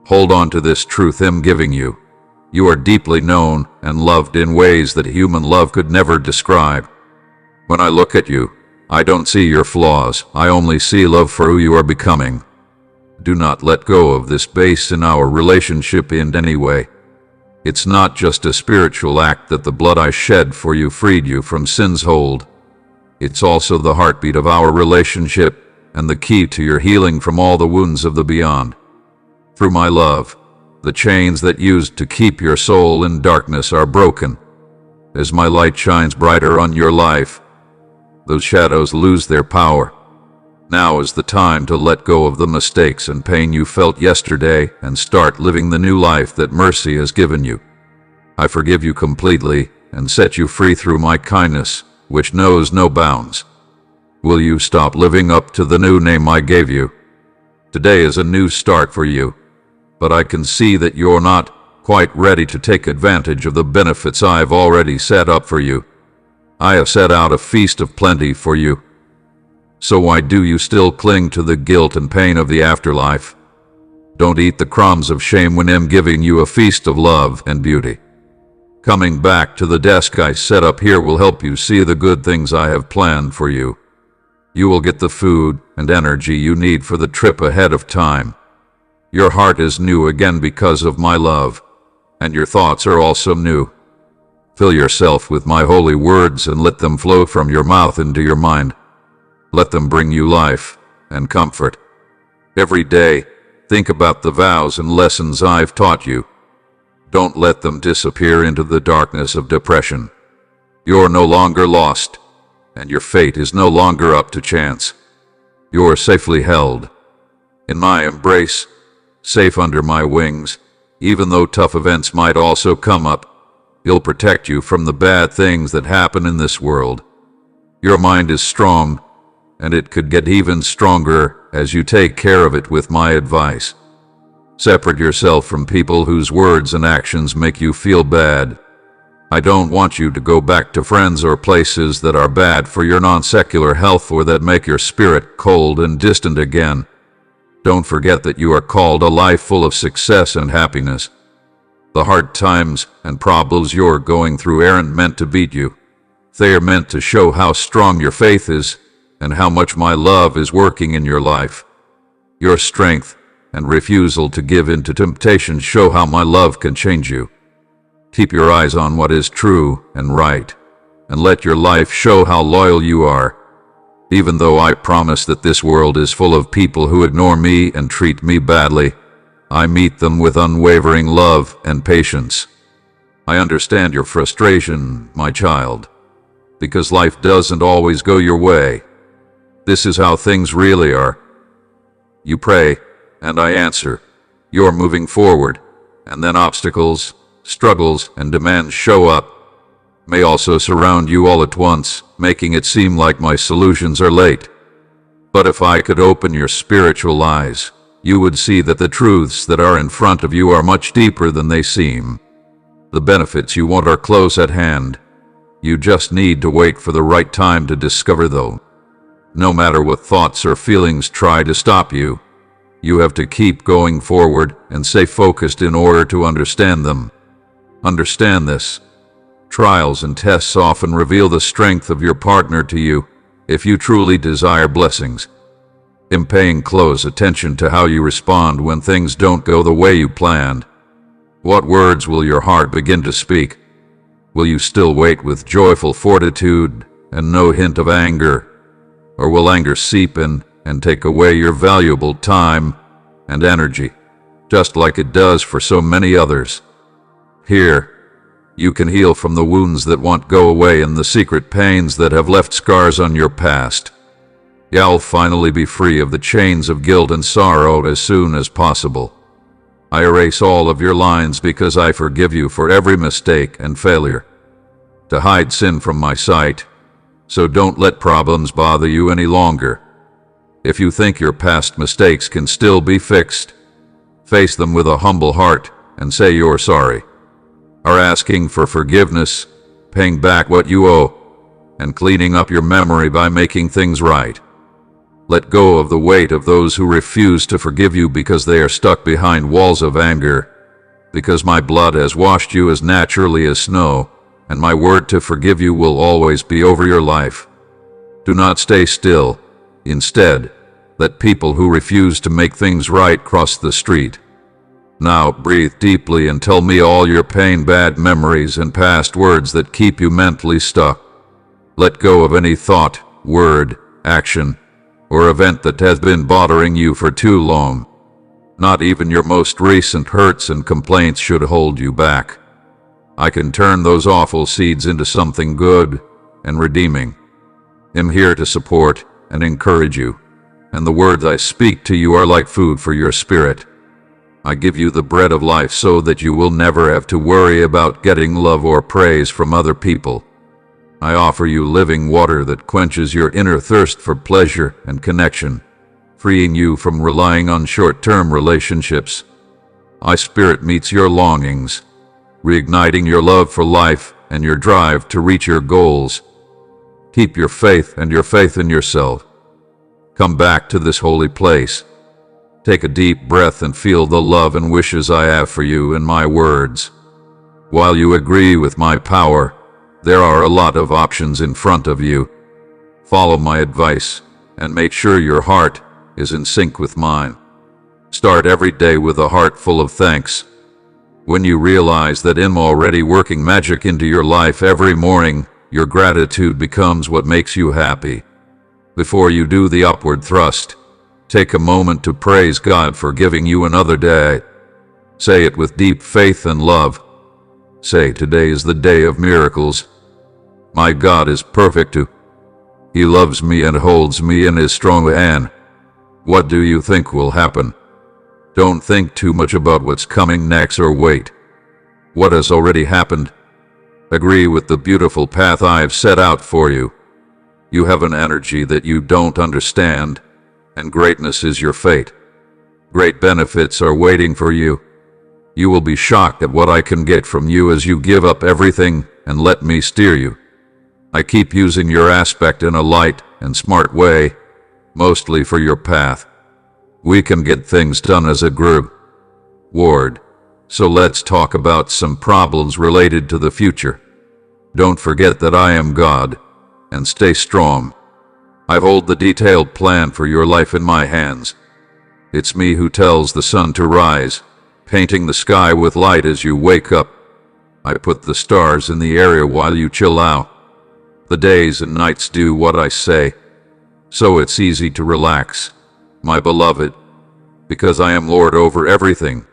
Hold on to this truth I'm giving you. You are deeply known and loved in ways that human love could never describe. When I look at you, I don't see your flaws. I only see love for who you are becoming. Do not let go of this base in our relationship in any way. It's not just a spiritual act that the blood I shed for you freed you from sin's hold. It's also the heartbeat of our relationship and the key to your healing from all the wounds of the beyond. Through my love, the chains that used to keep your soul in darkness are broken. As my light shines brighter on your life, those shadows lose their power. Now is the time to let go of the mistakes and pain you felt yesterday and start living the new life that mercy has given you. I forgive you completely and set you free through my kindness, which knows no bounds. Will you stop living up to the new name I gave you? Today is a new start for you, but I can see that you're not quite ready to take advantage of the benefits I've already set up for you. I have set out a feast of plenty for you. So why do you still cling to the guilt and pain of the afterlife? Don't eat the crumbs of shame when I'm giving you a feast of love and beauty. Coming back to the desk I set up here will help you see the good things I have planned for you. You will get the food and energy you need for the trip ahead of time. Your heart is new again because of my love, and your thoughts are also new. Fill yourself with my holy words and let them flow from your mouth into your mind. Let them bring you life and comfort. Every day, think about the vows and lessons I've taught you. Don't let them disappear into the darkness of depression. You're no longer lost, and your fate is no longer up to chance. You're safely held in my embrace, safe under my wings. Even though tough events might also come up, He'll protect you from the bad things that happen in this world. Your mind is strong, and it could get even stronger as you take care of it with my advice. Separate yourself from people whose words and actions make you feel bad. I don't want you to go back to friends or places that are bad for your non-secular health or that make your spirit cold and distant again. Don't forget that you are called a life full of success and happiness. The hard times and problems you're going through aren't meant to beat you. They are meant to show how strong your faith is and how much my love is working in your life. Your strength and refusal to give in to temptation show how my love can change you. Keep your eyes on what is true and right, and let your life show how loyal you are. Even though I promise that this world is full of people who ignore me and treat me badly, I meet them with unwavering love and patience. I understand your frustration, my child, because life doesn't always go your way. This is how things really are. You pray, and I answer. You're moving forward, and then obstacles, struggles, and demands show up, may also surround you all at once, making it seem like my solutions are late. But if I could open your spiritual eyes, you would see that the truths that are in front of you are much deeper than they seem. The benefits you want are close at hand. You just need to wait for the right time to discover them. No matter what thoughts or feelings try to stop you, you have to keep going forward and stay focused in order to understand them. Understand this. Trials and tests often reveal the strength of your partner to you if you truly desire blessings. In paying close attention to how you respond when things don't go the way you planned. What words will your heart begin to speak? Will you still wait with joyful fortitude and no hint of anger? Or will anger seep in and take away your valuable time and energy, just like it does for so many others? Here, you can heal from the wounds that won't go away and the secret pains that have left scars on your past. You'll finally be free of the chains of guilt and sorrow as soon as possible. I erase all of your lines because I forgive you for every mistake and failure. To hide sin from my sight, so don't let problems bother you any longer. If you think your past mistakes can still be fixed, face them with a humble heart and say you're sorry. Are asking for forgiveness, paying back what you owe, and cleaning up your memory by making things right. Let go of the weight of those who refuse to forgive you because they are stuck behind walls of anger, because my blood has washed you as naturally as snow, and my word to forgive you will always be over your life. Do not stay still. Instead, let people who refuse to make things right cross the street. Now breathe deeply and tell me all your pain, bad memories, and past words that keep you mentally stuck. Let go of any thought, word, action, or event that has been bothering you for too long. Not even your most recent hurts and complaints should hold you back. I can turn those awful seeds into something good and redeeming. I'm here to support and encourage you, and the words I speak to you are like food for your spirit. I give you the bread of life so that you will never have to worry about getting love or praise from other people. I offer you living water that quenches your inner thirst for pleasure and connection, freeing you from relying on short-term relationships. My spirit meets your longings, reigniting your love for life and your drive to reach your goals. Keep your faith and your faith in yourself. Come back to this holy place. Take a deep breath and feel the love and wishes I have for you in my words. While you agree with my power, there are a lot of options in front of you. Follow my advice and make sure your heart is in sync with mine. Start every day with a heart full of thanks. When you realize that I'm already working magic into your life every morning, your gratitude becomes what makes you happy. Before you do the upward thrust, take a moment to praise God for giving you another day. Say it with deep faith and love. Say, today is the day of miracles. My God is perfect too. He loves me and holds me in his strong hand. What do you think will happen? Don't think too much about what's coming next or wait. What has already happened? Agree with the beautiful path I've set out for you. You have an energy that you don't understand, and greatness is your fate. Great benefits are waiting for you. You will be shocked at what I can get from you as you give up everything and let me steer you. I keep using your aspect in a light and smart way, mostly for your path. We can get things done as a group. Ward. So let's talk about some problems related to the future. Don't forget that I am God, and stay strong. I hold the detailed plan for your life in my hands. It's me who tells the sun to rise, painting the sky with light as you wake up. I put the stars in the area while you chill out. The days and nights do what I say, so it's easy to relax, my beloved, because I am Lord over everything.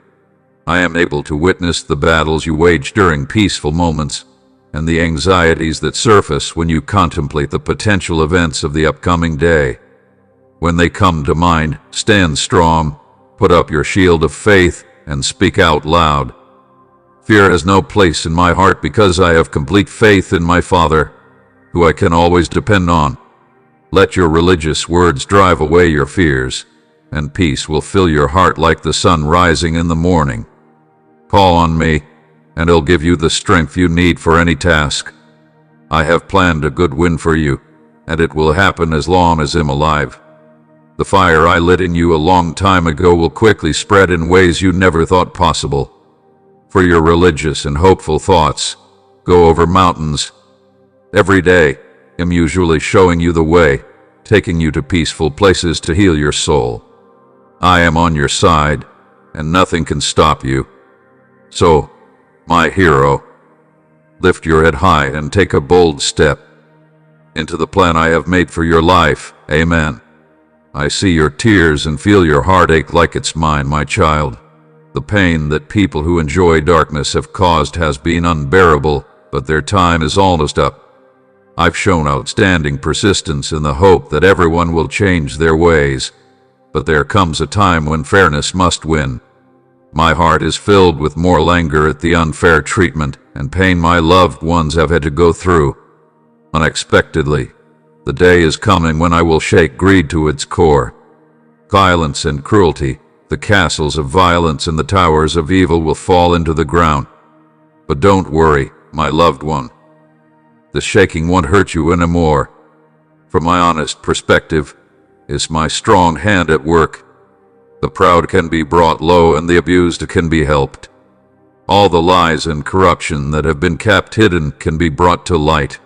I am able to witness the battles you wage during peaceful moments, and the anxieties that surface when you contemplate the potential events of the upcoming day. When they come to mind, stand strong, put up your shield of faith, and speak out loud. Fear has no place in my heart because I have complete faith in my Father, who I can always depend on. Let your religious words drive away your fears, and peace will fill your heart like the sun rising in the morning. Call on me, and I'll give you the strength you need for any task. I have planned a good win for you, and it will happen as long as I'm alive. The fire I lit in you a long time ago will quickly spread in ways you never thought possible. For your religious and hopeful thoughts, go over mountains. Every day, I'm usually showing you the way, taking you to peaceful places to heal your soul. I am on your side, and nothing can stop you. So, my hero, lift your head high and take a bold step into the plan I have made for your life. Amen. I see your tears and feel your heartache like it's mine, my child. The pain that people who enjoy darkness have caused has been unbearable, but their time is almost up. I've shown outstanding persistence in the hope that everyone will change their ways, but there comes a time when fairness must win. My heart is filled with moral anger at the unfair treatment and pain my loved ones have had to go through. Unexpectedly, the day is coming when I will shake greed to its core. Violence and cruelty, the castles of violence and the towers of evil will fall into the ground. But don't worry, my loved one. The shaking won't hurt you anymore. From my honest perspective, is my strong hand at work. The proud can be brought low and the abused can be helped. All the lies and corruption that have been kept hidden can be brought to light,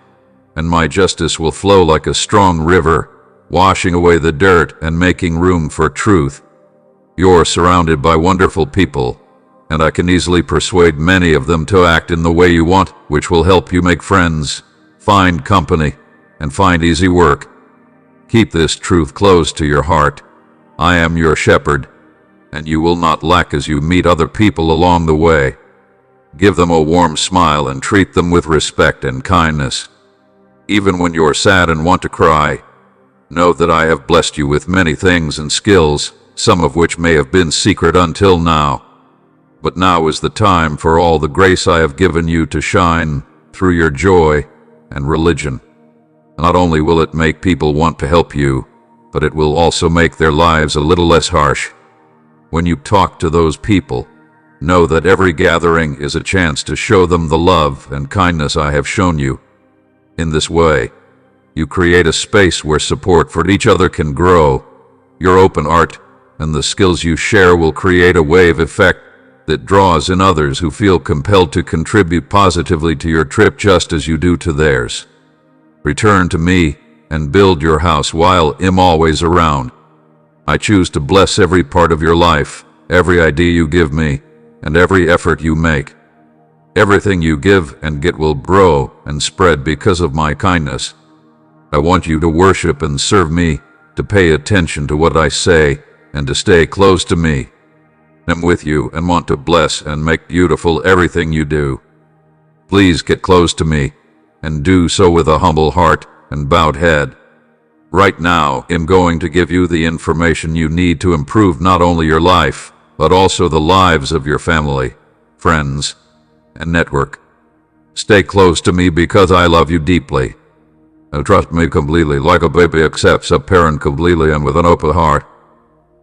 and my justice will flow like a strong river, washing away the dirt and making room for truth. You're surrounded by wonderful people, and I can easily persuade many of them to act in the way you want, which will help you make friends, find company, and find easy work. Keep this truth close to your heart. I am your shepherd, and you will not lack as you meet other people along the way. Give them a warm smile and treat them with respect and kindness. Even when you're sad and want to cry, know that I have blessed you with many things and skills, some of which may have been secret until now. But now is the time for all the grace I have given you to shine through your joy and religion. Not only will it make people want to help you, but it will also make their lives a little less harsh. When you talk to those people, know that every gathering is a chance to show them the love and kindness I have shown you. In this way, you create a space where support for each other can grow. Your open art and the skills you share will create a wave effect that draws in others who feel compelled to contribute positively to your trip just as you do to theirs. Return to me and build your house while I'm always around. I choose to bless every part of your life, every idea you give me, and every effort you make. Everything you give and get will grow and spread because of my kindness. I want you to worship and serve me, to pay attention to what I say, and to stay close to me. I'm with you and want to bless and make beautiful everything you do. Please get close to me, and do so with a humble heart and bowed head. Right now, I'm going to give you the information you need to improve not only your life, but also the lives of your family, friends, and network. Stay close to me because I love you deeply. Now trust me completely, like a baby accepts a parent completely and with an open heart.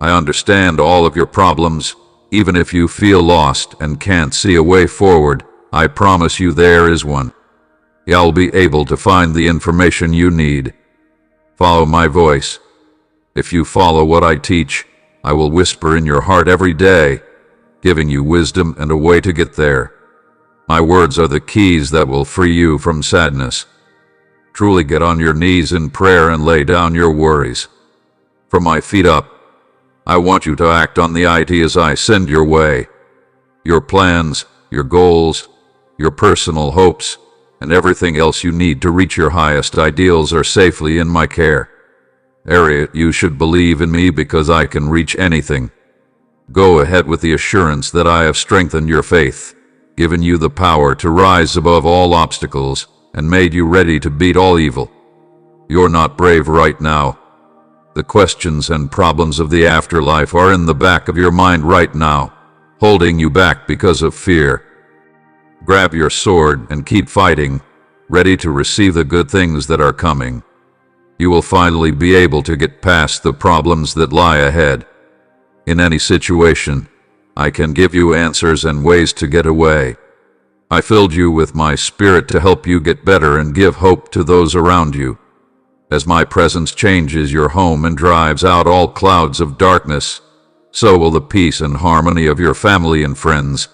I understand all of your problems. Even if you feel lost and can't see a way forward, I promise you there is one. You'll be able to find the information you need. Follow my voice. If you follow what I teach, I will whisper in your heart every day, giving you wisdom and a way to get there. My words are the keys that will free you from sadness. Truly get on your knees in prayer and lay down your worries. From my feet up, I want you to act on the ideas I send your way. Your plans, your goals, your personal hopes, and everything else you need to reach your highest ideals are safely in my care. Harriet, you should believe in me because I can reach anything. Go ahead with the assurance that I have strengthened your faith, given you the power to rise above all obstacles, and made you ready to beat all evil. You're not brave right now. The questions and problems of the afterlife are in the back of your mind right now, holding you back because of fear. Grab your sword and keep fighting, ready to receive the good things that are coming. You will finally be able to get past the problems that lie ahead. In any situation, I can give you answers and ways to get away. I filled you with my spirit to help you get better and give hope to those around you. As my presence changes your home and drives out all clouds of darkness, so will the peace and harmony of your family and friends.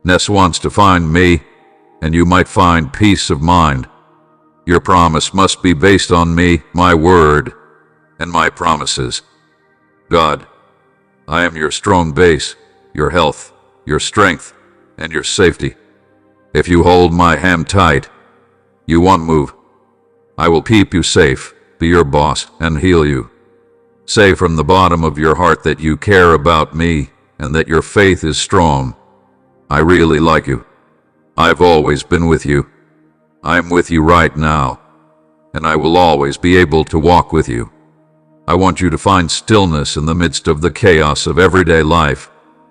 Ness wants to find me, and you might find peace of mind. Your promise must be based on me, my word, and my promises. God, I am your strong base, your health, your strength, and your safety. If you hold my hand tight, you won't move. I will keep you safe, be your boss, and heal you. Say from the bottom of your heart that you care about me and that your faith is strong. I really like you. I've always been with you. I'm with you right now, and I will always be able to walk with you. I want you to find stillness in the midst of the chaos of everyday life,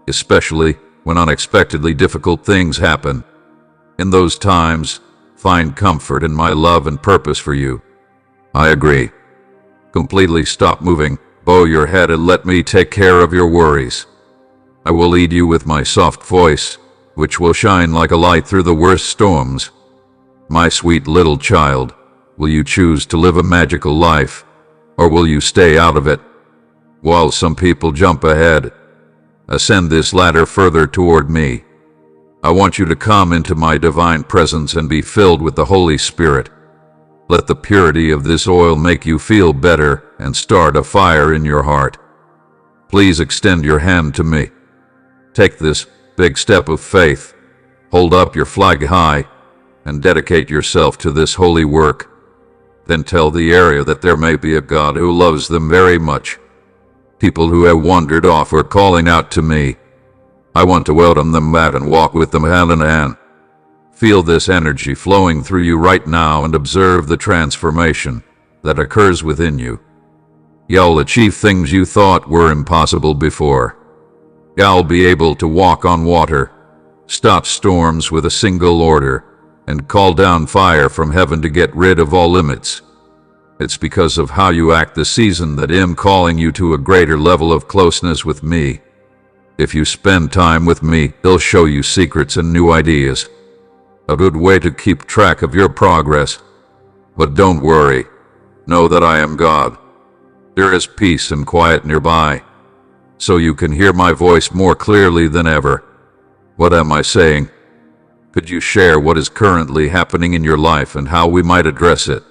especially when unexpectedly difficult things happen. In those times, find comfort in my love and purpose for you. I agree. Completely stop moving, bow your head and let me take care of your worries. I will lead you with my soft voice, which will shine like a light through the worst storms. My sweet little child, will you choose to live a magical life, or will you stay out of it? While some people jump ahead, ascend this ladder further toward me. I want you to come into my divine presence and be filled with the Holy Spirit. Let the purity of this oil make you feel better and start a fire in your heart. Please extend your hand to me. Take this big step of faith. Hold up your flag high and dedicate yourself to this holy work. Then tell the area that there may be a God who loves them very much. People who have wandered off are calling out to me. I want to welcome them back and walk with them hand in hand. Feel this energy flowing through you right now and observe the transformation that occurs within you. You'll achieve things you thought were impossible before. You'll be able to walk on water, stop storms with a single order, and call down fire from heaven to get rid of all limits. It's because of how you act this season that I'm calling you to a greater level of closeness with me. If you spend time with me, I'll show you secrets and new ideas. A good way to keep track of your progress. But don't worry. Know that I am God. There is peace and quiet nearby, so you can hear my voice more clearly than ever. What am I saying? Could you share what is currently happening in your life and how we might address it?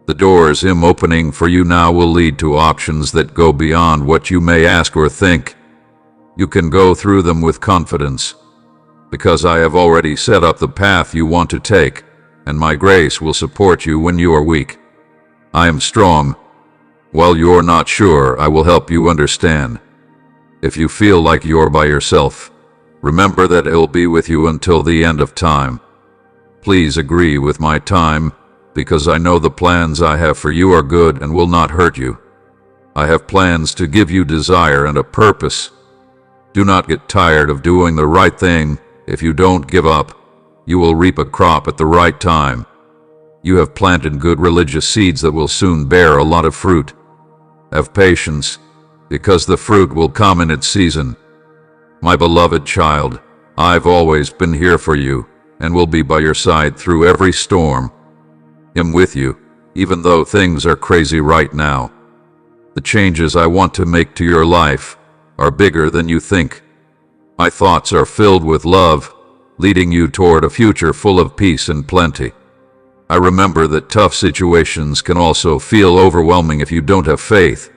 The doors I'm opening for you now will lead to options that go beyond what you may ask or think. You can go through them with confidence, because I have already set up the path you want to take, and my grace will support you when you are weak. I am strong. While you're not sure, I will help you understand. If you feel like you're by yourself, remember that I'll be with you until the end of time. Please agree with my time, because I know the plans I have for you are good and will not hurt you. I have plans to give you desire and a purpose. Do not get tired of doing the right thing. If you don't give up, you will reap a crop at the right time. You have planted good religious seeds that will soon bear a lot of fruit. Have patience, because the fruit will come in its season. My beloved child, I've always been here for you, and will be by your side through every storm. I'm with you, even though things are crazy right now. The changes I want to make to your life are bigger than you think. My thoughts are filled with love, leading you toward a future full of peace and plenty. I remember that tough situations can also feel overwhelming if you don't have faith.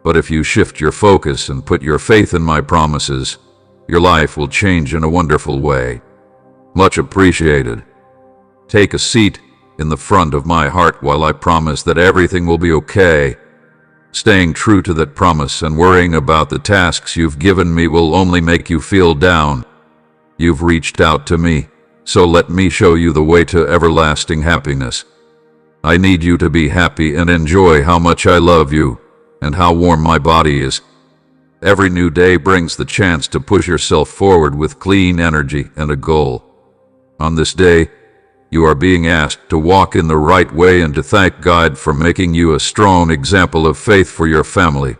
But if you shift your focus and put your faith in my promises, your life will change in a wonderful way. Much appreciated. Take a seat in the front of my heart while I promise that everything will be okay. Staying true to that promise and worrying about the tasks you've given me will only make you feel down. You've reached out to me, so let me show you the way to everlasting happiness. I need you to be happy and enjoy how much I love you and how warm my body is. Every new day brings the chance to push yourself forward with clean energy and a goal. On this day, you are being asked to walk in the right way and to thank God for making you a strong example of faith for your family.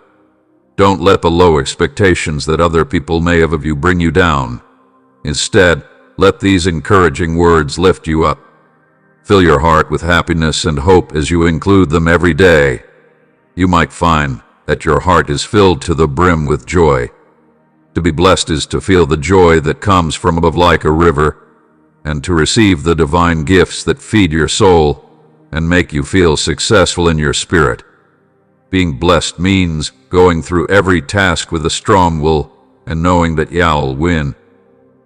Don't let the low expectations that other people may have of you bring you down. Instead, let these encouraging words lift you up. Fill your heart with happiness and hope as you include them every day. You might find that your heart is filled to the brim with joy. To be blessed is to feel the joy that comes from above like a river, and to receive the divine gifts that feed your soul and make you feel successful in your spirit. Being blessed means going through every task with a strong will and knowing that you'll win.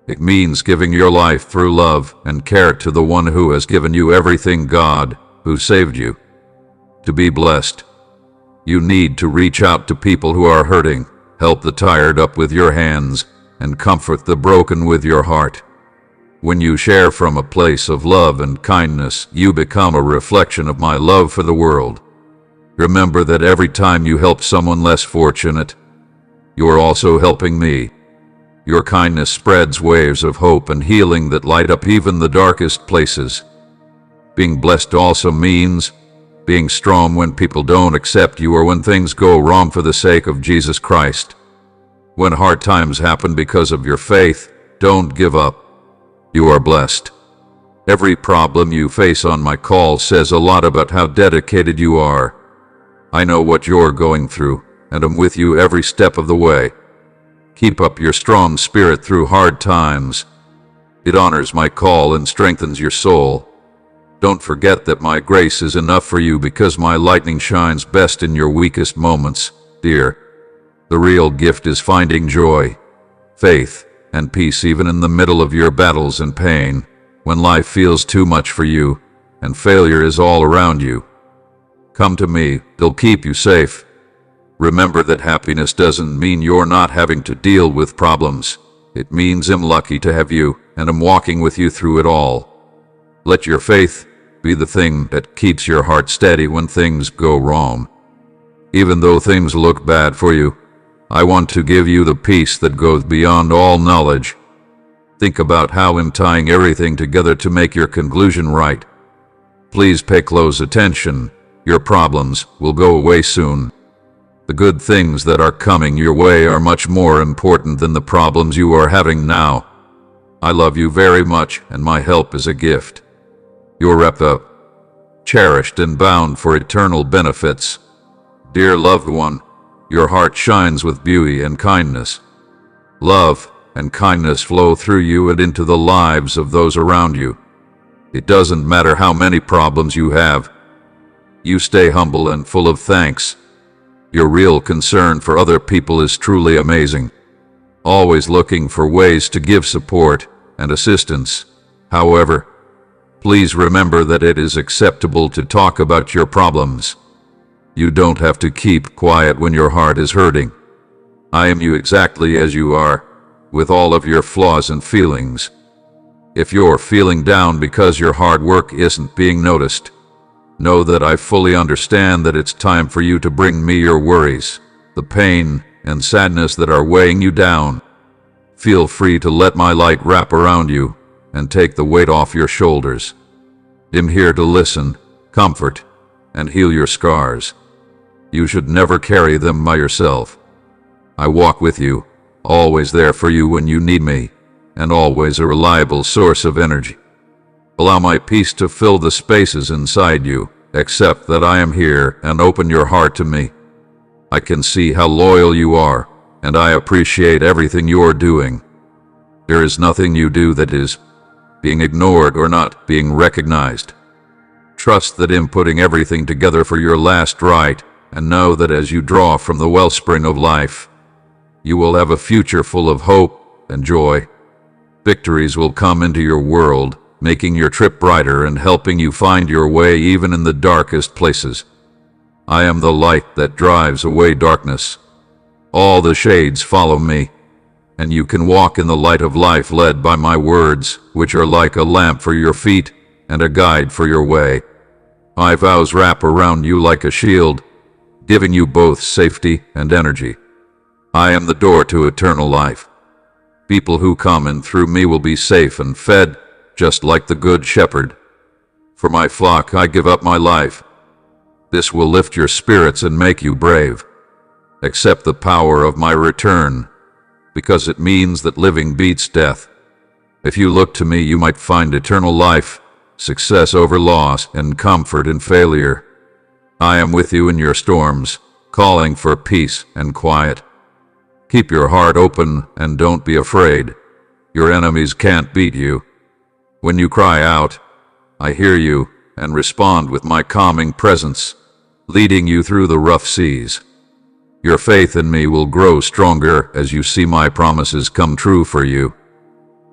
It means giving your life through love and care to the one who has given you everything, God, who saved you. To be blessed, you need to reach out to people who are hurting, help the tired up with your hands, and comfort the broken with your heart. When you share from a place of love and kindness, you become a reflection of my love for the world. Remember that every time you help someone less fortunate, you are also helping me. Your kindness spreads waves of hope and healing that light up even the darkest places. Being blessed also means being strong when people don't accept you or when things go wrong for the sake of Jesus Christ. When hard times happen because of your faith, don't give up. You are blessed. Every problem you face on my call says a lot about how dedicated you are. I know what you're going through, and I'm with you every step of the way. Keep up your strong spirit through hard times. It honors my call and strengthens your soul. Don't forget that my grace is enough for you because my lightning shines best in your weakest moments, dear. The real gift is finding joy, faith, and peace even in the middle of your battles and pain, when life feels too much for you and failure is all around you. Come to me, they'll keep you safe. Remember that happiness doesn't mean you're not having to deal with problems. It means I'm lucky to have you, and I'm walking with you through it all. Let your faith be the thing that keeps your heart steady when things go wrong. Even though things look bad for you, I want to give you the peace that goes beyond all knowledge. Think about how I'm tying everything together to make your conclusion right. Please pay close attention. Your problems will go away soon. The good things that are coming your way are much more important than the problems you are having now. I love you very much, and my help is a gift. You're wrapped up, cherished and bound for eternal benefits. Dear loved one, your heart shines with beauty and kindness. Love and kindness flow through you and into the lives of those around you. It doesn't matter how many problems you have. You stay humble and full of thanks. Your real concern for other people is truly amazing. Always looking for ways to give support and assistance. However, please remember that it is acceptable to talk about your problems. You don't have to keep quiet when your heart is hurting. I am you exactly as you are, with all of your flaws and feelings. If you're feeling down because your hard work isn't being noticed, know that I fully understand that it's time for you to bring me your worries, the pain and sadness that are weighing you down. Feel free to let my light wrap around you and take the weight off your shoulders. I'm here to listen, comfort, and heal your scars. You should never carry them by yourself. I walk with you, always there for you when you need me, and always a reliable source of energy. Allow my peace to fill the spaces inside you. Accept that I am here and open your heart to me. I can see how loyal you are, and I appreciate everything you are doing. There is nothing you do that is being ignored or not being recognized. Trust that I'm putting everything together for your last right, and know that as you draw from the wellspring of life, you will have a future full of hope and joy. Victories will come into your world, making your trip brighter and helping you find your way even in the darkest places. I am the light that drives away darkness. All the shades follow me, and you can walk in the light of life led by my words, which are like a lamp for your feet and a guide for your way. My vows wrap around you like a shield, giving you both safety and energy. I am the door to eternal life. People who come in through me will be safe and fed, just like the Good Shepherd. For my flock I give up my life. This will lift your spirits and make you brave. Accept the power of my return, because it means that living beats death. If you look to me, you might find eternal life, success over loss, and comfort in failure. I am with you in your storms, calling for peace and quiet. Keep your heart open and don't be afraid. Your enemies can't beat you. When you cry out, I hear you and respond with my calming presence, leading you through the rough seas. Your faith in me will grow stronger as you see my promises come true for you.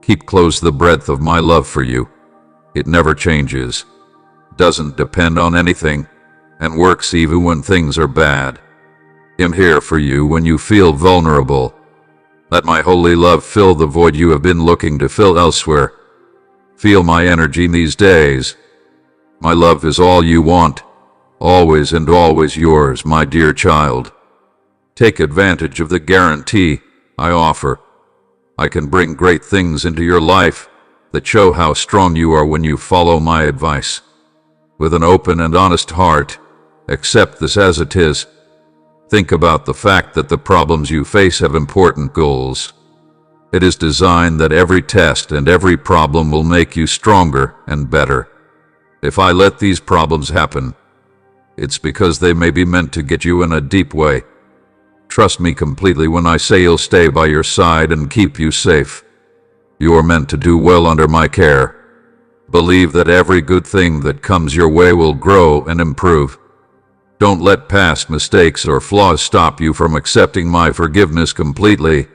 Keep close the breadth of my love for you. It never changes, doesn't depend on anything, and works even when things are bad. I'm here for you when you feel vulnerable. Let my holy love fill the void you have been looking to fill elsewhere. Feel my energy these days. My love is all you want, always and always yours, my dear child. Take advantage of the guarantee I offer. I can bring great things into your life that show how strong you are when you follow my advice. With an open and honest heart, accept this as it is. Think about the fact that the problems you face have important goals. It is designed that every test and every problem will make you stronger and better. If I let these problems happen, it's because they may be meant to get you in a deep way. Trust me completely when I say I'll stay by your side and keep you safe. You are meant to do well under my care. Believe that every good thing that comes your way will grow and improve. Don't let past mistakes or flaws stop you from accepting my forgiveness completely,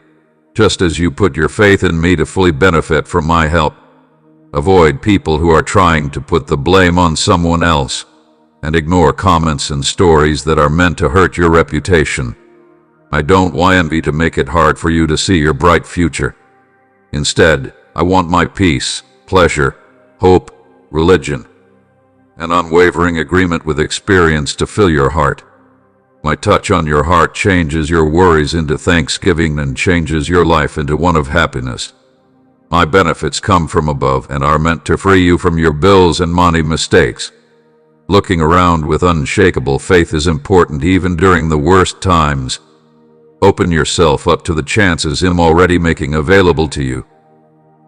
just as you put your faith in me to fully benefit from my help. Avoid people who are trying to put the blame on someone else. and ignore comments and stories that are meant to hurt your reputation. I don't want envy to make it hard for you to see your bright future. Instead, I want my peace, pleasure, hope, religion, and unwavering agreement with experience to fill your heart. My touch on your heart changes your worries into thanksgiving and changes your life into one of happiness. My benefits come from above and are meant to free you from your bills and money mistakes. Looking around with unshakable faith is important even during the worst times. Open yourself up to the chances I'm already making available to you.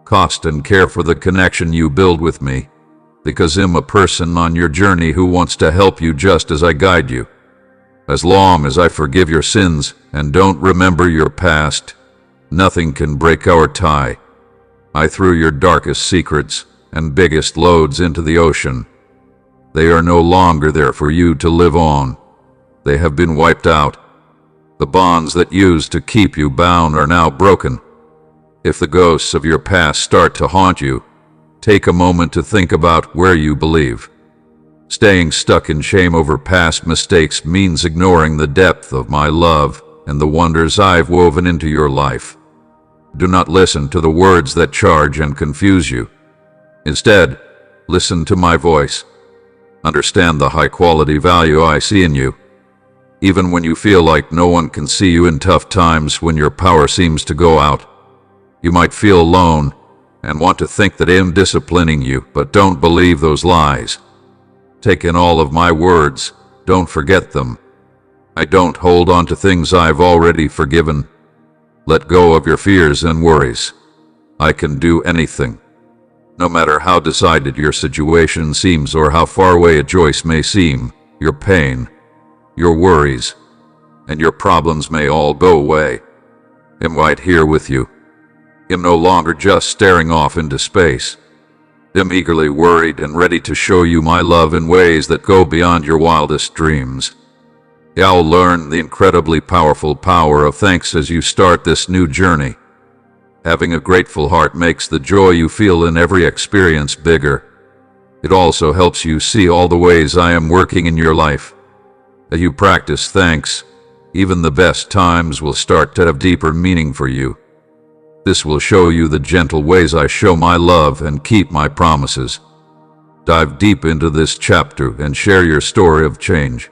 Cost and care for the connection you build with me, because I'm a person on your journey who wants to help you just as I guide you. As long as I forgive your sins and don't remember your past, nothing can break our tie. I threw your darkest secrets and biggest loads into the ocean. They are no longer there for you to live on. They have been wiped out. The bonds that used to keep you bound are now broken. If the ghosts of your past start to haunt you, take a moment to think about where you believe. Staying stuck in shame over past mistakes means ignoring the depth of my love and the wonders I've woven into your life. Do not listen to the words that charge and confuse you. Instead, listen to my voice. Understand the high-quality value I see in you. Even when you feel like no one can see you in tough times, when your power seems to go out, you might feel alone and want to think that I'm disciplining you, but don't believe those lies. Take in all of my words, don't forget them. I don't hold on to things I've already forgiven. Let go of your fears and worries. I can do anything. No matter how decided your situation seems or how far away a choice may seem, your pain, your worries, and your problems may all go away. I'm right here with you. I'm no longer just staring off into space. I'm eagerly worried and ready to show you my love in ways that go beyond your wildest dreams. You'll learn the incredibly powerful power of thanks as you start this new journey. Having a grateful heart makes the joy you feel in every experience bigger. It also helps you see all the ways I am working in your life. As you practice thanks, even the best times will start to have deeper meaning for you. This will show you the gentle ways I show my love and keep my promises. Dive deep into this chapter and share your story of change.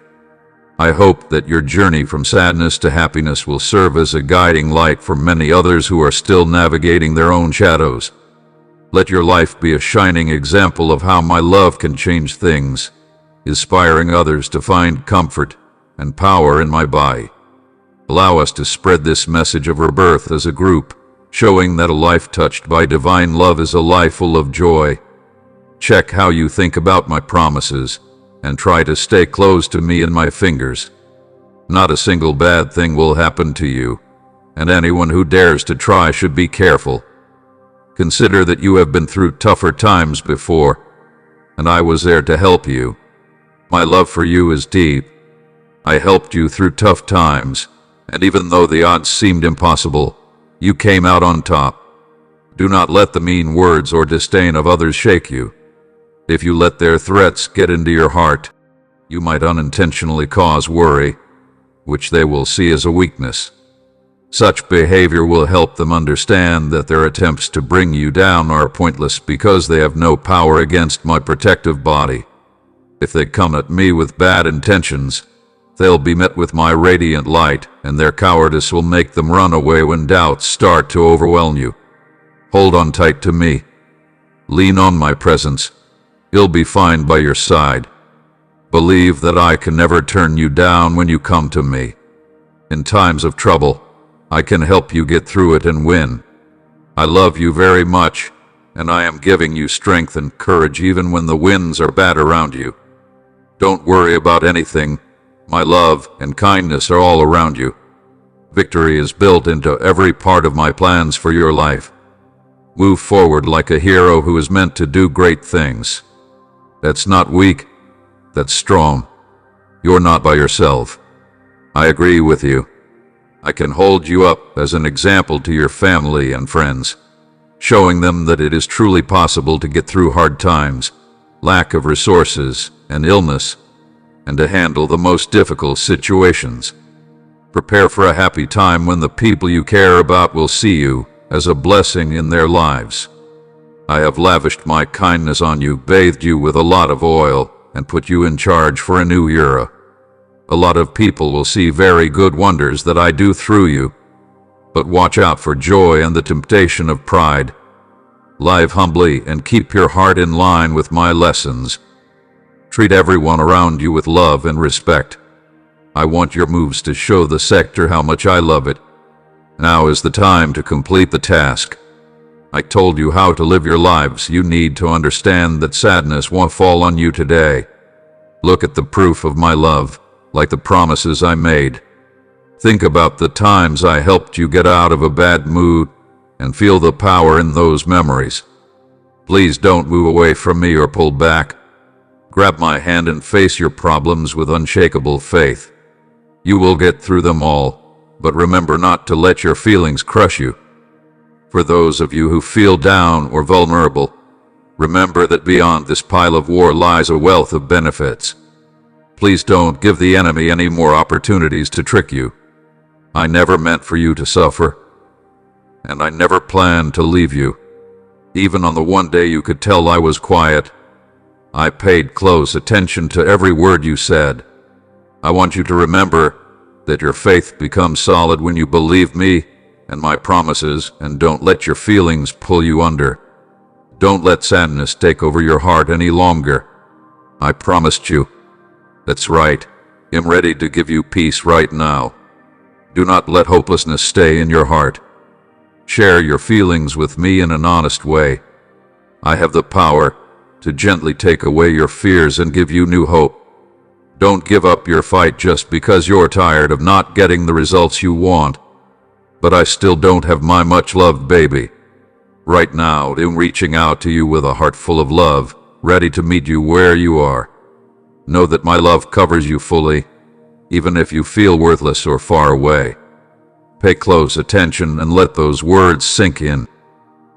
I hope that your journey from sadness to happiness will serve as a guiding light for many others who are still navigating their own shadows. Let your life be a shining example of how my love can change things, inspiring others to find comfort and power in my body. Allow us to spread this message of rebirth as a group, showing that a life touched by divine love is a life full of joy. Check how you think about my promises, and try to stay close to me and my fingers. Not a single bad thing will happen to you, and anyone who dares to try should be careful. Consider that you have been through tougher times before, and I was there to help you. My love for you is deep. I helped you through tough times, and even though the odds seemed impossible, you came out on top. Do not let the mean words or disdain of others shake you. If you let their threats get into your heart, you might unintentionally cause worry, which they will see as a weakness. Such behavior will help them understand that their attempts to bring you down are pointless because they have no power against my protective body. If they come at me with bad intentions, they'll be met with my radiant light, and their cowardice will make them run away when doubts start to overwhelm you. Hold on tight to me. Lean on my presence. You'll be fine by your side. Believe that I can never turn you down when you come to me. In times of trouble, I can help you get through it and win. I love you very much, and I am giving you strength and courage even when the winds are bad around you. Don't worry about anything. My love and kindness are all around you. Victory is built into every part of my plans for your life. Move forward like a hero who is meant to do great things. That's not weak, that's strong. You're not by yourself. I agree with you. I can hold you up as an example to your family and friends, showing them that it is truly possible to get through hard times, lack of resources, and illness, and to handle the most difficult situations. Prepare for a happy time when the people you care about will see you as a blessing in their lives. I have lavished my kindness on you, bathed you with a lot of oil, and put you in charge for a new era. A lot of people will see very good wonders that I do through you. But watch out for joy and the temptation of pride. Live humbly and keep your heart in line with my lessons. Treat everyone around you with love and respect. I want your moves to show the sector how much I love it. Now is the time to complete the task. I told you how to live your lives. You need to understand that sadness won't fall on you today. Look at the proof of my love, like the promises I made. Think about the times I helped you get out of a bad mood and feel the power in those memories. Please don't move away from me or pull back. Grab my hand and face your problems with unshakable faith. You will get through them all, but remember not to let your feelings crush you. For those of you who feel down or vulnerable, remember that beyond this pile of war lies a wealth of benefits. Please don't give the enemy any more opportunities to trick you. I never meant for you to suffer, and I never planned to leave you. Even on the one day you could tell I was quiet, I paid close attention to every word you said. I want you to remember that your faith becomes solid when you believe me and my promises, and don't let your feelings pull you under. Don't let sadness take over your heart any longer. I promised you. That's right. I'm ready to give you peace right now. Do not let hopelessness stay in your heart. Share your feelings with me in an honest way. I have the power to gently take away your fears and give you new hope. Don't give up your fight just because you're tired of not getting the results you want. But I still don't have my much-loved baby. Right now, I'm reaching out to you with a heart full of love, ready to meet you where you are. Know that my love covers you fully, even if you feel worthless or far away. Pay close attention and let those words sink in.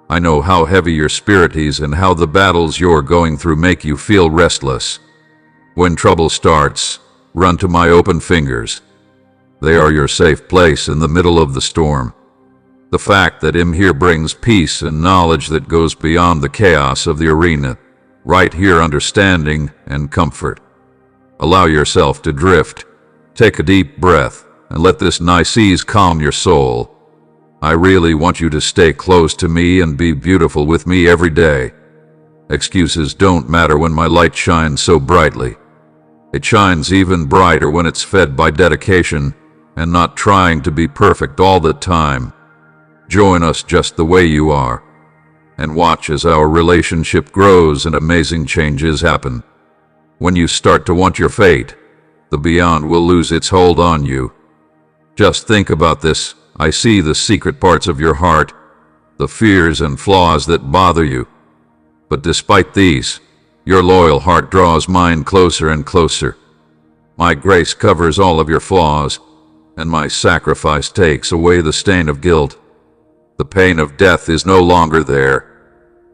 I know how heavy your spirit is and how the battles you're going through make you feel restless. When trouble starts, run to my open fingers. They are your safe place in the middle of the storm. The fact that I'm here brings peace and knowledge that goes beyond the chaos of the arena. Right here, understanding and comfort. Allow yourself to drift. Take a deep breath and let this nice ease calm your soul. I really want you to stay close to me and be beautiful with me every day. Excuses don't matter when my light shines so brightly. It shines even brighter when it's fed by dedication and not trying to be perfect all the time. Join us just the way you are, and watch as our relationship grows and amazing changes happen. When you start to want your fate, the beyond will lose its hold on you. Just think about this. I see the secret parts of your heart, the fears and flaws that bother you. But despite these, your loyal heart draws mine closer and closer. My grace covers all of your flaws, and my sacrifice takes away the stain of guilt. The pain of death is no longer there.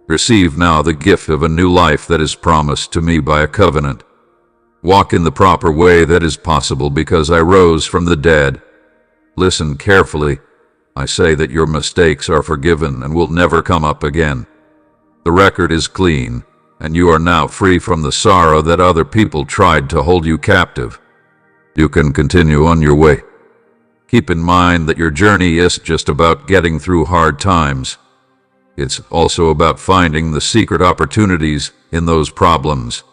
Receive now the gift of a new life that is promised to me by a covenant. Walk in the proper way that is possible because I rose from the dead. Listen carefully. I say that your mistakes are forgiven and will never come up again. The record is clean, and you are now free from the sorrow that other people tried to hold you captive. You can continue on your way. Keep in mind that your journey isn't just about getting through hard times. It's also about finding the secret opportunities in those problems.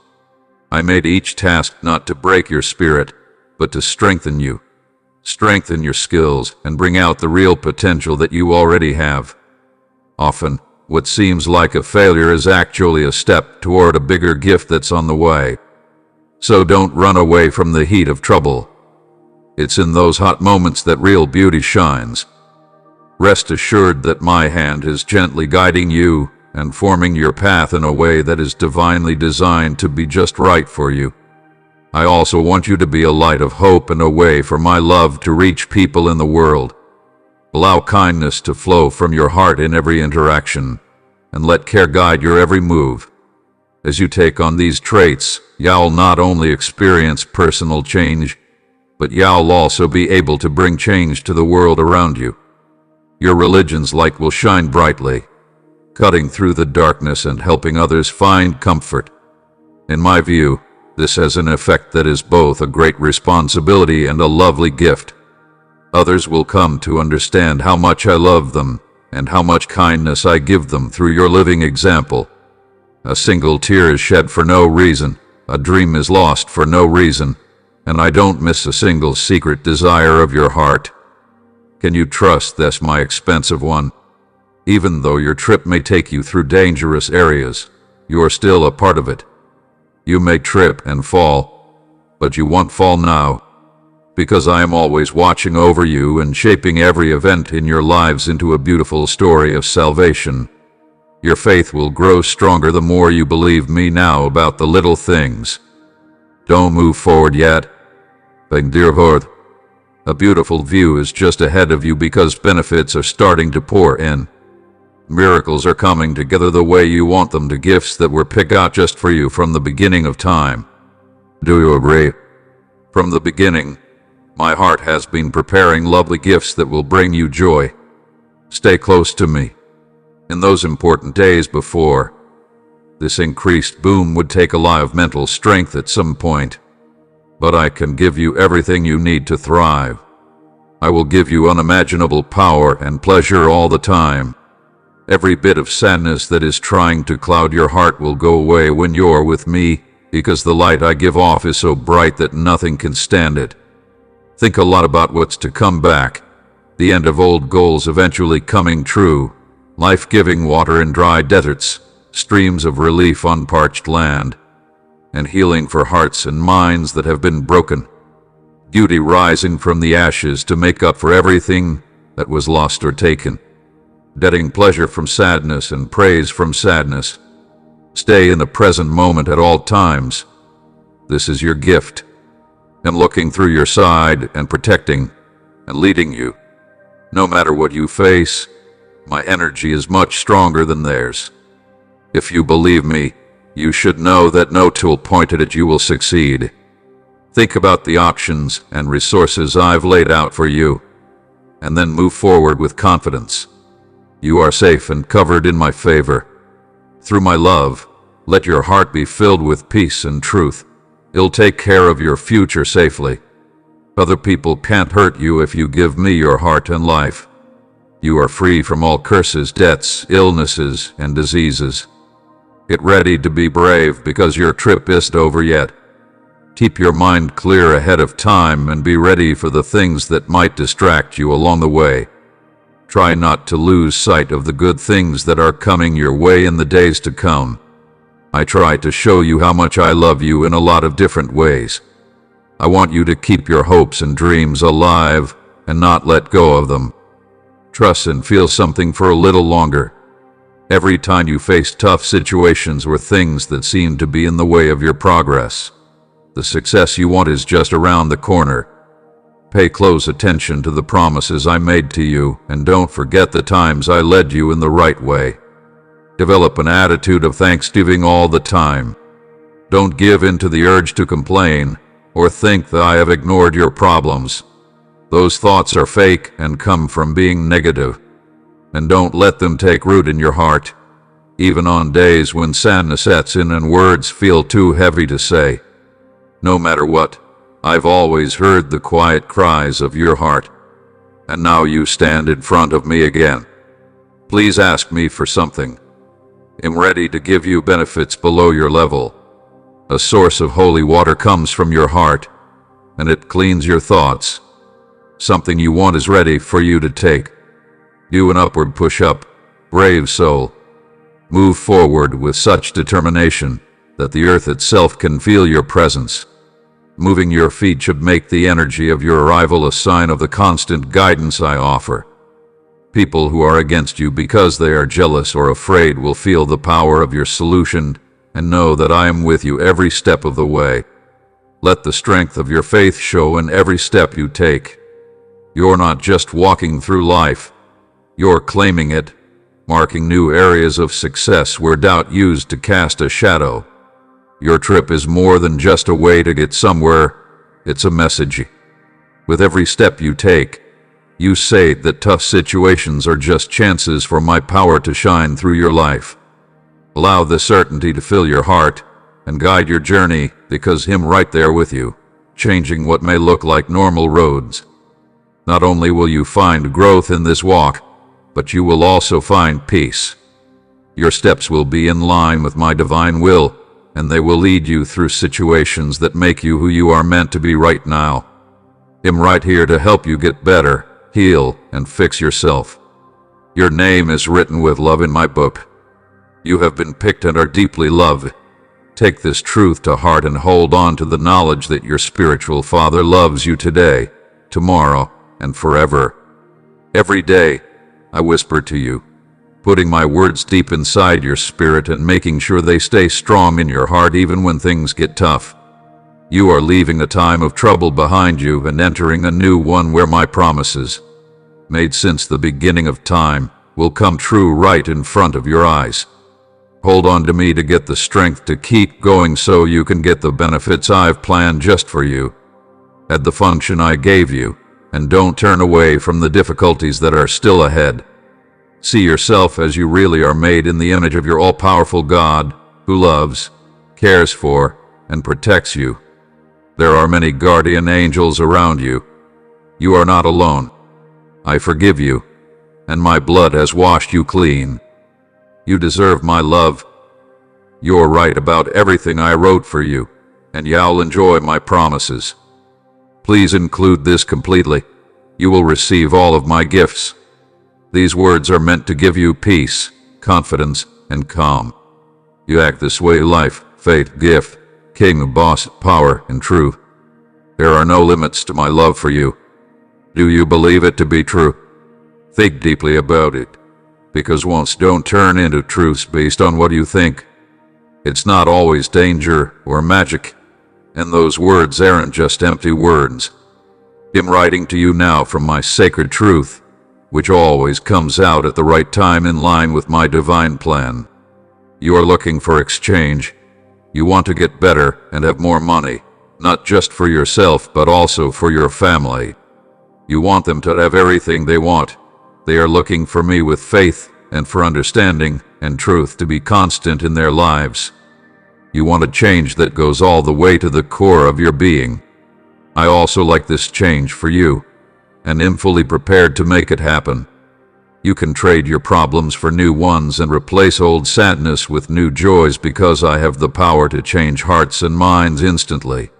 I made each task not to break your spirit, but to strengthen you. Strengthen your skills and bring out the real potential that you already have. Often, what seems like a failure is actually a step toward a bigger gift that's on the way. So don't run away from the heat of trouble. It's in those hot moments that real beauty shines. Rest assured that my hand is gently guiding you and forming your path in a way that is divinely designed to be just right for you. I also want you to be a light of hope and a way for my love to reach people in the world. Allow kindness to flow from your heart in every interaction, and let care guide your every move. As you take on these traits, you'll not only experience personal change, but you'll also be able to bring change to the world around you. Your religion's light will shine brightly, cutting through the darkness and helping others find comfort. In my view, this has an effect that is both a great responsibility and a lovely gift. Others will come to understand how much I love them and how much kindness I give them through your living example. A single tear is shed for no reason, a dream is lost for no reason, and I don't miss a single secret desire of your heart. Can you trust this, my expensive one? Even though your trip may take you through dangerous areas, you are still a part of it. You may trip and fall, but you won't fall now, because I am always watching over you and shaping every event in your lives into a beautiful story of salvation. Your faith will grow stronger the more you believe me now about the little things. Don't move forward yet. A beautiful view is just ahead of you because benefits are starting to pour in. Miracles are coming together the way you want them, to gifts that were picked out just for you from the beginning of time. Do you agree? From the beginning, my heart has been preparing lovely gifts that will bring you joy. Stay close to me. In those important days before, this increased boom would take a lot of mental strength at some point, but I can give you everything you need to thrive. I will give you unimaginable power and pleasure all the time. Every bit of sadness that is trying to cloud your heart will go away when you're with me, because the light I give off is so bright that nothing can stand it. Think a lot about what's to come back, the end of old goals eventually coming true, life-giving water in dry deserts, streams of relief on parched land, and healing for hearts and minds that have been broken. Beauty rising from the ashes to make up for everything that was lost or taken. Getting pleasure from sadness and praise from sadness. Stay in the present moment at all times. This is your gift. I'm looking through your side and protecting and leading you. No matter what you face, my energy is much stronger than theirs. If you believe me, you should know that no tool pointed at you will succeed. Think about the options and resources I've laid out for you, and then move forward with confidence. You are safe and covered in my favor. Through my love, let your heart be filled with peace and truth. It'll take care of your future safely. Other people can't hurt you if you give me your heart and life. You are free from all curses, debts, illnesses, and diseases. Get ready to be brave because your trip isn't over yet. Keep your mind clear ahead of time and be ready for the things that might distract you along the way. Try not to lose sight of the good things that are coming your way in the days to come. I try to show you how much I love you in a lot of different ways. I want you to keep your hopes and dreams alive and not let go of them. Trust and feel something for a little longer. Every time you face tough situations or things that seem to be in the way of your progress, the success you want is just around the corner. Pay close attention to the promises I made to you, and don't forget the times I led you in the right way. Develop an attitude of thanksgiving all the time. Don't give in to the urge to complain or think that I have ignored your problems. Those thoughts are fake and come from being negative. And don't let them take root in your heart, even on days when sadness sets in and words feel too heavy to say. No matter what, I've always heard the quiet cries of your heart, and now you stand in front of me again. Please ask me for something. I'm ready to give you benefits below your level. A source of holy water comes from your heart, and it cleans your thoughts. Something you want is ready for you to take. Do an upward push-up, brave soul. Move forward with such determination that the earth itself can feel your presence. Moving your feet should make the energy of your arrival a sign of the constant guidance I offer. People who are against you because they are jealous or afraid will feel the power of your solution and know that I am with you every step of the way. Let the strength of your faith show in every step you take. You're not just walking through life. You're claiming it, marking new areas of success where doubt used to cast a shadow. Your trip is more than just a way to get somewhere, it's a message. With every step you take, you say that tough situations are just chances for my power to shine through your life. Allow this certainty to fill your heart and guide your journey, because Him right there with you, changing what may look like normal roads. Not only will you find growth in this walk, but you will also find peace. Your steps will be in line with my divine will, and they will lead you through situations that make you who you are meant to be right now. I'm right here to help you get better, heal, and fix yourself. Your name is written with love in my book. You have been picked and are deeply loved. Take this truth to heart and hold on to the knowledge that your spiritual Father loves you today, tomorrow, and forever. Every day, I whisper to you, putting my words deep inside your spirit and making sure they stay strong in your heart even when things get tough. You are leaving a time of trouble behind you and entering a new one where my promises, made since the beginning of time, will come true right in front of your eyes. Hold on to me to get the strength to keep going so you can get the benefits I've planned just for you. Add the function I gave you, and don't turn away from the difficulties that are still ahead. See yourself as you really are, made in the image of your all-powerful God, who loves, cares for, and protects you. There are many guardian angels around you. You are not alone. I forgive you, and my blood has washed you clean. You deserve my love. You're right about everything I wrote for you, and you'll enjoy my promises. Please include this completely. You will receive all of my gifts. These words are meant to give you peace, confidence, and calm. You act this way: life, faith, gift, king, boss, power, and truth. There are no limits to my love for you. Do you believe it to be true? Think deeply about it, because wants don't turn into truths based on what you think. It's not always danger or magic, and those words aren't just empty words. I'm writing to you now from my sacred truth, which always comes out at the right time in line with my divine plan. You are looking for exchange. You want to get better and have more money, not just for yourself but also for your family. You want them to have everything they want. They are looking for me with faith and for understanding and truth to be constant in their lives. You want a change that goes all the way to the core of your being. I also like this change for you, and am fully prepared to make it happen. You can trade your problems for new ones and replace old sadness with new joys, because I have the power to change hearts and minds instantly.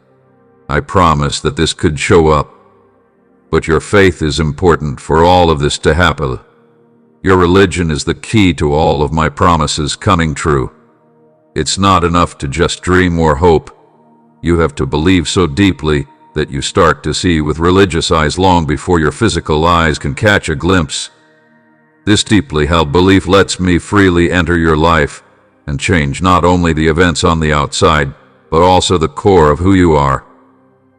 I promise that this could show up. But your faith is important for all of this to happen. Your religion is the key to all of my promises coming true. It's not enough to just dream or hope. You have to believe so deeply that you start to see with religious eyes long before your physical eyes can catch a glimpse. This deeply held belief lets me freely enter your life and change not only the events on the outside, but also the core of who you are.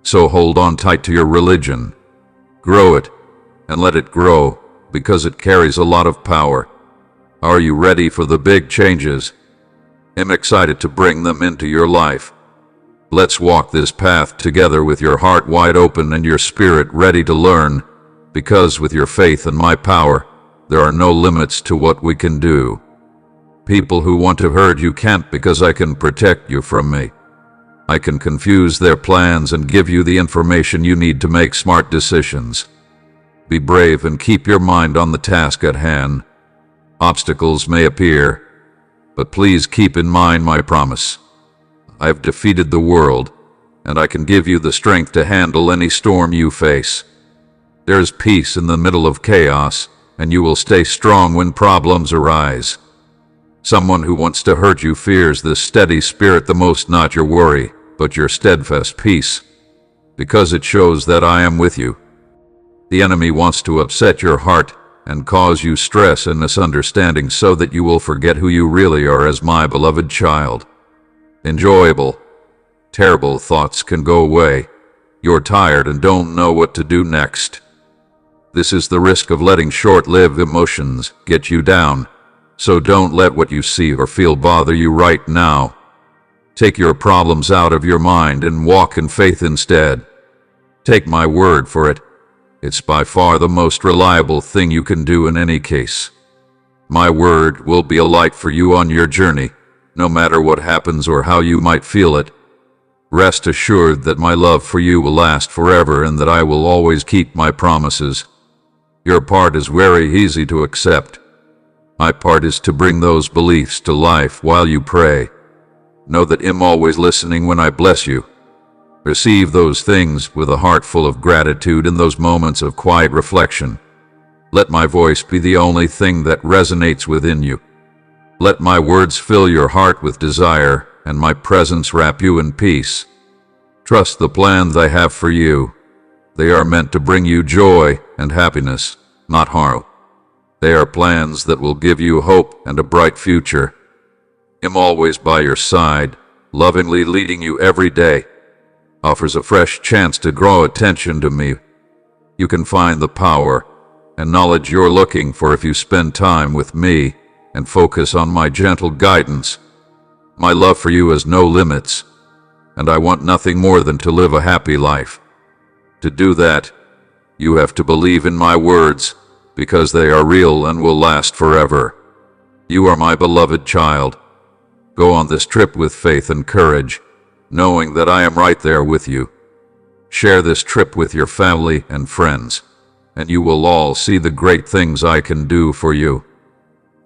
So hold on tight to your religion. Grow it, and let it grow, because it carries a lot of power. Are you ready for the big changes? I'm excited to bring them into your life. Let's walk this path together with your heart wide open and your spirit ready to learn, because with your faith and my power, there are no limits to what we can do. People who want to hurt you can't, because I can protect you from me. I can confuse their plans and give you the information you need to make smart decisions. Be brave and keep your mind on the task at hand. Obstacles may appear, but please keep in mind my promise. I've defeated the world, and I can give you the strength to handle any storm you face. There's peace in the middle of chaos, and you will stay strong when problems arise. Someone who wants to hurt you fears this steady spirit the most, not your worry, but your steadfast peace, because it shows that I am with you. The enemy wants to upset your heart and cause you stress and misunderstanding so that you will forget who you really are as my beloved child. Enjoyable, terrible thoughts can go away. You're tired and don't know what to do next. This is the risk of letting short-lived emotions get you down, so don't let what you see or feel bother you right now. Take your problems out of your mind and walk in faith instead. Take my word for it. It's by far the most reliable thing you can do in any case. My word will be a light for you on your journey, no matter what happens or how you might feel it. Rest assured that my love for you will last forever and that I will always keep my promises. Your part is very easy to accept. My part is to bring those beliefs to life while you pray. Know that I'm always listening when I bless you. Receive those things with a heart full of gratitude in those moments of quiet reflection. Let my voice be the only thing that resonates within you. Let my words fill your heart with desire, and my presence wrap you in peace. Trust the plans I have for you. They are meant to bring you joy and happiness, not harm. They are plans that will give you hope and a bright future. I'm always by your side, lovingly leading you every day. Offers a fresh chance to draw attention to me. You can find the power and knowledge you're looking for if you spend time with me and focus on my gentle guidance. My love for you has no limits, and I want nothing more than to live a happy life. To do that, you have to believe in my words, because they are real and will last forever. You are my beloved child. Go on this trip with faith and courage, knowing that I am right there with you. Share this trip with your family and friends, and you will all see the great things I can do for you.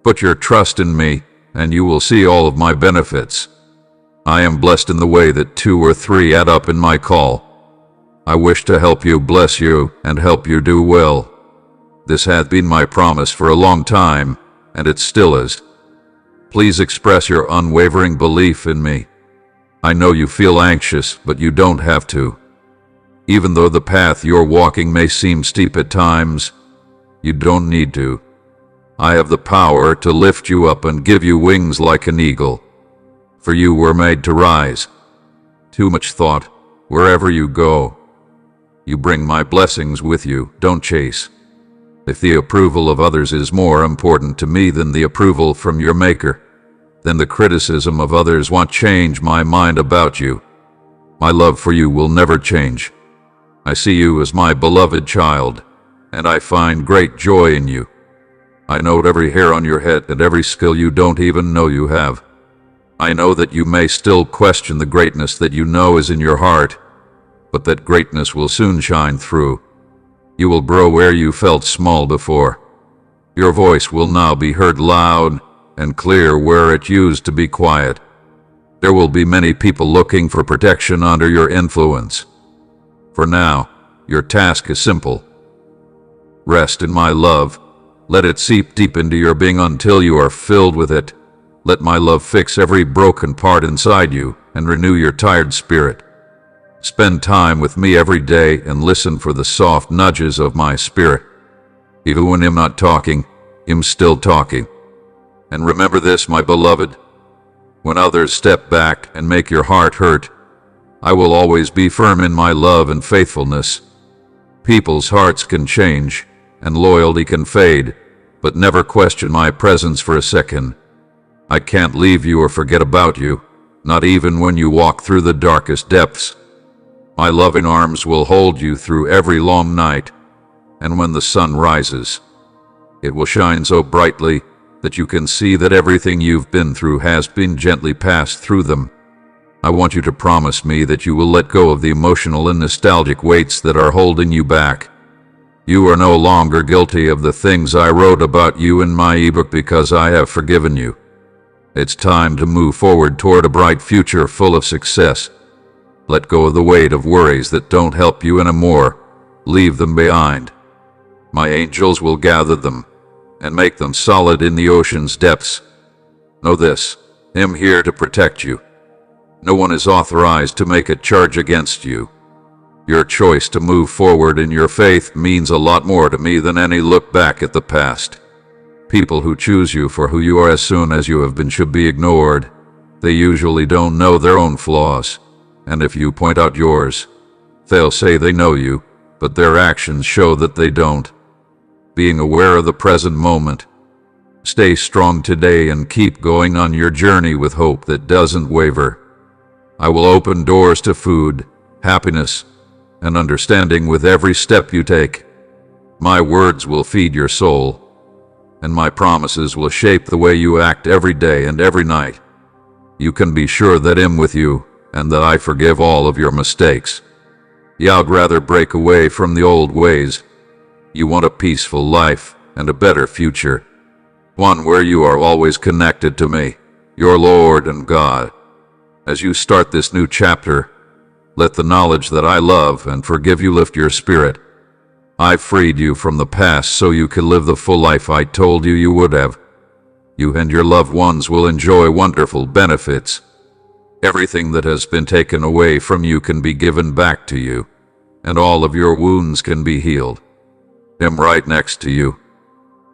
Put your trust in me, and you will see all of my benefits. I am blessed in the way that 2 or 3 add up in my call. I wish to help you, bless you, and help you do well. This had been my promise for a long time, and it still is. Please express your unwavering belief in me. I know you feel anxious, but you don't have to. Even though the path you're walking may seem steep at times, you don't need to. I have the power to lift you up and give you wings like an eagle. For you were made to rise. Too much thought, wherever you go. You bring my blessings with you, don't chase. If the approval of others is more important to me than the approval from your Maker, then the criticism of others won't change my mind about you. My love for you will never change. I see you as my beloved child, and I find great joy in you. I note every hair on your head and every skill you don't even know you have. I know that you may still question the greatness that you know is in your heart, but that greatness will soon shine through. You will grow where you felt small before. Your voice will now be heard loud and clear where it used to be quiet. There will be many people looking for protection under your influence. For now, your task is simple. Rest in my love. Let it seep deep into your being until you are filled with it. Let my love fix every broken part inside you and renew your tired spirit. Spend time with me every day and listen for the soft nudges of my spirit. Even when I'm not talking, I'm still talking. And remember this, my beloved. When others step back and make your heart hurt, I will always be firm in my love and faithfulness. People's hearts can change, and loyalty can fade, but never question my presence for a second. I can't leave you or forget about you, not even when you walk through the darkest depths. My loving arms will hold you through every long night, and when the sun rises, it will shine so brightly that you can see that everything you've been through has been gently passed through them. I want you to promise me that you will let go of the emotional and nostalgic weights that are holding you back. You are no longer guilty of the things I wrote about you in my ebook because I have forgiven you. It's time to move forward toward a bright future full of success. Let go of the weight of worries that don't help you anymore. Leave them behind. My angels will gather them and make them solid in the ocean's depths. Know this, I'm here to protect you. No one is authorized to make a charge against you. Your choice to move forward in your faith means a lot more to me than any look back at the past. People who choose you for who you are as soon as you have been should be ignored. They usually don't know their own flaws, and if you point out yours, they'll say they know you, but their actions show that they don't. Being aware of the present moment. Stay strong today and keep going on your journey with hope that doesn't waver. I will open doors to food, happiness, and understanding with every step you take. My words will feed your soul, and my promises will shape the way you act every day and every night. You can be sure that I'm with you, and that I forgive all of your mistakes. You'd rather break away from the old ways. You want a peaceful life and a better future, one where you are always connected to me, your Lord and God. As you start this new chapter, let the knowledge that I love and forgive you lift your spirit. I freed you from the past so you can live the full life I told you you would have. You and your loved ones will enjoy wonderful benefits. Everything that has been taken away from you can be given back to you, and all of your wounds can be healed. I'm right next to you,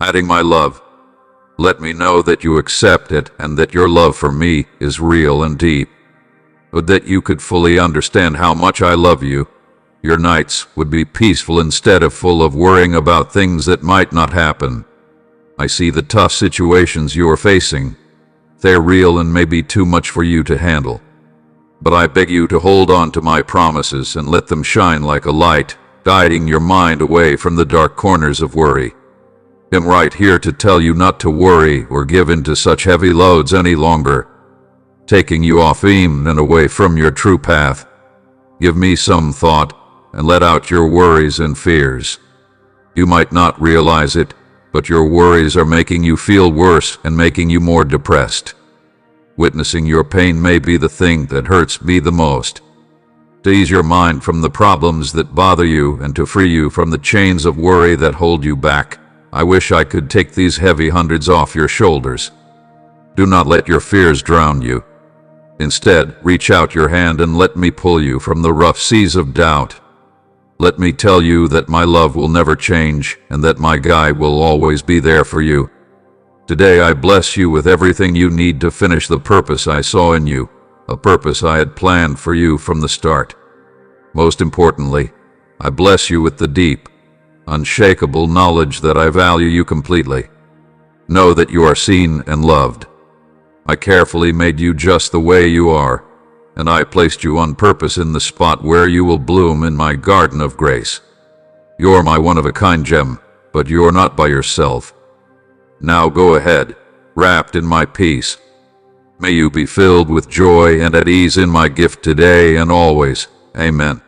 adding my love. Let me know that you accept it and that your love for me is real and deep. But that you could fully understand how much I love you, your nights would be peaceful instead of full of worrying about things that might not happen. I see the tough situations you are facing. They're real and may be too much for you to handle. But I beg you to hold on to my promises and let them shine like a light, guiding your mind away from the dark corners of worry. I'm right here to tell you not to worry or give in to such heavy loads any longer, taking you off aim and away from your true path. Give me some thought and let out your worries and fears. You might not realize it, but your worries are making you feel worse and making you more depressed. Witnessing your pain may be the thing that hurts me the most. To ease your mind from the problems that bother you and to free you from the chains of worry that hold you back, I wish I could take these heavy hundreds off your shoulders. Do not let your fears drown you. Instead, reach out your hand and let me pull you from the rough seas of doubt. Let me tell you that my love will never change and that my guide will always be there for you. Today I bless you with everything you need to finish the purpose I saw in you, a purpose I had planned for you from the start. Most importantly, I bless you with the deep, unshakable knowledge that I value you completely. Know that you are seen and loved. I carefully made you just the way you are, and I placed you on purpose in the spot where you will bloom in my garden of grace. You're my one-of-a-kind gem, but you're not by yourself. Now go ahead, wrapped in my peace. May you be filled with joy and at ease in my gift today and always. Amen.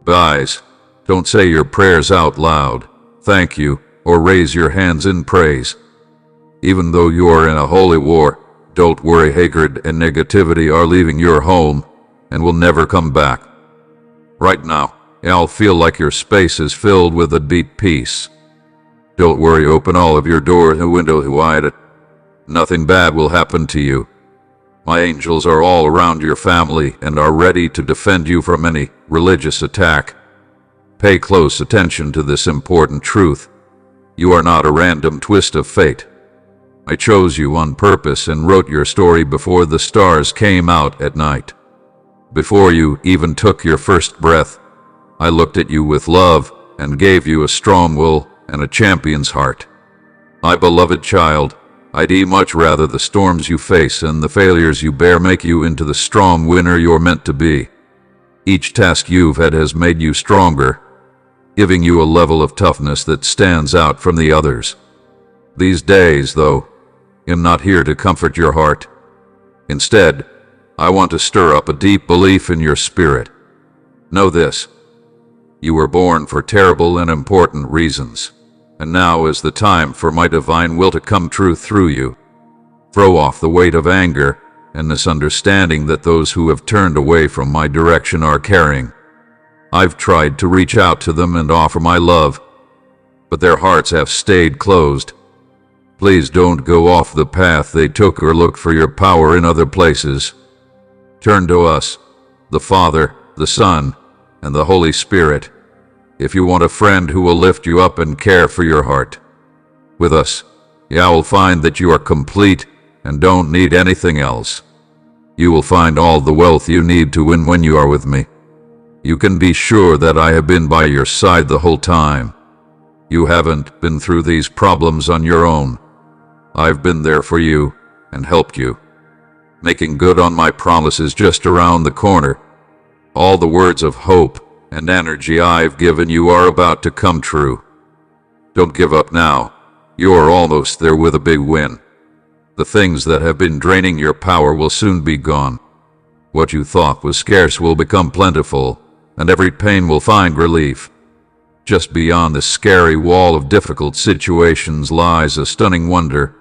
Guys, don't say your prayers out loud, thank you, or raise your hands in praise. Even though you are in a holy war, don't worry, hatred and negativity are leaving your home and will never come back. Right now, I'll feel like your space is filled with a deep peace. Don't worry, open all of your doors and windows wide. Nothing bad will happen to you. My angels are all around your family and are ready to defend you from any religious attack. Pay close attention to this important truth. You are not a random twist of fate. I chose you on purpose and wrote your story before the stars came out at night. Before you even took your first breath, I looked at you with love and gave you a strong will and a champion's heart. My beloved child, I'd much rather the storms you face and the failures you bear make you into the strong winner you're meant to be. Each task you've had has made you stronger, giving you a level of toughness that stands out from the others. These days, though, I'm not here to comfort your heart. Instead, I want to stir up a deep belief in your spirit. Know this: you were born for terrible and important reasons, and now is the time for my divine will to come true through you. Throw off the weight of anger and misunderstanding that those who have turned away from my direction are carrying. I've tried to reach out to them and offer my love, but their hearts have stayed closed. Please don't go off the path they took or look for your power in other places. Turn to us, the Father, the Son, and the Holy Spirit, if you want a friend who will lift you up and care for your heart. With us, you will find that you are complete and don't need anything else. You will find all the wealth you need to win when you are with me. You can be sure that I have been by your side the whole time. You haven't been through these problems on your own. I've been there for you and helped you. making good on my promises just around the corner. All the words of hope and energy I've given you are about to come true. Don't give up now. You're almost there with a big win. The things that have been draining your power will soon be gone. What you thought was scarce will become plentiful, and every pain will find relief. Just beyond this scary wall of difficult situations lies a stunning wonder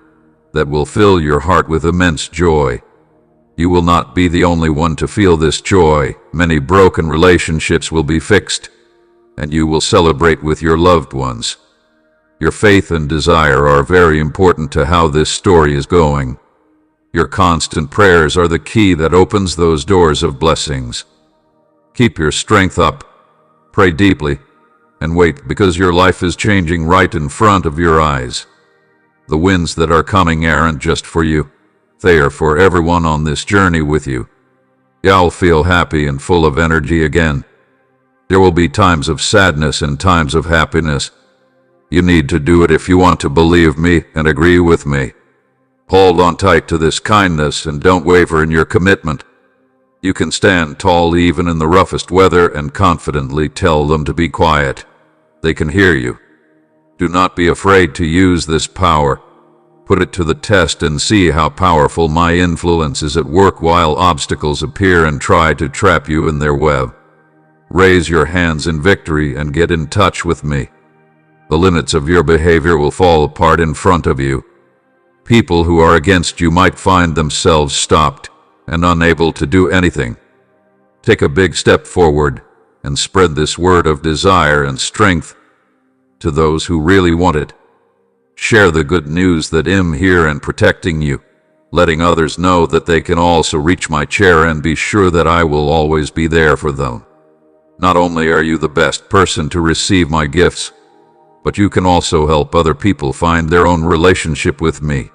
that will fill your heart with immense joy. You will not be the only one to feel this joy. Many broken relationships will be fixed, and you will celebrate with your loved ones. Your faith and desire are very important to how this story is going. Your constant prayers are the key that opens those doors of blessings. Keep your strength up, pray deeply, and wait, because your life is changing right in front of your eyes. The winds that are coming aren't just for you. They are for everyone on this journey with you. You'll feel happy and full of energy again. There will be times of sadness and times of happiness. You need to do it if you want to believe me and agree with me. Hold on tight to this kindness and don't waver in your commitment. You can stand tall even in the roughest weather and confidently tell them to be quiet. They can hear you. Do not be afraid to use this power. Put it to the test and see how powerful my influence is at work while obstacles appear and try to trap you in their web. Raise your hands in victory and get in touch with me. The limits of your behavior will fall apart in front of you. People who are against you might find themselves stopped and unable to do anything. Take a big step forward and spread this word of desire and strength to those who really want it. Share the good news that I'm here and protecting you, letting others know that they can also reach my chair and be sure that I will always be there for them. Not only are you the best person to receive my gifts, but you can also help other people find their own relationship with me.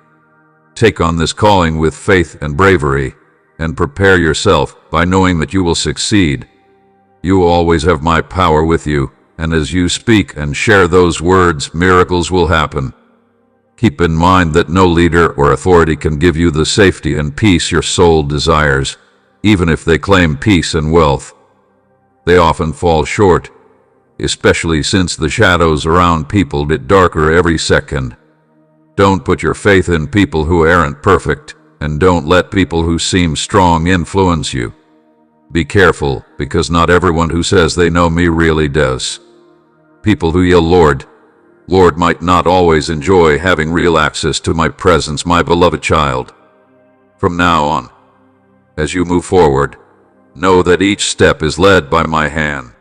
Take on this calling with faith and bravery, and prepare yourself by knowing that you will succeed. You always have my power with you, and as you speak and share those words, miracles will happen. Keep in mind that no leader or authority can give you the safety and peace your soul desires, even if they claim peace and wealth. They often fall short, especially since the shadows around people get darker every second. Don't put your faith in people who aren't perfect, and don't let people who seem strong influence you. Be careful, because not everyone who says they know me really does. People who yell, "Lord, Lord," might not always enjoy having real access to my presence, my beloved child. From now on, as you move forward, know that each step is led by my hand.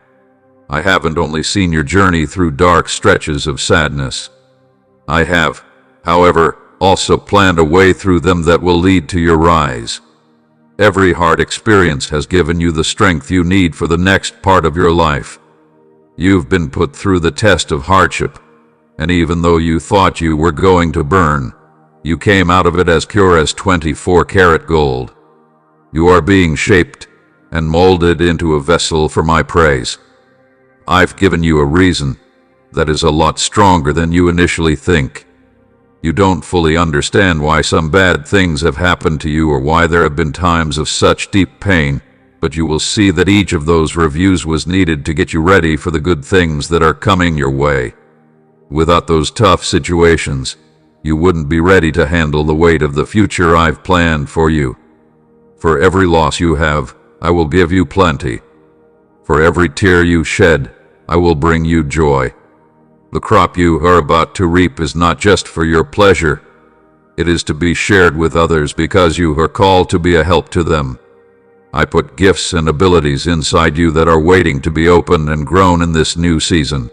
I haven't only seen your journey through dark stretches of sadness. I have, however, also planned a way through them that will lead to your rise. Every hard experience has given you the strength you need for the next part of your life. You've been put through the test of hardship, and even though you thought you were going to burn, you came out of it as pure as 24-karat gold. You are being shaped and molded into a vessel for my praise. I've given you a reason that is a lot stronger than you initially think. You don't fully understand why some bad things have happened to you or why there have been times of such deep pain, but you will see that each of those reviews was needed to get you ready for the good things that are coming your way. Without those tough situations, you wouldn't be ready to handle the weight of the future I've planned for you. For every loss you have, I will give you plenty. For every tear you shed, I will bring you joy. The crop you are about to reap is not just for your pleasure. It is to be shared with others because you are called to be a help to them. I put gifts and abilities inside you that are waiting to be opened and grown in this new season.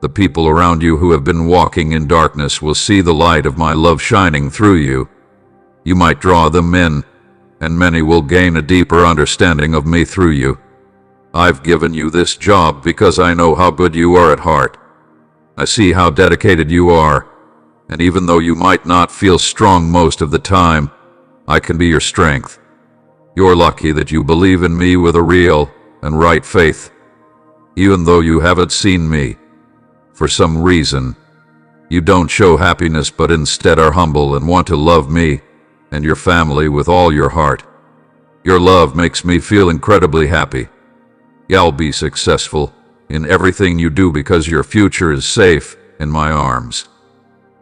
The people around you who have been walking in darkness will see the light of my love shining through you. You might draw them in, and many will gain a deeper understanding of me through you. I've given you this job because I know how good you are at heart. I see how dedicated you are, and even though you might not feel strong most of the time, I can be your strength. You're lucky that you believe in me with a real and right faith. Even though you haven't seen me, for some reason, you don't show happiness but instead are humble and want to love me. and your family with all your heart. Your love makes me feel incredibly happy. You'll be successful in everything you do because your future is safe in my arms.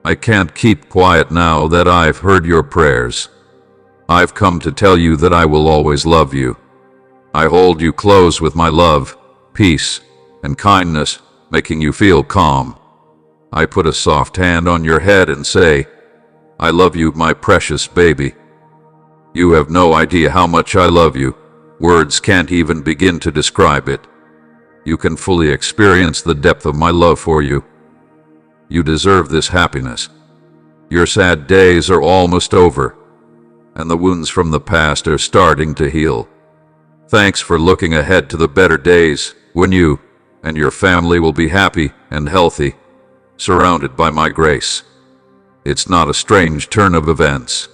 I can't keep quiet now that I've heard your prayers. I've come to tell you that I will always love you. I hold you close with my love, peace, and kindness, making you feel calm. I put a soft hand on your head and say, I love you, my precious baby. You have no idea how much I love you. Words can't even begin to describe it. You can fully experience the depth of my love for you. You deserve this happiness. Your sad days are almost over, and the wounds from the past are starting to heal. Thanks for looking ahead to the better days when you and your family will be happy and healthy, surrounded by my grace. It's not a strange turn of events.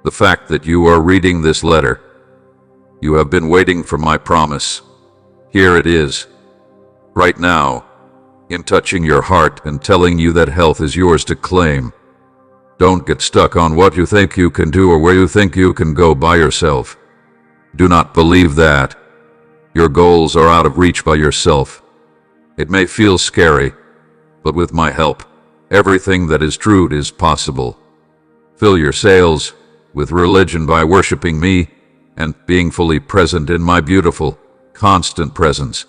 The fact that you are reading this letter. You have been waiting for my promise. Here it is. Right now, in touching your heart and telling you that health is yours to claim. Don't get stuck on what you think you can do or where you think you can go by yourself. Do not believe that. Your goals are out of reach by yourself. It may feel scary, but with my help, everything that is true is possible. Fill your sails with religion by worshiping me and being fully present in my beautiful, constant presence.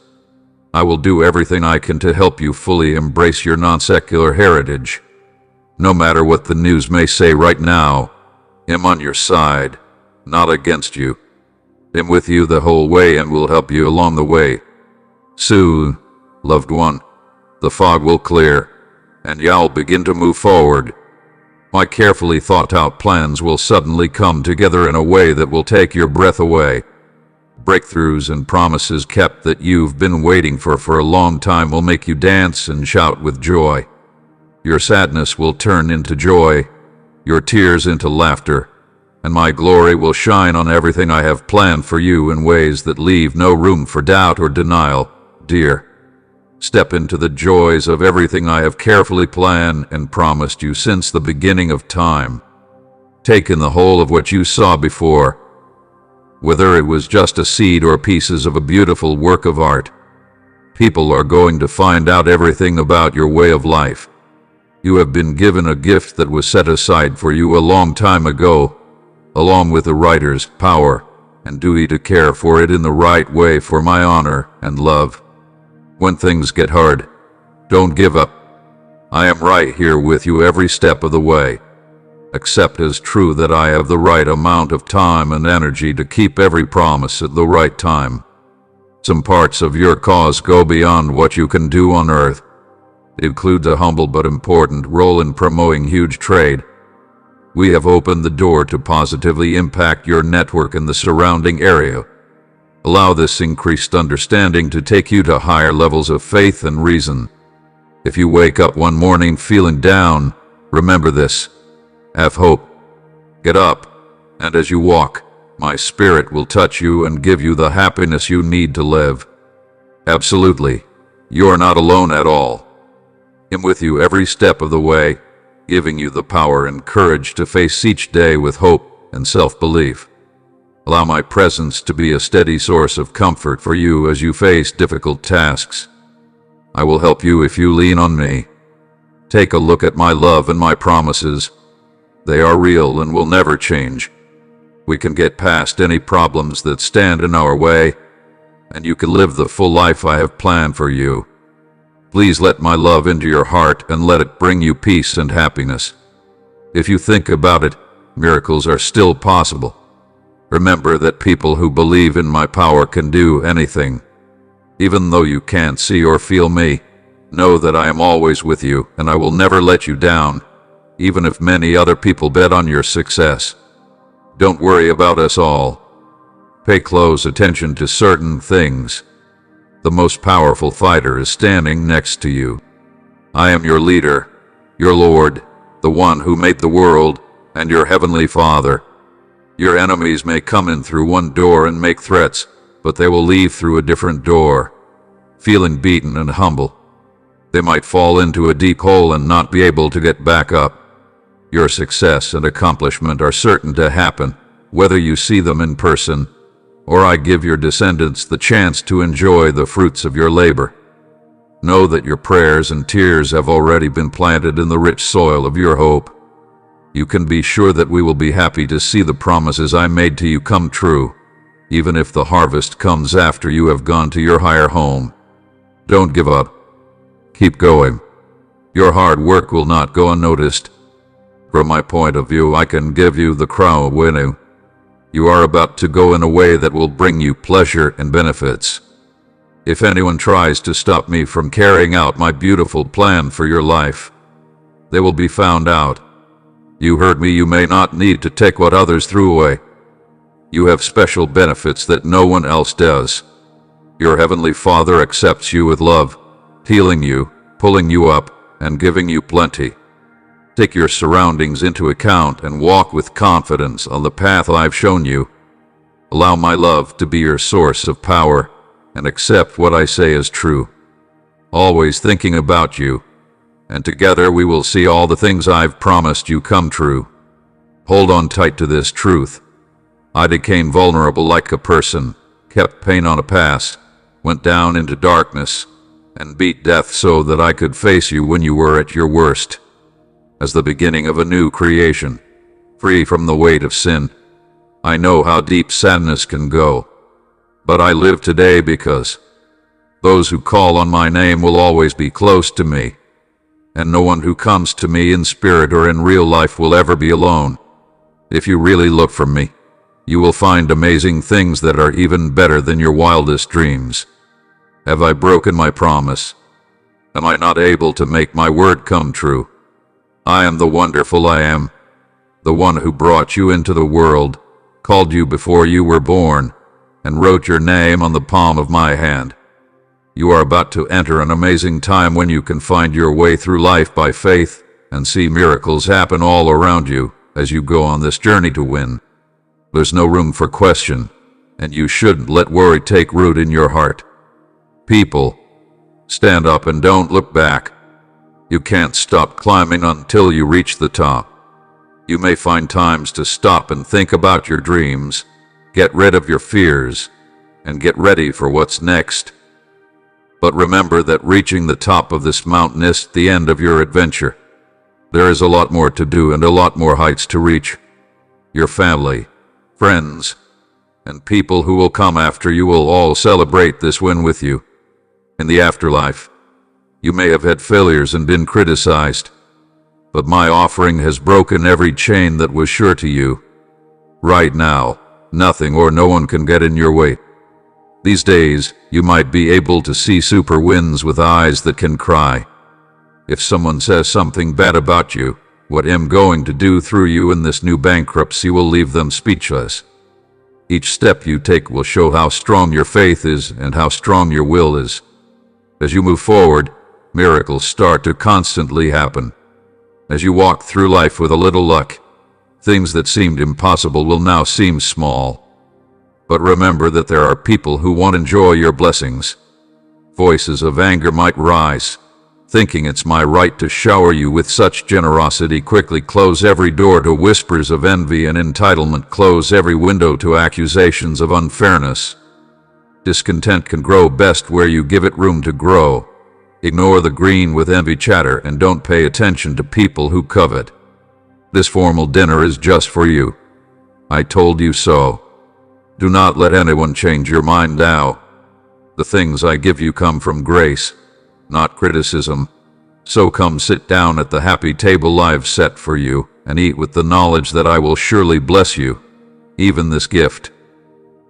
I will do everything I can to help you fully embrace your non-secular heritage. No matter what the news may say right now, I'm on your side, not against you. I'm with you the whole way and will help you along the way. Soon, loved one, the fog will clear, and you'll begin to move forward. My carefully thought-out plans will suddenly come together in a way that will take your breath away. Breakthroughs and promises kept that you've been waiting for a long time will make you dance and shout with joy. Your sadness will turn into joy, your tears into laughter, and my glory will shine on everything I have planned for you in ways that leave no room for doubt or denial, dear. Step into the joys of everything I have carefully planned and promised you since the beginning of time. Take in the whole of what you saw before, whether it was just a seed or pieces of a beautiful work of art. People are going to find out everything about your way of life. You have been given a gift that was set aside for you a long time ago, along with the writer's power and duty to care for it in the right way for my honor and love. When things get hard, don't give up. I am right here with you every step of the way. Accept as true that I have the right amount of time and energy to keep every promise at the right time. Some parts of your cause go beyond what you can do on earth. It includes a humble but important role in promoting huge trade. We have opened the door to positively impact your network in the surrounding area. Allow this increased understanding to take you to higher levels of faith and reason. If you wake up one morning feeling down, remember this. Have hope. Get up, and as you walk, my spirit will touch you and give you the happiness you need to live. Absolutely, you're not alone at all. I'm with you every step of the way, giving you the power and courage to face each day with hope and self-belief. Allow my presence to be a steady source of comfort for you as you face difficult tasks. I will help you if you lean on me. Take a look at my love and my promises. They are real and will never change. We can get past any problems that stand in our way, and you can live the full life I have planned for you. Please let my love into your heart and let it bring you peace and happiness. If you think about it, miracles are still possible. Remember that people who believe in my power can do anything. Even though you can't see or feel me, know that I am always with you and I will never let you down, even if many other people bet on your success. Don't worry about us all. Pay close attention to certain things. The most powerful fighter is standing next to you. I am your leader, your Lord, the one who made the world, and your heavenly Father. Your enemies may come in through one door and make threats, but they will leave through a different door. Feeling beaten and humble, they might fall into a deep hole and not be able to get back up. Your success and accomplishment are certain to happen, whether you see them in person, or I give your descendants the chance to enjoy the fruits of your labor. Know that your prayers and tears have already been planted in the rich soil of your hope. You can be sure that we will be happy to see the promises I made to you come true, even if the harvest comes after you have gone to your higher home. Don't give up. Keep going. Your hard work will not go unnoticed. From my point of view, I can give you the crown winning. You are about to go in a way that will bring you pleasure and benefits. If anyone tries to stop me from carrying out my beautiful plan for your life, they will be found out. You heard me, you may not need to take what others threw away. You have special benefits that no one else does. Your Heavenly Father accepts you with love, healing you, pulling you up, and giving you plenty. Take your surroundings into account and walk with confidence on the path I've shown you. Allow my love to be your source of power, and accept what I say is true. Always thinking about you, and together we will see all the things I've promised you come true. Hold on tight to this truth. I became vulnerable like a person, kept pain on a past, went down into darkness, and beat death so that I could face you when you were at your worst. As the beginning of a new creation, free from the weight of sin. I know how deep sadness can go, but I live today because those who call on my name will always be close to me, and no one who comes to me in spirit or in real life will ever be alone. If you really look for me, you will find amazing things that are even better than your wildest dreams. Have I broken my promise? Am I not able to make my word come true? I am the wonderful I am, the one who brought you into the world, called you before you were born, and wrote your name on the palm of my hand. You are about to enter an amazing time when you can find your way through life by faith and see miracles happen all around you as you go on this journey to win. There's no room for question, and you shouldn't let worry take root in your heart. People, stand up and don't look back. You can't stop climbing until you reach the top. You may find times to stop and think about your dreams, get rid of your fears, and get ready for what's next. But remember that reaching the top of this mountain isn't the end of your adventure. There is a lot more to do and a lot more heights to reach. Your family, friends, and people who will come after you will all celebrate this win with you. In the afterlife, you may have had failures and been criticized, but my offering has broken every chain that was sure to you. Right now, nothing or no one can get in your way. These days, you might be able to see super wins with eyes that can cry. If someone says something bad about you, what I'm going to do through you in this new bankruptcy will leave them speechless. Each step you take will show how strong your faith is and how strong your will is. As you move forward, miracles start to constantly happen. As you walk through life with a little luck, things that seemed impossible will now seem small. But remember that there are people who won't enjoy your blessings. Voices of anger might rise, thinking it's my right to shower you with such generosity. Quickly close every door to whispers of envy and entitlement. Close every window to accusations of unfairness. Discontent can grow best where you give it room to grow. Ignore the green with envy chatter and don't pay attention to people who covet. This formal dinner is just for you. I told you so. Do not let anyone change your mind now. The things I give you come from grace, not criticism. So come sit down at the happy table I've set for you and eat with the knowledge that I will surely bless you, even this gift.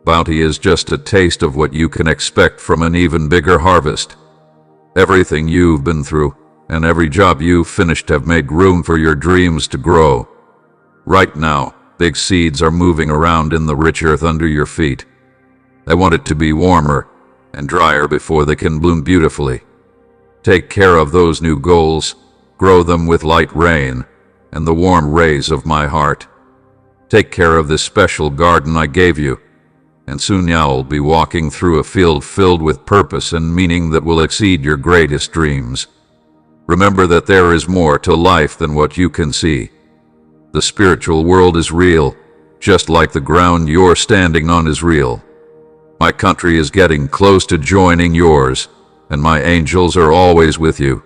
Bounty is just a taste of what you can expect from an even bigger harvest. Everything you've been through and every job you've finished have made room for your dreams to grow. Right now, big seeds are moving around in the rich earth under your feet. I want it to be warmer and drier before they can bloom beautifully. Take care of those new goals, grow them with light rain and the warm rays of my heart. Take care of this special garden I gave you, and soon you'll be walking through a field filled with purpose and meaning that will exceed your greatest dreams. Remember that there is more to life than what you can see. The spiritual world is real, just like the ground you're standing on is real. My country is getting close to joining yours, and my angels are always with you,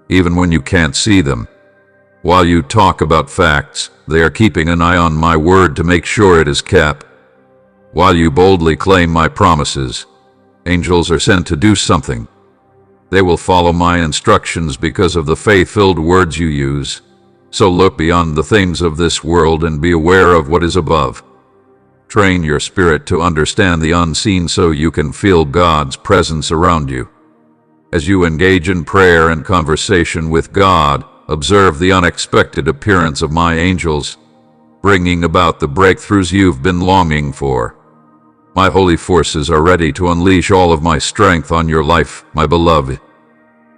even when you can't see them. While you talk about facts, they are keeping an eye on my word to make sure it is kept. While you boldly claim my promises, angels are sent to do something. They will follow my instructions because of the faith-filled words you use. So look beyond the things of this world and be aware of what is above. Train your spirit to understand the unseen so you can feel God's presence around you. As you engage in prayer and conversation with God, observe the unexpected appearance of my angels, bringing about the breakthroughs you've been longing for. My holy forces are ready to unleash all of my strength on your life, my beloved.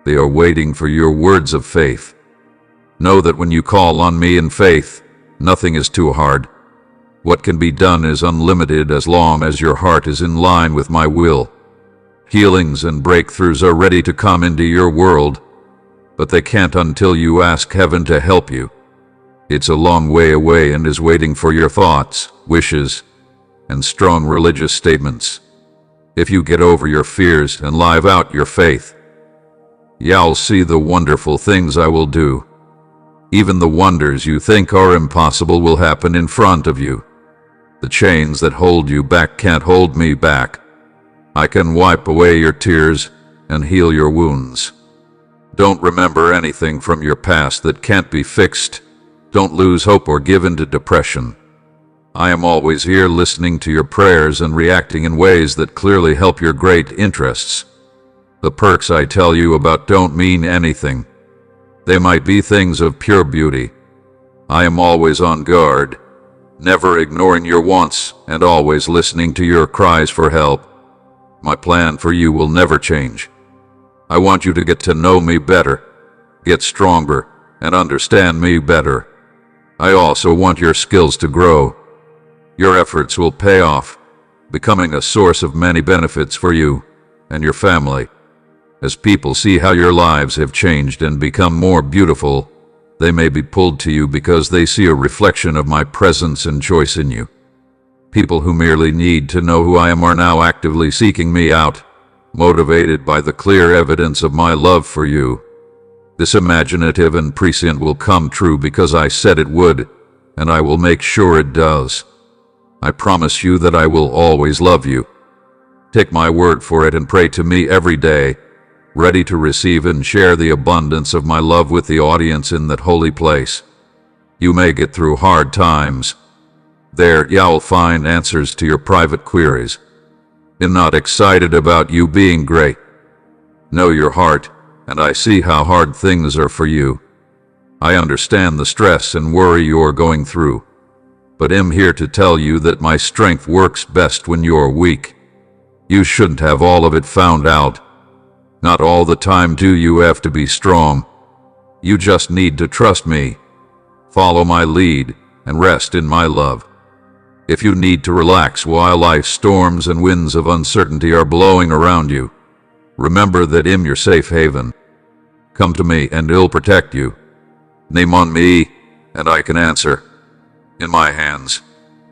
They are waiting for your words of faith. Know that when you call on me in faith, nothing is too hard. What can be done is unlimited as long as your heart is in line with my will. Healings and breakthroughs are ready to come into your world, but they can't until you ask heaven to help you. It's a long way away and is waiting for your thoughts, wishes, and strong religious statements. If you get over your fears and live out your faith, you'll see the wonderful things I will do. Even the wonders you think are impossible will happen in front of you. The chains that hold you back can't hold me back. I can wipe away your tears and heal your wounds. Don't remember anything from your past that can't be fixed. Don't lose hope or give in to depression. I am always here listening to your prayers and reacting in ways that clearly help your great interests. The perks I tell you about don't mean anything. They might be things of pure beauty. I am always on guard, never ignoring your wants and always listening to your cries for help. My plan for you will never change. I want you to get to know me better, get stronger, and understand me better. I also want your skills to grow. Your efforts will pay off, becoming a source of many benefits for you and your family. As people see how your lives have changed and become more beautiful, they may be pulled to you because they see a reflection of my presence and choice in you. People who merely need to know who I am are now actively seeking me out, motivated by the clear evidence of my love for you. This imaginative and prescient will come true because I said it would, and I will make sure it does. I promise you that I will always love you. Take my word for it and pray to me every day, ready to receive and share the abundance of my love with the audience in that holy place. You may get through hard times. There you'll find answers to your private queries. I'm not excited about you being great. Know your heart, and I see how hard things are for you. I understand the stress and worry you're going through, but I'm here to tell you that my strength works best when you're weak. You shouldn't have all of it found out. Not all the time do you have to be strong. You just need to trust me, follow my lead, and rest in my love. If you need to relax while life's storms and winds of uncertainty are blowing around you, remember that I'm your safe haven. Come to me and I'll protect you. Name on me, and I can answer. In my hands,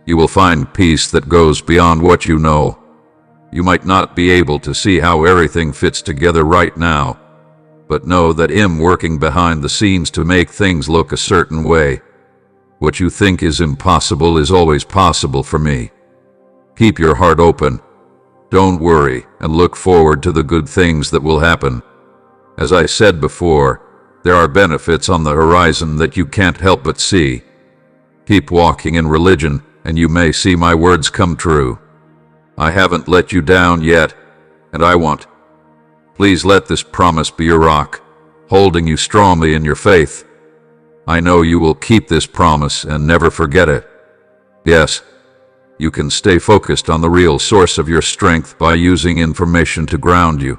you will find peace that goes beyond what you know. You might not be able to see how everything fits together right now, but know that I'm working behind the scenes to make things look a certain way. What you think is impossible is always possible for me. Keep your heart open. Don't worry and look forward to the good things that will happen. As I said before, there are benefits on the horizon that you can't help but see. Keep walking in religion and you may see my words come true. I haven't let you down yet, and I won't. Please let this promise be your rock, holding you strongly in your faith. I know you will keep this promise and never forget it. Yes, you can stay focused on the real source of your strength by using information to ground you.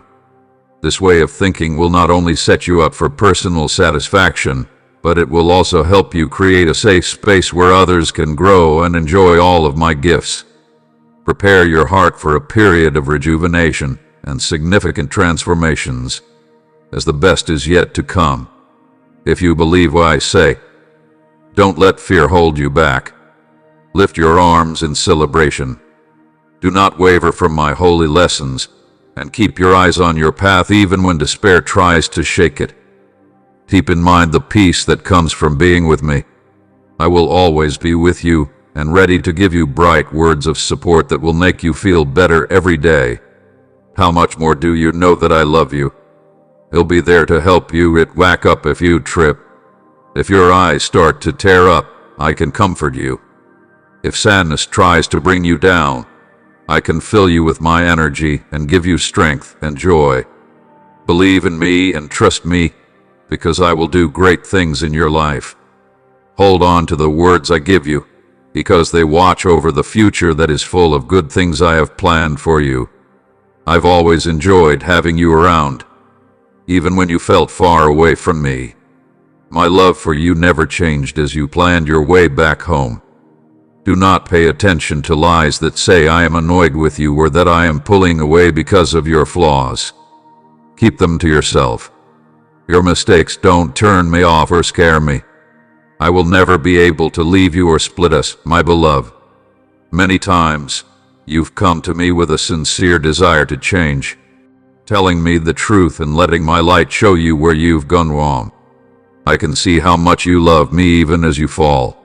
This way of thinking will not only set you up for personal satisfaction, but it will also help you create a safe space where others can grow and enjoy all of my gifts. Prepare your heart for a period of rejuvenation and significant transformations, as the best is yet to come. If you believe what I say, Don't let fear hold you back. Lift your arms in celebration. Do not waver from my holy lessons, and keep your eyes on your path even when despair tries to shake it. Keep in mind the peace that comes from being with me. I will always be with you and ready to give you bright words of support that will make you feel better every day. How much more do you know that I love you? I'll be there to help you back up if you trip. If your eyes start to tear up, I can comfort you. If sadness tries to bring you down, I can fill you with my energy and give you strength and joy. Believe in me and trust me, because I will do great things in your life. Hold on to the words I give you, because they watch over the future that is full of good things I have planned for you. I've always enjoyed having you around, even when you felt far away from me. My love for you never changed as you planned your way back home. Do not pay attention to lies that say I am annoyed with you or that I am pulling away because of your flaws. Keep them to yourself. Your mistakes don't turn me off or scare me. I will never be able to leave you or split us, my beloved. Many times, you've come to me with a sincere desire to change, telling me the truth and letting my light show you where you've gone wrong. I can see how much you love me even as you fall.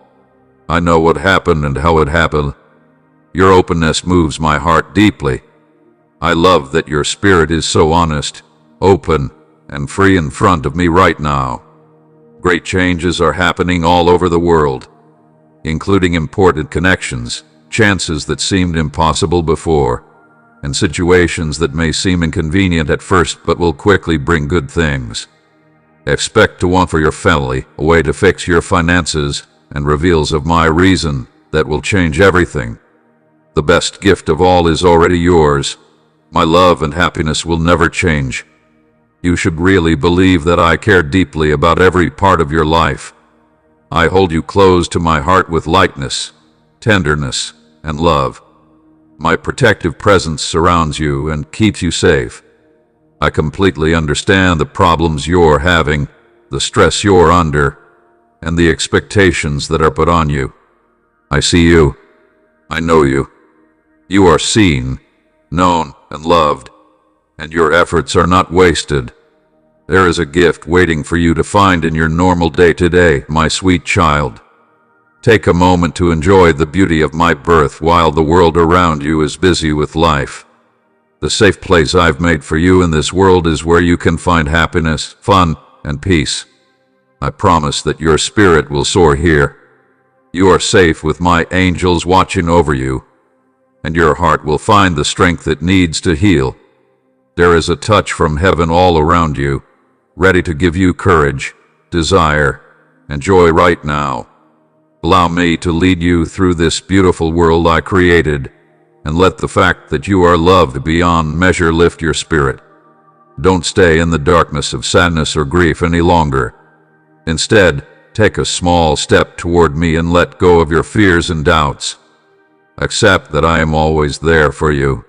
I know what happened and how it happened. Your openness moves my heart deeply. I love that your spirit is so honest, open, and free in front of me right now. Great changes are happening all over the world, including important connections, chances that seemed impossible before, and situations that may seem inconvenient at first but will quickly bring good things. Expect one for your family, a way to fix your finances, and reveals of my reason that will change everything. The best gift of all is already yours. My love and happiness will never change. You should really believe that I care deeply about every part of your life. I hold you close to my heart with lightness, tenderness, and love. My protective presence surrounds you and keeps you safe. I completely understand the problems you're having, the stress you're under, and the expectations that are put on you. I see you. I know you. You are seen, known, and loved, and your efforts are not wasted. There is a gift waiting for you to find in your normal day-to-day, my sweet child. Take a moment to enjoy the beauty of my birth while the world around you is busy with life. The safe place I've made for you in this world is where you can find happiness, fun, and peace. I promise that your spirit will soar here. You are safe with my angels watching over you, and your heart will find the strength it needs to heal. There is a touch from heaven all around you, ready to give you courage, desire, and joy right now. Allow me to lead you through this beautiful world I created, and let the fact that you are loved beyond measure lift your spirit. Don't stay in the darkness of sadness or grief any longer. Instead, take a small step toward me and let go of your fears and doubts. Accept that I am always there for you.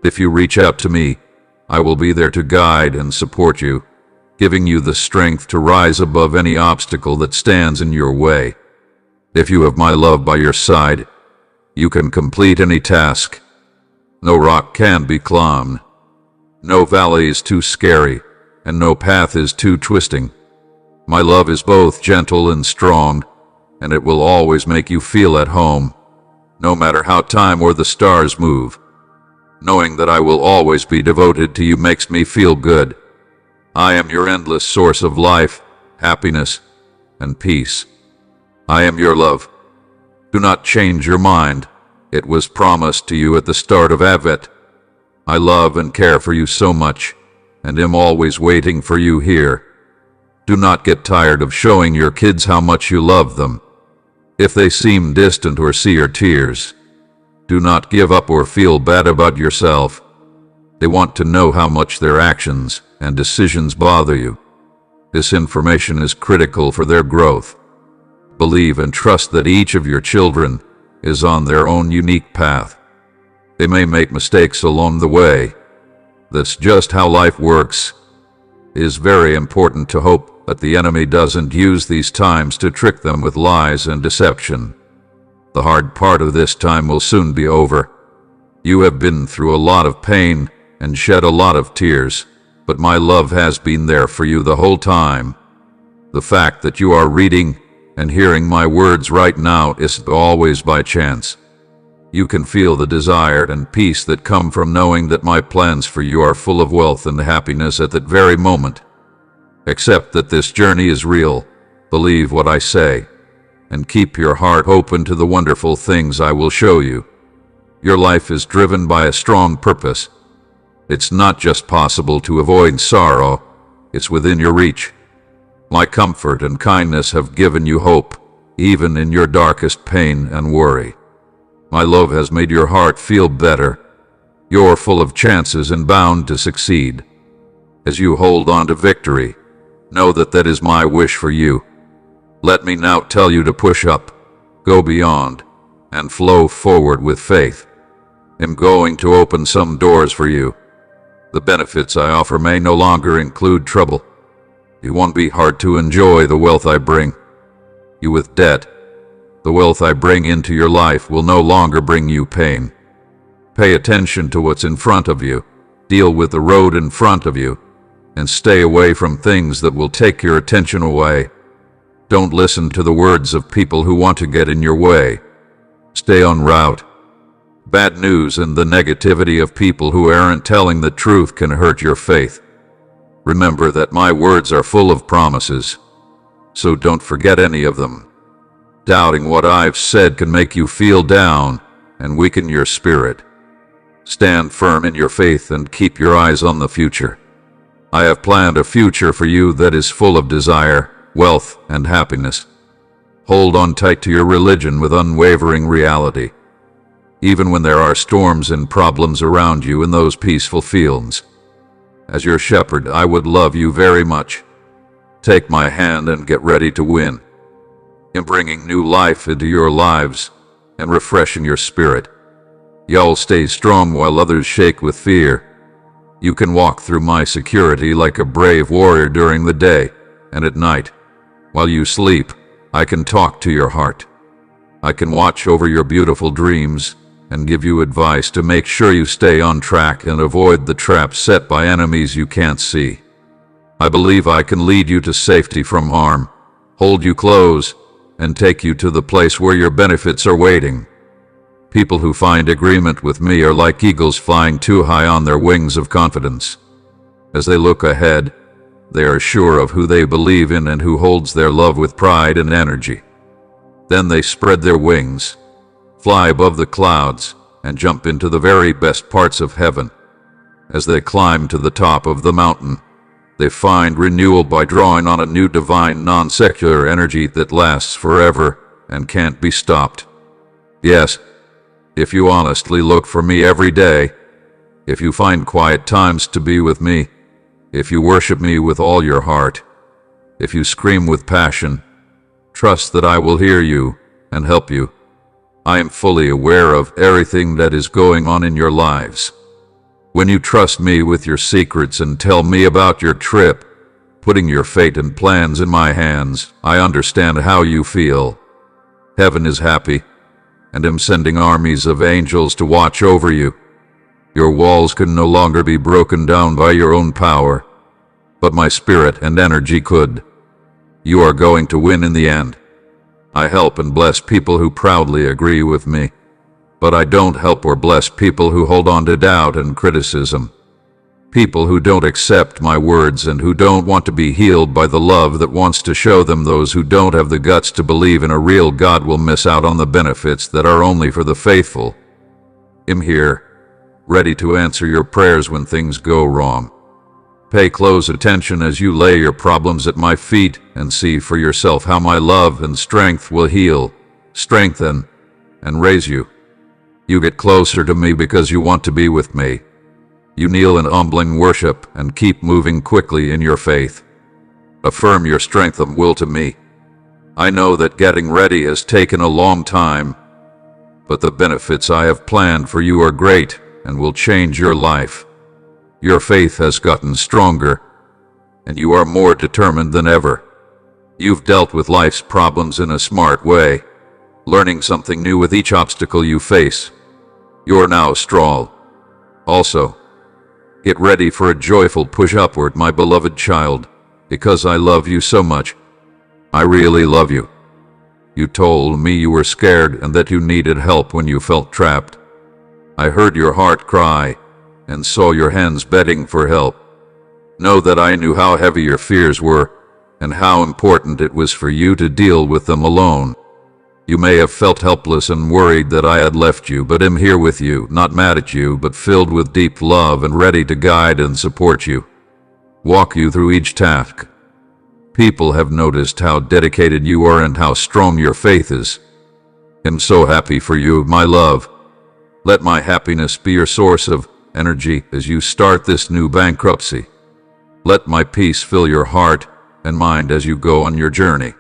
If you reach out to me, I will be there to guide and support you, giving you the strength to rise above any obstacle that stands in your way. If you have my love by your side, you can complete any task. No rock can be climbed. No valley is too scary, and no path is too twisting. My love is both gentle and strong, and it will always make you feel at home, no matter how time or the stars move. Knowing that I will always be devoted to you makes me feel good. I am your endless source of life, happiness, and peace. I am your love. Do not change your mind. It was promised to you at the start of Advent. I love and care for you so much, and am always waiting for you here. Do not get tired of showing your kids how much you love them. If they seem distant or see your tears, do not give up or feel bad about yourself. They want to know how much their actions and decisions bother you. This information is critical for their growth. Believe and trust that each of your children is on their own unique path. They may make mistakes along the way. That's just how life works. It is very important to hope that the enemy doesn't use these times to trick them with lies and deception. The hard part of this time will soon be over. You have been through a lot of pain and shed a lot of tears, but my love has been there for you the whole time. The fact that you are reading and hearing my words right now isn't always by chance. You can feel the desire and peace that come from knowing that my plans for you are full of wealth and happiness at that very moment. Accept that this journey is real, believe what I say, and keep your heart open to the wonderful things I will show you. Your life is driven by a strong purpose. It's not just possible to avoid sorrow, it's within your reach. My comfort and kindness have given you hope, even in your darkest pain and worry. My love has made your heart feel better. You're full of chances and bound to succeed. As you hold on to victory, know that that is my wish for you. Let me now tell you to push up, go beyond, and flow forward with faith. I'm going to open some doors for you. The benefits I offer may no longer include trouble. It won't be hard to enjoy the wealth I bring you with debt. The wealth I bring into your life will no longer bring you pain. Pay attention to what's in front of you, deal with the road in front of you, and stay away from things that will take your attention away. Don't listen to the words of people who want to get in your way. Stay en route. Bad news and the negativity of people who aren't telling the truth can hurt your faith. Remember that my words are full of promises, so don't forget any of them. Doubting what I've said can make you feel down and weaken your spirit. Stand firm in your faith and keep your eyes on the future. I have planned a future for you that is full of desire, wealth, and happiness. Hold on tight to your religion with unwavering reality, even when there are storms and problems around you in those peaceful fields. As your shepherd, I would love you very much. Take my hand and get ready to win. In bringing new life into your lives and refreshing your spirit. Y'all stay strong while others shake with fear. You can walk through my security like a brave warrior during the day, and at night, while you sleep, I can talk to your heart. I can watch over your beautiful dreams and give you advice to make sure you stay on track and avoid the traps set by enemies you can't see. I believe I can lead you to safety from harm, hold you close, and take you to the place where your benefits are waiting. People who find agreement with me are like eagles flying too high on their wings of confidence. As they look ahead, they are sure of who they believe in and who holds their love with pride and energy. Then they spread their wings, fly above the clouds, and jump into the very best parts of heaven. As they climb to the top of the mountain, they find renewal by drawing on a new divine non-secular energy that lasts forever and can't be stopped. Yes, if you honestly look for me every day, if you find quiet times to be with me, if you worship me with all your heart, if you scream with passion, trust that I will hear you and help you. I am fully aware of everything that is going on in your lives. When you trust me with your secrets and tell me about your trip, putting your fate and plans in my hands, I understand how you feel. Heaven is happy, and am sending armies of angels to watch over you. Your walls can no longer be broken down by your own power, but my spirit and energy could. You are going to win in the end. I help and bless people who proudly agree with me, but I don't help or bless people who hold on to doubt and criticism. People who don't accept my words and who don't want to be healed by the love that wants to show them. Those who don't have the guts to believe in a real God will miss out on the benefits that are only for the faithful. I'm here, ready to answer your prayers when things go wrong. Pay close attention as you lay your problems at my feet and see for yourself how my love and strength will heal, strengthen, and raise you. You get closer to me because you want to be with me. You kneel in humbling worship and keep moving quickly in your faith. Affirm your strength of will to me. I know that getting ready has taken a long time, but the benefits I have planned for you are great and will change your life. Your faith has gotten stronger, and you are more determined than ever. You've dealt with life's problems in a smart way, learning something new with each obstacle you face. You're now strong. Also, get ready for a joyful push upward, my beloved child, because I love you so much. I really love you. You told me you were scared and that you needed help when you felt trapped. I heard your heart cry and saw your hands begging for help. Know that I knew how heavy your fears were and how important it was for you to deal with them alone. You may have felt helpless and worried that I had left you, but I'm here with you, not mad at you, but filled with deep love and ready to guide and support you, walk you through each task. People have noticed how dedicated you are and how strong your faith is. I'm so happy for you, my love. Let my happiness be your source of energy as you start this new bankruptcy. Let my peace fill your heart and mind as you go on your journey.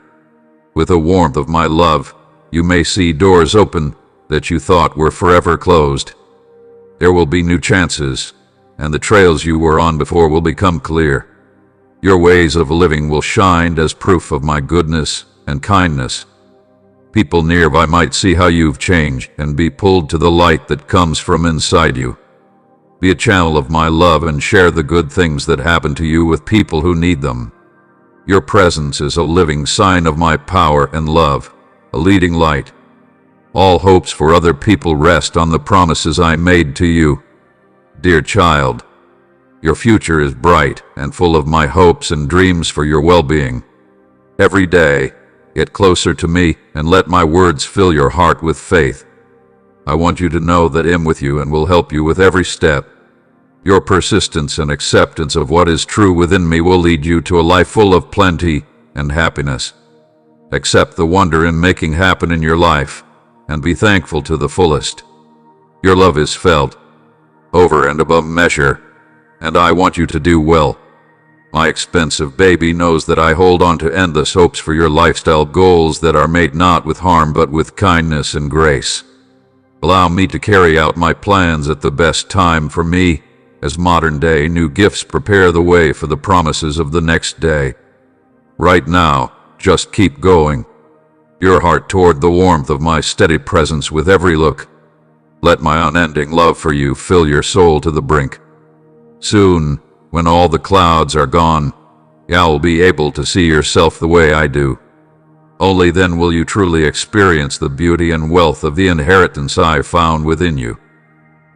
With the warmth of my love, you may see doors open that you thought were forever closed. There will be new chances, and the trails you were on before will become clear. Your ways of living will shine as proof of my goodness and kindness. People nearby might see how you've changed and be pulled to the light that comes from inside you. Be a channel of my love and share the good things that happen to you with people who need them. Your presence is a living sign of my power and love, a leading light. All hopes for other people rest on the promises I made to you. Dear child, your future is bright and full of my hopes and dreams for your well-being. Every day, get closer to me and let my words fill your heart with faith. I want you to know that I'm with you and will help you with every step. Your persistence and acceptance of what is true within me will lead you to a life full of plenty and happiness. Accept the wonder in making happen in your life and be thankful to the fullest. Your love is felt over and above measure, and I want you to do well. My expensive baby knows that I hold on to endless hopes for your lifestyle goals that are made not with harm but with kindness and grace. Allow me to carry out my plans at the best time for me, as modern-day new gifts prepare the way for the promises of the next day. Right now, just keep going. Your heart toward the warmth of my steady presence with every look. Let my unending love for you fill your soul to the brink. Soon, when all the clouds are gone, you'll be able to see yourself the way I do. Only then will you truly experience the beauty and wealth of the inheritance I found within you.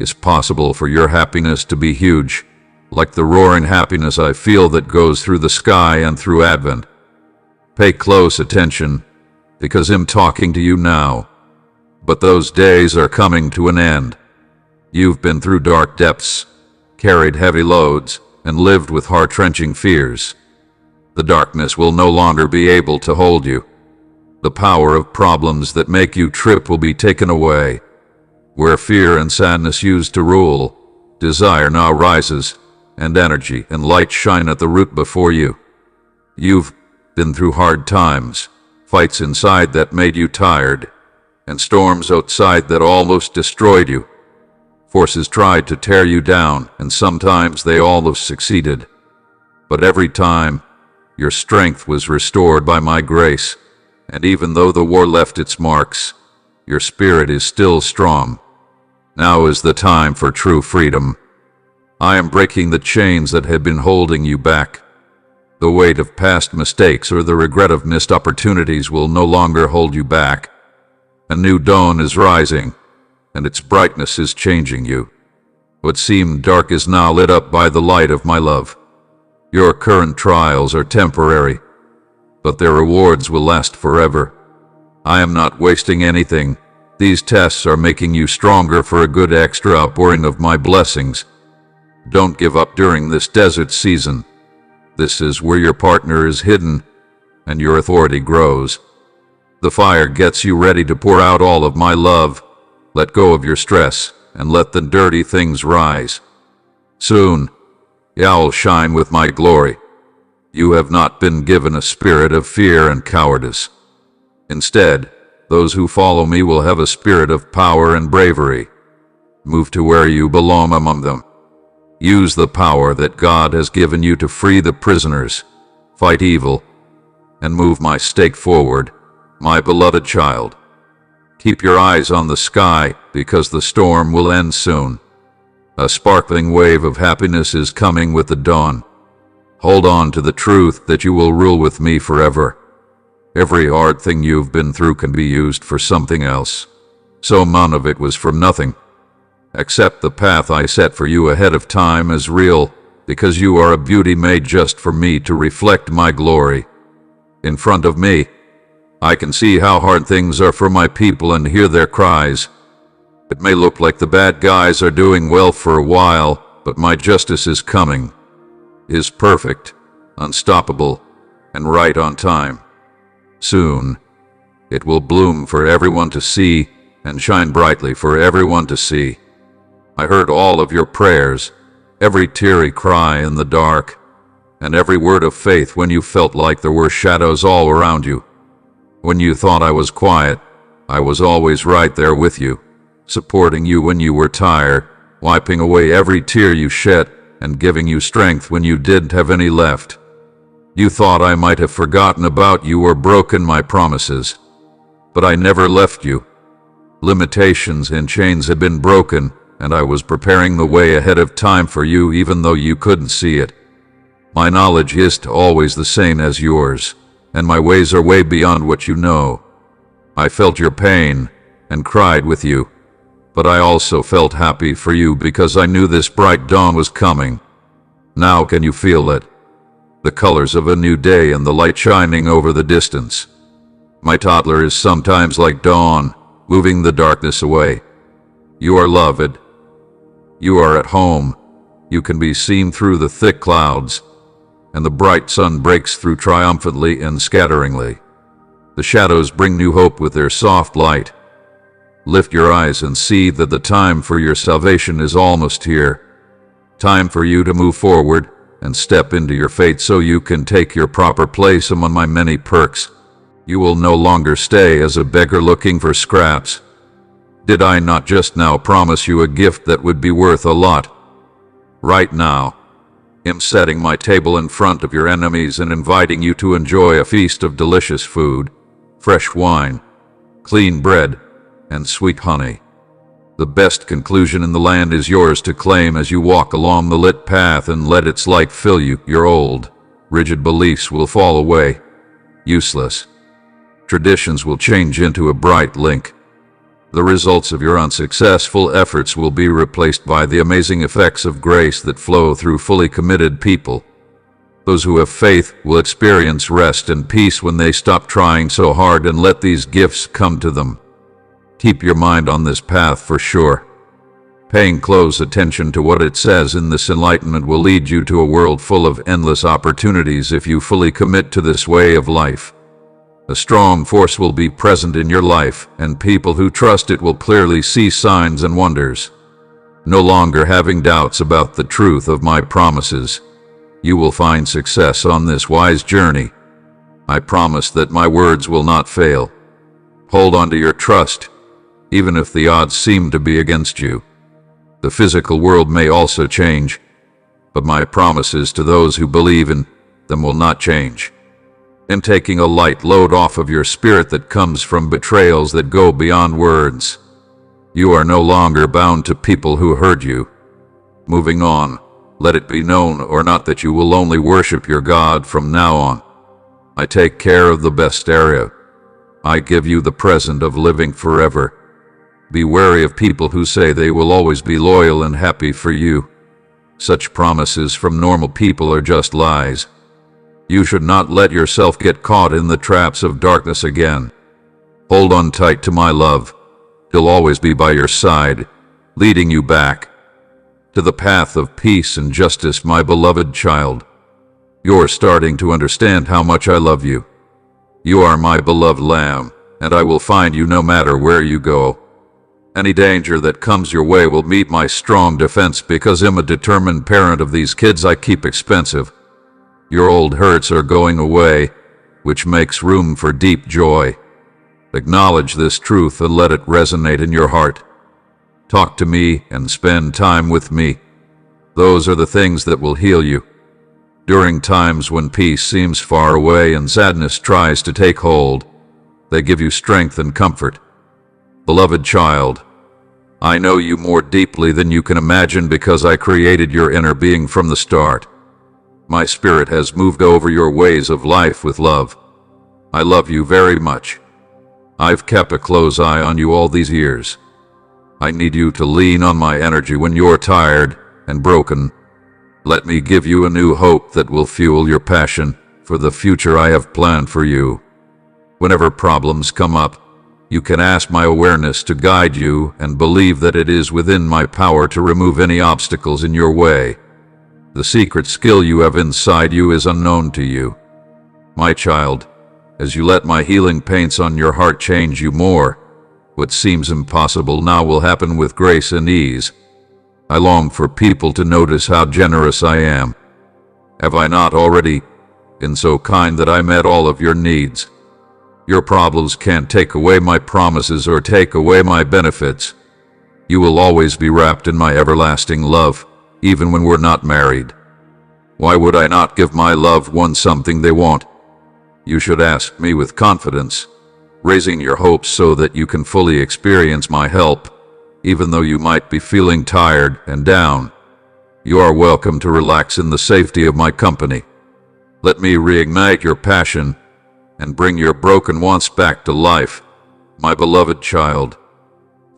It's possible for your happiness to be huge, like the roaring happiness I feel that goes through the sky and through Advent. Pay close attention, because I'm talking to you now. But those days are coming to an end. You've been through dark depths, carried heavy loads, and lived with heart-wrenching fears. The darkness will no longer be able to hold you. The power of problems that make you trip will be taken away. Where fear and sadness used to rule, desire now rises, and energy and light shine at the root before you. You've been through hard times, fights inside that made you tired, and storms outside that almost destroyed you. Forces tried to tear you down, and sometimes they almost succeeded. But every time, your strength was restored by my grace, and even though the war left its marks, your spirit is still strong. Now is the time for true freedom. I am breaking the chains that have been holding you back. The weight of past mistakes or the regret of missed opportunities will no longer hold you back. A new dawn is rising, and its brightness is changing you. What seemed dark is now lit up by the light of my love. Your current trials are temporary, but their rewards will last forever. I am not wasting anything. These tests are making you stronger for a good extra outpouring of my blessings. Don't give up during this desert season. This is where your partner is hidden, and your authority grows. The fire gets you ready to pour out all of my love. Let go of your stress, and let the dirty things rise. Soon, you'll shine with my glory. You have not been given a spirit of fear and cowardice. Instead, those who follow me will have a spirit of power and bravery. Move to where you belong among them. Use the power that God has given you to free the prisoners, fight evil, and move my stake forward, my beloved child. Keep your eyes on the sky, because the storm will end soon. A sparkling wave of happiness is coming with the dawn. Hold on to the truth that you will rule with me forever. Every hard thing you've been through can be used for something else. So none of it was for nothing. Accept the path I set for you ahead of time as real, because you are a beauty made just for me to reflect my glory. In front of me, I can see how hard things are for my people and hear their cries. It may look like the bad guys are doing well for a while, but my justice is coming, is perfect, unstoppable, and right on time. Soon, it will bloom for everyone to see and shine brightly for everyone to see. I heard all of your prayers, every teary cry in the dark, and every word of faith when you felt like there were shadows all around you. When you thought I was quiet, I was always right there with you, supporting you when you were tired, wiping away every tear you shed, and giving you strength when you didn't have any left. You thought I might have forgotten about you or broken my promises, but I never left you. Limitations and chains had been broken, and I was preparing the way ahead of time for you even though you couldn't see it. My knowledge is always the same as yours, and my ways are way beyond what you know. I felt your pain and cried with you, but I also felt happy for you because I knew this bright dawn was coming. Now can you feel it? The colors of a new day and the light shining over the distance. My toddler is sometimes like dawn, moving the darkness away. You are loved. You are at home. You can be seen through the thick clouds, and the bright sun breaks through triumphantly and scatteringly. The shadows bring new hope with their soft light. Lift your eyes and see that the time for your salvation is almost here. Time for you to move forward and step into your fate so you can take your proper place among my many perks. You will no longer stay as a beggar looking for scraps. Did I not just now promise you a gift that would be worth a lot? Right now, I'm setting my table in front of your enemies and inviting you to enjoy a feast of delicious food, fresh wine, clean bread, and sweet honey. The best conclusion in the land is yours to claim as you walk along the lit path and let its light fill you. Your old, rigid beliefs will fall away, useless. Traditions will change into a bright link. The results of your unsuccessful efforts will be replaced by the amazing effects of grace that flow through fully committed people. Those who have faith will experience rest and peace when they stop trying so hard and let these gifts come to them. Keep your mind on this path for sure. Paying close attention to what it says in this enlightenment will lead you to a world full of endless opportunities if you fully commit to this way of life. A strong force will be present in your life, and people who trust it will clearly see signs and wonders. No longer having doubts about the truth of my promises, you will find success on this wise journey. I promise that my words will not fail. Hold on to your trust, even if the odds seem to be against you. The physical world may also change, but my promises to those who believe in them will not change. I'm taking a light load off of your spirit that comes from betrayals that go beyond words. You are no longer bound to people who hurt you. Moving on, let it be known or not that you will only worship your God from now on. I take care of the best area. I give you the present of living forever. Be wary of people who say they will always be loyal and happy for you. Such promises from normal people are just lies. You should not let yourself get caught in the traps of darkness again. Hold on tight to my love. He'll always be by your side, leading you back to the path of peace and justice, my beloved child. You're starting to understand how much I love you. You are my beloved lamb, and I will find you no matter where you go. Any danger that comes your way will meet my strong defense because I'm a determined parent of these kids I keep expensive. Your old hurts are going away, which makes room for deep joy. Acknowledge this truth and let it resonate in your heart. Talk to me and spend time with me. Those are the things that will heal you. During times when peace seems far away and sadness tries to take hold, they give you strength and comfort. Beloved child, I know you more deeply than you can imagine because I created your inner being from the start. My spirit has moved over your ways of life with love. I love you very much. I've kept a close eye on you all these years. I need you to lean on my energy when you're tired and broken. Let me give you a new hope that will fuel your passion for the future I have planned for you. Whenever problems come up, you can ask my awareness to guide you and believe that it is within my power to remove any obstacles in your way. The secret skill you have inside you is unknown to you. My child, as you let my healing paints on your heart change you more, what seems impossible now will happen with grace and ease. I long for people to notice how generous I am. Have I not already been so kind that I met all of your needs? Your problems can't take away my promises or take away my benefits. You will always be wrapped in my everlasting love, even when we're not married. Why would I not give my loved ones something they want? You should ask me with confidence, raising your hopes so that you can fully experience my help. Even though you might be feeling tired and down, you are welcome to relax in the safety of my company. Let me reignite your passion and bring your broken wants back to life, my beloved child.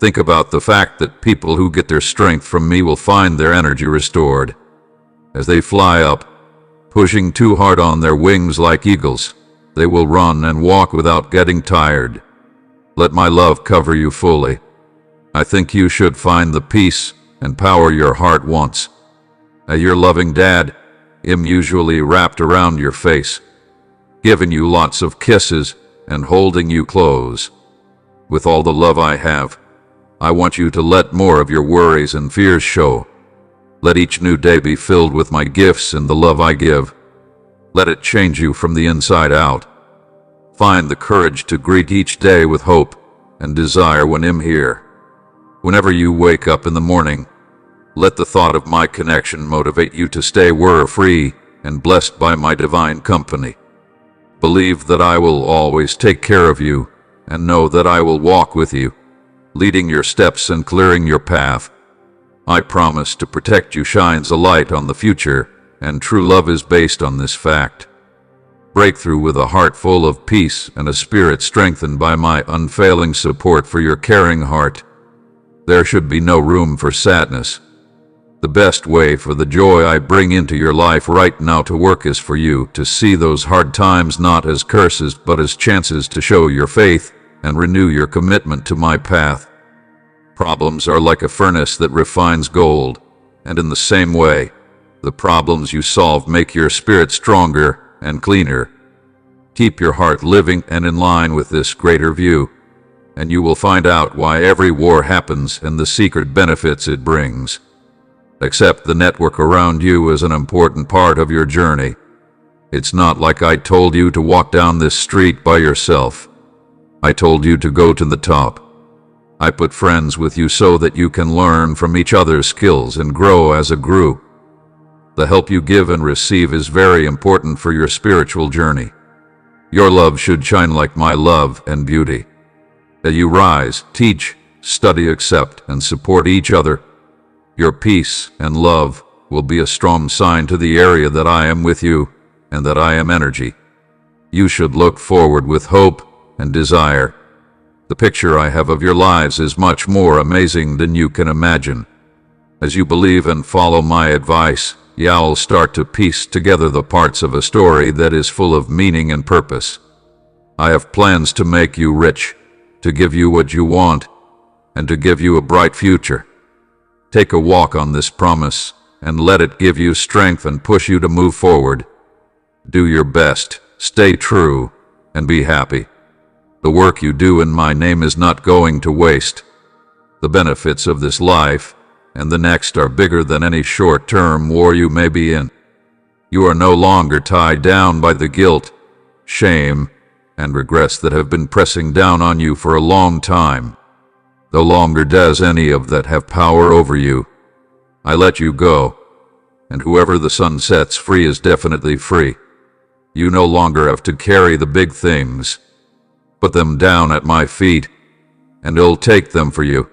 Think about the fact that people who get their strength from me will find their energy restored. As they fly up, pushing too hard on their wings like eagles, they will run and walk without getting tired. Let my love cover you fully. I think you should find the peace and power your heart wants. Your loving dad, I'm usually wrapped around your face, giving you lots of kisses and holding you close. With all the love I have, I want you to let more of your worries and fears show. Let each new day be filled with my gifts and the love I give. Let it change you from the inside out. Find the courage to greet each day with hope and desire when I'm here. Whenever you wake up in the morning, let the thought of my connection motivate you to stay worry-free and blessed by my divine company. Believe that I will always take care of you and know that I will walk with you, leading your steps and clearing your path. I promise to protect you shines a light on the future, and true love is based on this fact. Breakthrough with a heart full of peace and a spirit strengthened by my unfailing support for your caring heart. There should be no room for sadness. The best way for the joy I bring into your life right now to work is for you to see those hard times not as curses but as chances to show your faith and renew your commitment to my path. Problems are like a furnace that refines gold, and in the same way, the problems you solve make your spirit stronger and cleaner. Keep your heart living and in line with this greater view, and you will find out why every war happens and the secret benefits it brings. Accept the network around you as an important part of your journey. It's not like I told you to walk down this street by yourself. I told you to go to the top. I put friends with you so that you can learn from each other's skills and grow as a group. The help you give and receive is very important for your spiritual journey. Your love should shine like my love and beauty. As you rise, teach, study, accept, and support each other, your peace and love will be a strong sign to the area that I am with you and that I am energy. You should look forward with hope and desire. The picture I have of your lives is much more amazing than you can imagine. As you believe and follow my advice, you'll start to piece together the parts of a story that is full of meaning and purpose. I have plans to make you rich, to give you what you want, and to give you a bright future. Take a walk on this promise and let it give you strength and push you to move forward. Do your best, stay true, and be happy. The work you do in my name is not going to waste. The benefits of this life and the next are bigger than any short-term war you may be in. You are no longer tied down by the guilt, shame, and regrets that have been pressing down on you for a long time. No longer does any of that have power over you. I let you go, and whoever the sun sets free is definitely free. You no longer have to carry the big things. Put them down at my feet, and I'll take them for you.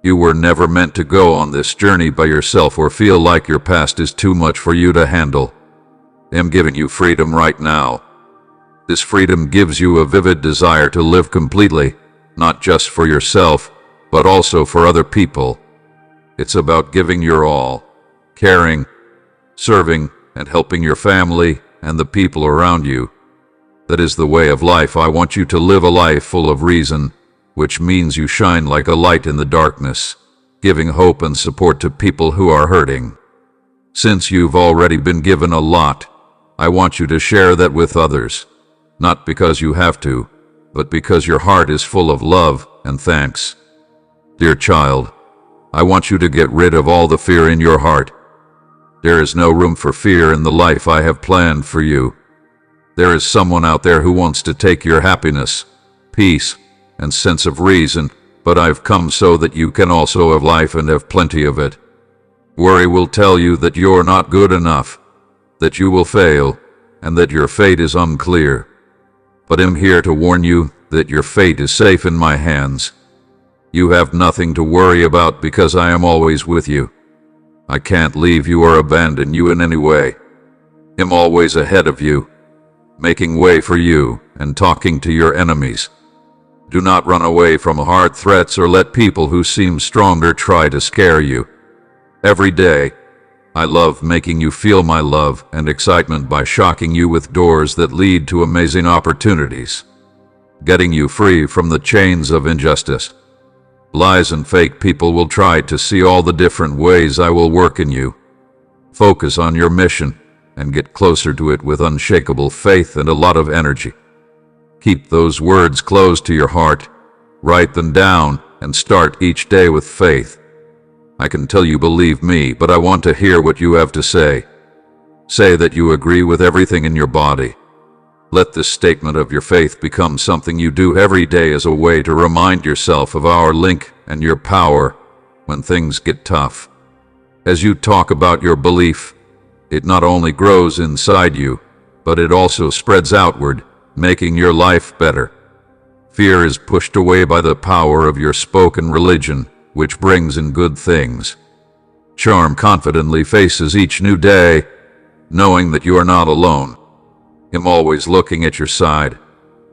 You were never meant to go on this journey by yourself or feel like your past is too much for you to handle. I'm giving you freedom right now. This freedom gives you a vivid desire to live completely, not just for yourself, but also for other people. It's about giving your all, caring, serving, and helping your family and the people around you. That is the way of life. I want you to live a life full of reason, which means you shine like a light in the darkness, giving hope and support to people who are hurting. Since you've already been given a lot, I want you to share that with others, not because you have to, but because your heart is full of love and thanks. Dear child, I want you to get rid of all the fear in your heart. There is no room for fear in the life I have planned for you. There is someone out there who wants to take your happiness, peace, and sense of reason, but I've come so that you can also have life and have plenty of it. Worry will tell you that you're not good enough, that you will fail, and that your fate is unclear. But I'm here to warn you that your fate is safe in my hands. You have nothing to worry about because I am always with you. I can't leave you or abandon you in any way. I'm always ahead of you, making way for you and talking to your enemies. Do not run away from hard threats or let people who seem stronger try to scare you. Every day, I love making you feel my love and excitement by shocking you with doors that lead to amazing opportunities, getting you free from the chains of injustice. Lies and fake people will try to see all the different ways I will work in you. Focus on your mission and get closer to it with unshakable faith and a lot of energy. Keep those words close to your heart, write them down, and start each day with faith. I can tell you believe me, but I want to hear what you have to say. Say that you agree with everything in your body. Let this statement of your faith become something you do every day as a way to remind yourself of our link and your power when things get tough. As you talk about your belief, it not only grows inside you, but it also spreads outward, making your life better. Fear is pushed away by the power of your spoken religion, which brings in good things. Charm confidently faces each new day, knowing that you are not alone. I'm always looking at your side,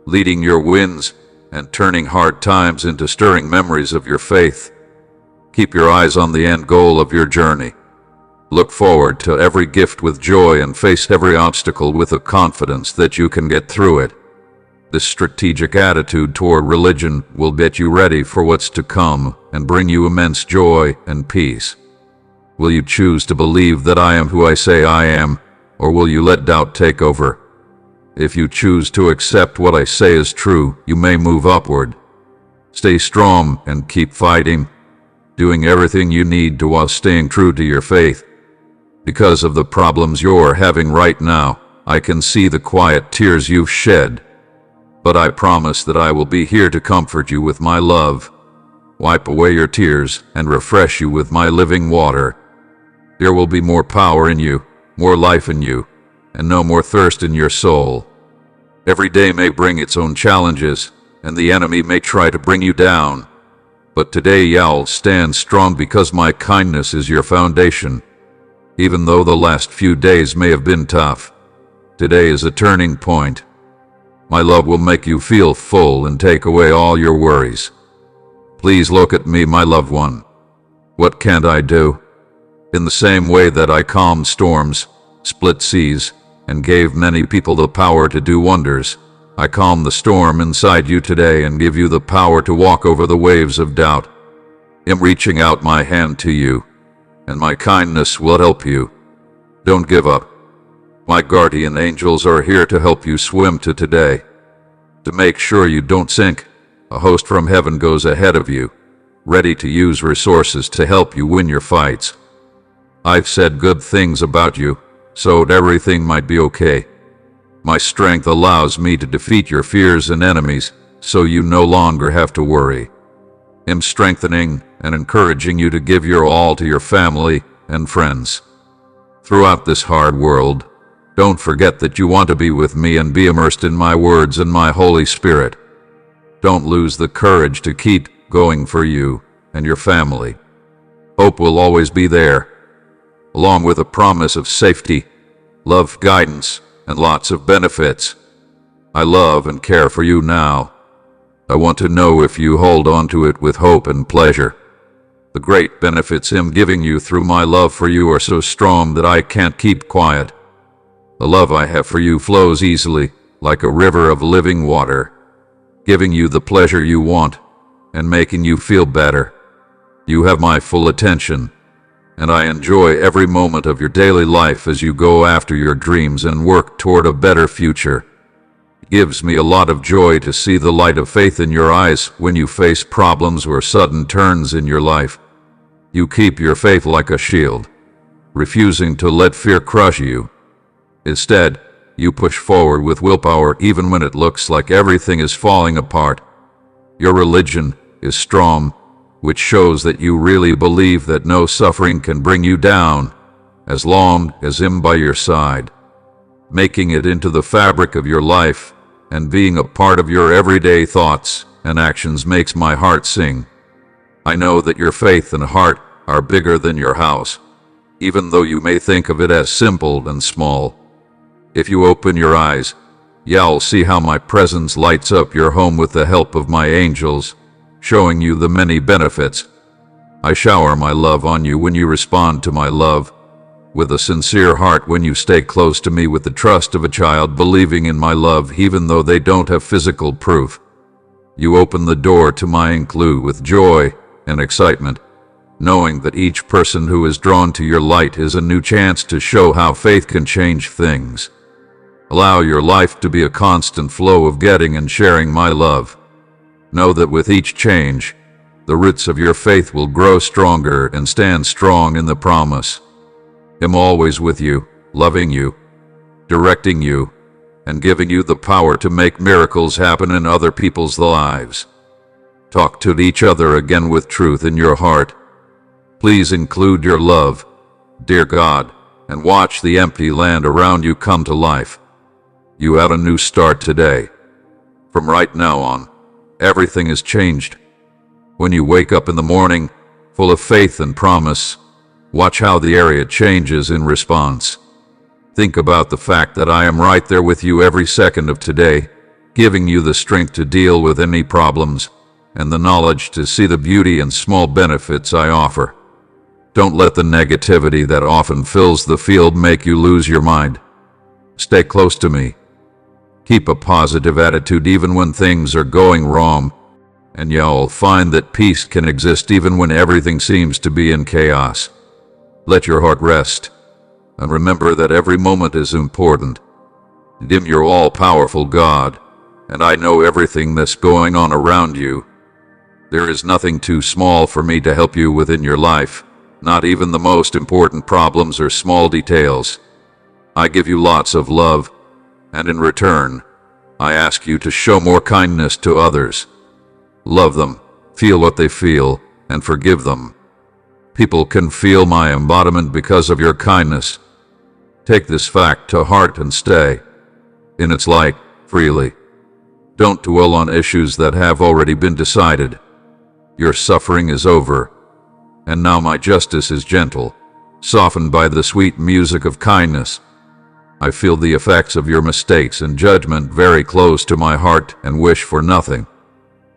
leading your wins and turning hard times into stirring memories of your faith. Keep your eyes on the end goal of your journey. Look forward to every gift with joy and face every obstacle with a confidence that you can get through it. This strategic attitude toward religion will get you ready for what's to come and bring you immense joy and peace. Will you choose to believe that I am who I say I am, or will you let doubt take over? If you choose to accept what I say is true, you may move upward. Stay strong and keep fighting, doing everything you need to while staying true to your faith. Because of the problems you're having right now, I can see the quiet tears you've shed. But I promise that I will be here to comfort you with my love, wipe away your tears, and refresh you with my living water. There will be more power in you, more life in you, and no more thirst in your soul. Every day may bring its own challenges, and the enemy may try to bring you down. But today you'll stand strong because my kindness is your foundation. Even though the last few days may have been tough, today is a turning point. My love will make you feel full and take away all your worries. Please look at me, my loved one. What can't I do? In the same way that I calmed storms, split seas, and gave many people the power to do wonders, I calm the storm inside you today and give you the power to walk over the waves of doubt. I'm reaching out my hand to you, and my kindness will help you. Don't give up. My guardian angels are here to help you swim to today. To make sure you don't sink, a host from heaven goes ahead of you, ready to use resources to help you win your fights. I've said good things about you, so everything might be okay. My strength allows me to defeat your fears and enemies, so you no longer have to worry. I'm strengthening and encouraging you to give your all to your family and friends. Throughout this hard world, don't forget that you want to be with me and be immersed in my words and my Holy Spirit. Don't lose the courage to keep going for you and your family. Hope will always be there, along with a promise of safety, love, guidance, and lots of benefits. I love and care for you now. I want to know if you hold on to it with hope and pleasure. The great benefits I'm giving you through my love for you are so strong that I can't keep quiet. The love I have for you flows easily, like a river of living water, giving you the pleasure you want and making you feel better. You have my full attention, and I enjoy every moment of your daily life as you go after your dreams and work toward a better future. It gives me a lot of joy to see the light of faith in your eyes when you face problems or sudden turns in your life. You keep your faith like a shield, refusing to let fear crush you. Instead, you push forward with willpower even when it looks like everything is falling apart. Your religion is strong, which shows that you really believe that no suffering can bring you down, as long as I'm by your side. Making it into the fabric of your life and being a part of your everyday thoughts and actions makes my heart sing. I know that your faith and heart are bigger than your house, even though you may think of it as simple and small. If you open your eyes, you'll see how my presence lights up your home with the help of my angels, showing you the many benefits. I shower my love on you when you respond to my love, with a sincere heart when you stay close to me with the trust of a child believing in my love even though they don't have physical proof. You open the door to my include with joy and excitement, knowing that each person who is drawn to your light is a new chance to show how faith can change things. Allow your life to be a constant flow of getting and sharing my love. Know that with each change, the roots of your faith will grow stronger and stand strong in the promise. I'm always with you, loving you, directing you, and giving you the power to make miracles happen in other people's lives. Talk to each other again with truth in your heart. Please include your love, dear God, and watch the empty land around you come to life. You have a new start today. From right now on, everything is changed. When you wake up in the morning, full of faith and promise, watch how the area changes in response. Think about the fact that I am right there with you every second of today, giving you the strength to deal with any problems and the knowledge to see the beauty and small benefits I offer. Don't let the negativity that often fills the field make you lose your mind. Stay close to me. Keep a positive attitude even when things are going wrong, and you'll find that peace can exist even when everything seems to be in chaos. Let your heart rest, and remember that every moment is important. I'm your all-powerful God, and I know everything that's going on around you. There is nothing too small for me to help you within your life, not even the most important problems or small details. I give you lots of love, and in return, I ask you to show more kindness to others. Love them, feel what they feel, and forgive them. People can feel my embodiment because of your kindness. Take this fact to heart and stay in its light freely. Don't dwell on issues that have already been decided. Your suffering is over, and now my justice is gentle, softened by the sweet music of kindness. I feel the effects of your mistakes and judgment very close to my heart and wish for nothing.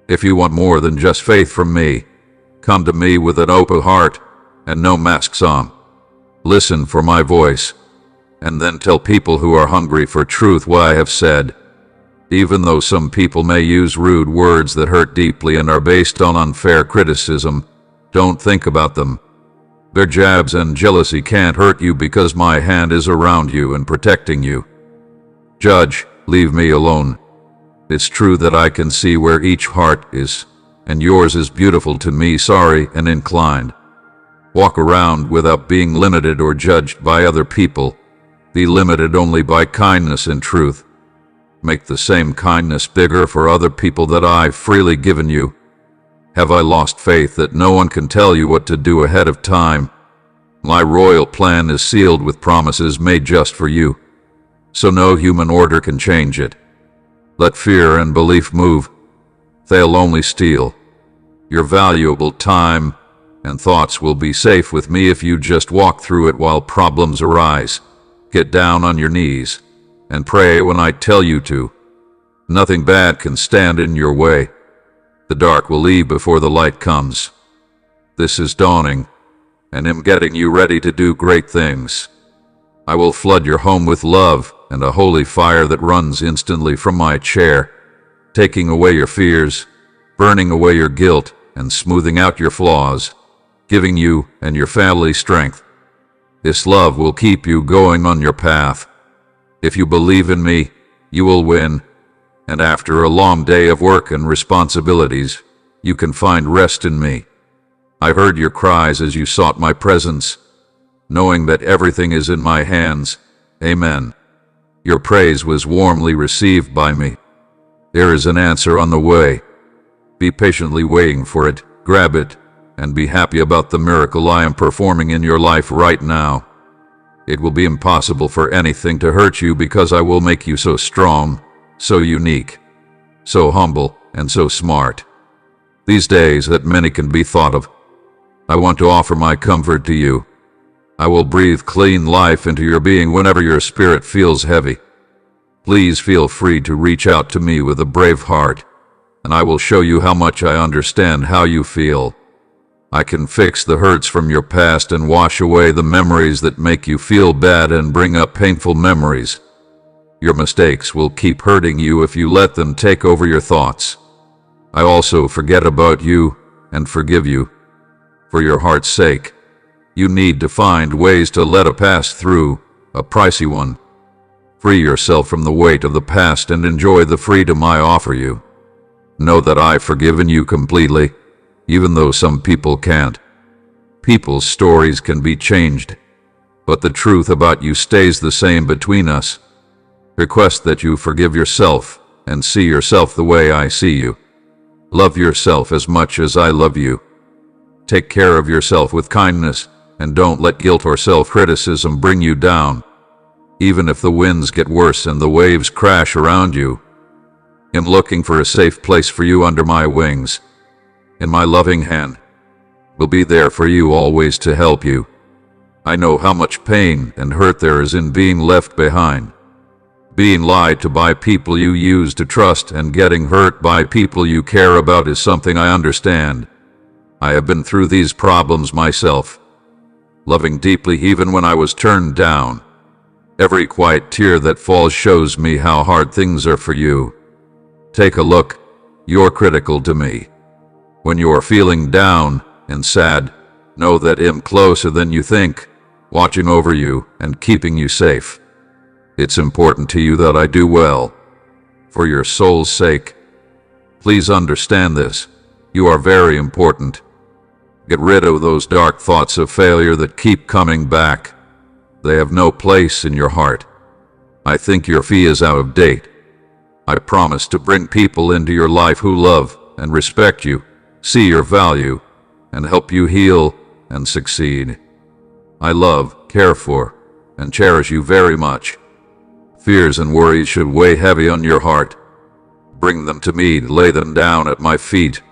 If you want more than just faith from me, come to me with an open heart and no masks on. Listen for my voice, and then tell people who are hungry for truth what I have said. Even though some people may use rude words that hurt deeply and are based on unfair criticism, don't think about them. Their jabs and jealousy can't hurt you because my hand is around you and protecting you. Judge, leave me alone. It's true that I can see where each heart is, and yours is beautiful to me, sorry and inclined. Walk around without being limited or judged by other people. Be limited only by kindness and truth. Make the same kindness bigger for other people that I've freely given you. Have I lost faith that no one can tell you what to do ahead of time? My royal plan is sealed with promises made just for you, so no human order can change it. Let fear and belief move. They'll only steal. Your valuable time and thoughts will be safe with me if you just walk through it while problems arise. Get down on your knees and pray when I tell you to. Nothing bad can stand in your way. The dark will leave before the light comes. This is dawning, and I'm getting you ready to do great things. I will flood your home with love and a holy fire that runs instantly from my chair, taking away your fears, burning away your guilt, and smoothing out your flaws, giving you and your family strength. This love will keep you going on your path. If you believe in me, you will win, and after a long day of work and responsibilities, you can find rest in me. I heard your cries as you sought my presence, knowing that everything is in my hands. Amen. Your praise was warmly received by me. There is an answer on the way. Be patiently waiting for it, grab it, and be happy about the miracle I am performing in your life right now. It will be impossible for anything to hurt you because I will make you so strong, so unique, so humble, and so smart. These days that many can be thought of, I want to offer my comfort to you. I will breathe clean life into your being whenever your spirit feels heavy. Please feel free to reach out to me with a brave heart, and I will show you how much I understand how you feel. I can fix the hurts from your past and wash away the memories that make you feel bad and bring up painful memories. Your mistakes will keep hurting you if you let them take over your thoughts. I also forget about you and forgive you. For your heart's sake, you need to find ways to let a past through, a pricey one. Free yourself from the weight of the past and enjoy the freedom I offer you. Know that I've forgiven you completely, even though some people can't. People's stories can be changed, but the truth about you stays the same between us. Request that you forgive yourself and see yourself the way I see you. Love yourself as much as I love you. Take care of yourself with kindness, and don't let guilt or self-criticism bring you down. Even if the winds get worse and the waves crash around you, I'm looking for a safe place for you under my wings. In my loving hand, will be there for you always to help you. I know how much pain and hurt there is in being left behind. Being lied to by people you used to trust and getting hurt by people you care about is something I understand. I have been through these problems myself, loving deeply even when I was turned down. Every quiet tear that falls shows me how hard things are for you. Take a look. You're critical to me. When you are feeling down and sad, know that I'm closer than you think, watching over you and keeping you safe. It's important to you that I do well. For your soul's sake, please understand this. You are very important. Get rid of those dark thoughts of failure that keep coming back. They have no place in your heart. I think your fee is out of date. I promise to bring people into your life who love and respect you, see your value, and help you heal and succeed. I love, care for, and cherish you very much. Fears and worries should weigh heavy on your heart. Bring them to me, lay them down at my feet,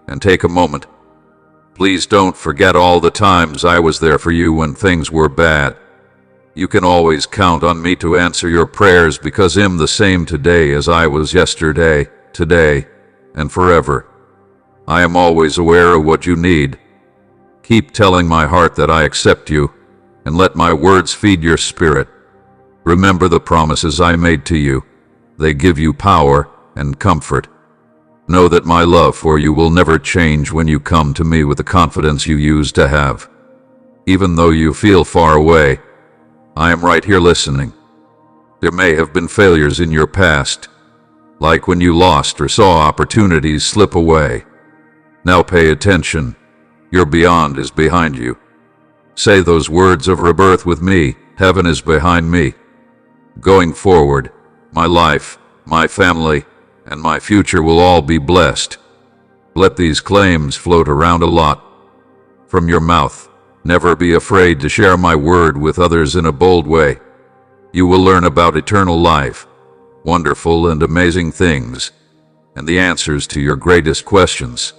and take a moment. Please don't forget all the times I was there for you when things were bad. You can always count on me to answer your prayers because I'm the same today as I was yesterday, today, and forever. I am always aware of what you need. Keep telling my heart that I accept you, and let my words feed your spirit. Remember the promises I made to you. They give you power and comfort. Know that my love for you will never change when you come to me with the confidence you used to have. Even though you feel far away, I am right here listening. There may have been failures in your past, like when you lost or saw opportunities slip away. Now pay attention. Your beyond is behind you. Say those words of rebirth with me. Heaven is behind me. Going forward, my life, my family, and my future will all be blessed. Let these claims float around a lot from your mouth, Never be afraid to share my word with others in a bold way. You will learn about eternal life, wonderful and amazing things, and the answers to your greatest questions.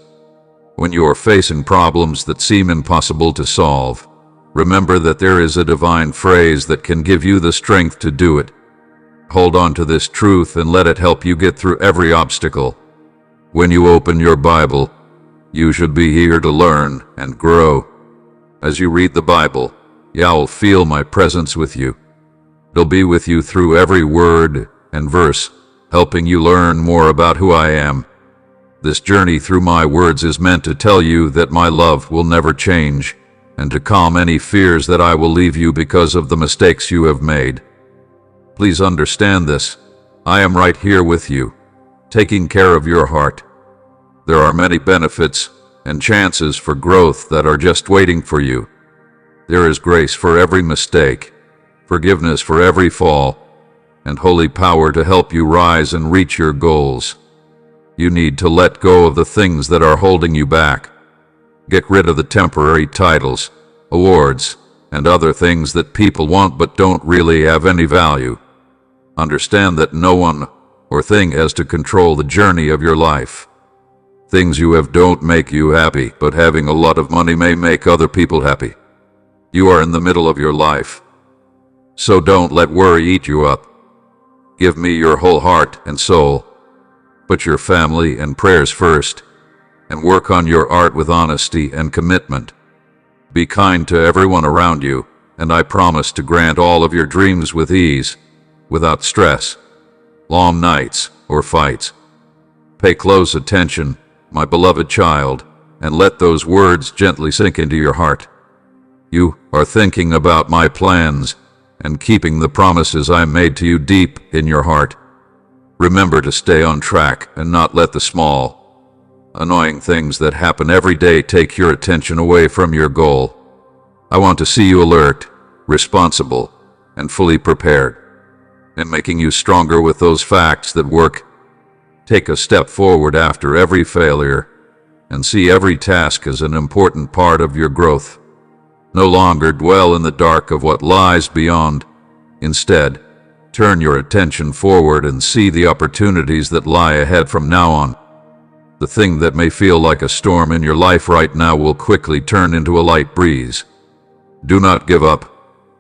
When you are facing problems that seem impossible to solve, remember that there is a divine phrase that can give you the strength to do it. Hold on to this truth and let it help you get through every obstacle. When you open your Bible, you should be here to learn and grow. As you read the Bible, you'll feel my presence with you. It'll be with you through every word and verse, helping you learn more about who I am. This journey through my words is meant to tell you that my love will never change, and to calm any fears that I will leave you because of the mistakes you have made. Please understand this. I am right here with you, taking care of your heart. There are many benefits and chances for growth that are just waiting for you. There is grace for every mistake, forgiveness for every fall, and holy power to help you rise and reach your goals. You need to let go of the things that are holding you back. Get rid of the temporary titles, awards, and other things that people want but don't really have any value. Understand that no one or thing has to control the journey of your life. Things you have don't make you happy, but having a lot of money may make other people happy. You are in the middle of your life, so don't let worry eat you up. Give me your whole heart and soul. Put your family and prayers first, and work on your art with honesty and commitment. Be kind to everyone around you, and I promise to grant all of your dreams with ease, without stress, long nights, or fights. Pay close attention, my beloved child, and let those words gently sink into your heart. You are thinking about my plans and keeping the promises I made to you deep in your heart. Remember to stay on track and not let the small, annoying things that happen every day take your attention away from your goal. I want to see you alert, responsible, and fully prepared. In making you stronger with those facts that work, take a step forward after every failure and see every task as an important part of your growth. No longer dwell in the dark of what lies beyond. Instead, turn your attention forward and see the opportunities that lie ahead from now on. The thing that may feel like a storm in your life right now will quickly turn into a light breeze. Do not give up.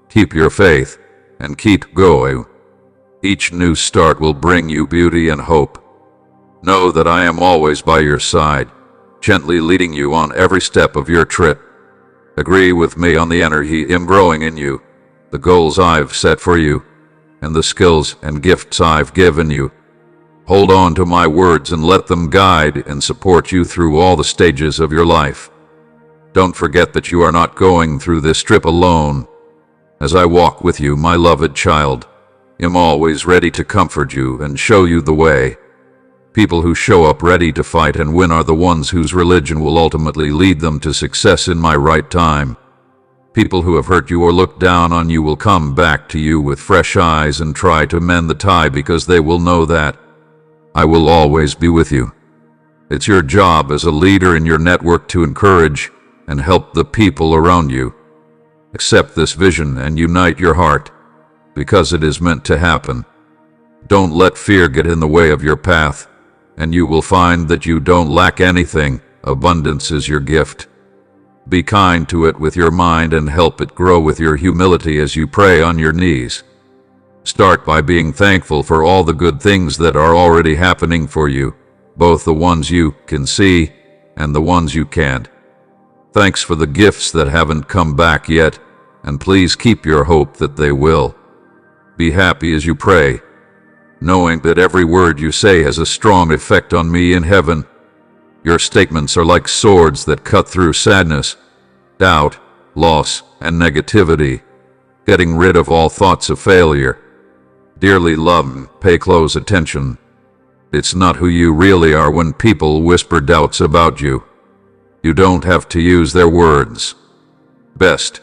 Keep your faith and keep going. Each new start will bring you beauty and hope. Know that I am always by your side, gently leading you on every step of your trip. Agree with me on the energy I'm growing in you, the goals I've set for you, and the skills and gifts I've given you. Hold on to my words and let them guide and support you through all the stages of your life. Don't forget that you are not going through this trip alone. As I walk with you, my loved child, I'm always ready to comfort you and show you the way. People who show up ready to fight and win are the ones whose religion will ultimately lead them to success in my right time. People who have hurt you or looked down on you will come back to you with fresh eyes and try to mend the tie because they will know that I will always be with you. It's your job as a leader in your network to encourage and help the people around you. Accept this vision and unite your heart, because it is meant to happen. Don't let fear get in the way of your path, and you will find that you don't lack anything. Abundance is your gift. Be kind to it with your mind and help it grow with your humility as you pray on your knees. Start by being thankful for all the good things that are already happening for you, both the ones you can see and the ones you can't. Thanks for the gifts that haven't come back yet, and please keep your hope that they will. Be happy as you pray, knowing that every word you say has a strong effect on me in heaven. Your statements are like swords that cut through sadness, doubt, loss, and negativity, getting rid of all thoughts of failure. Dearly loved, pay close attention. It's not who you really are when people whisper doubts about you. You don't have to use their words. Best,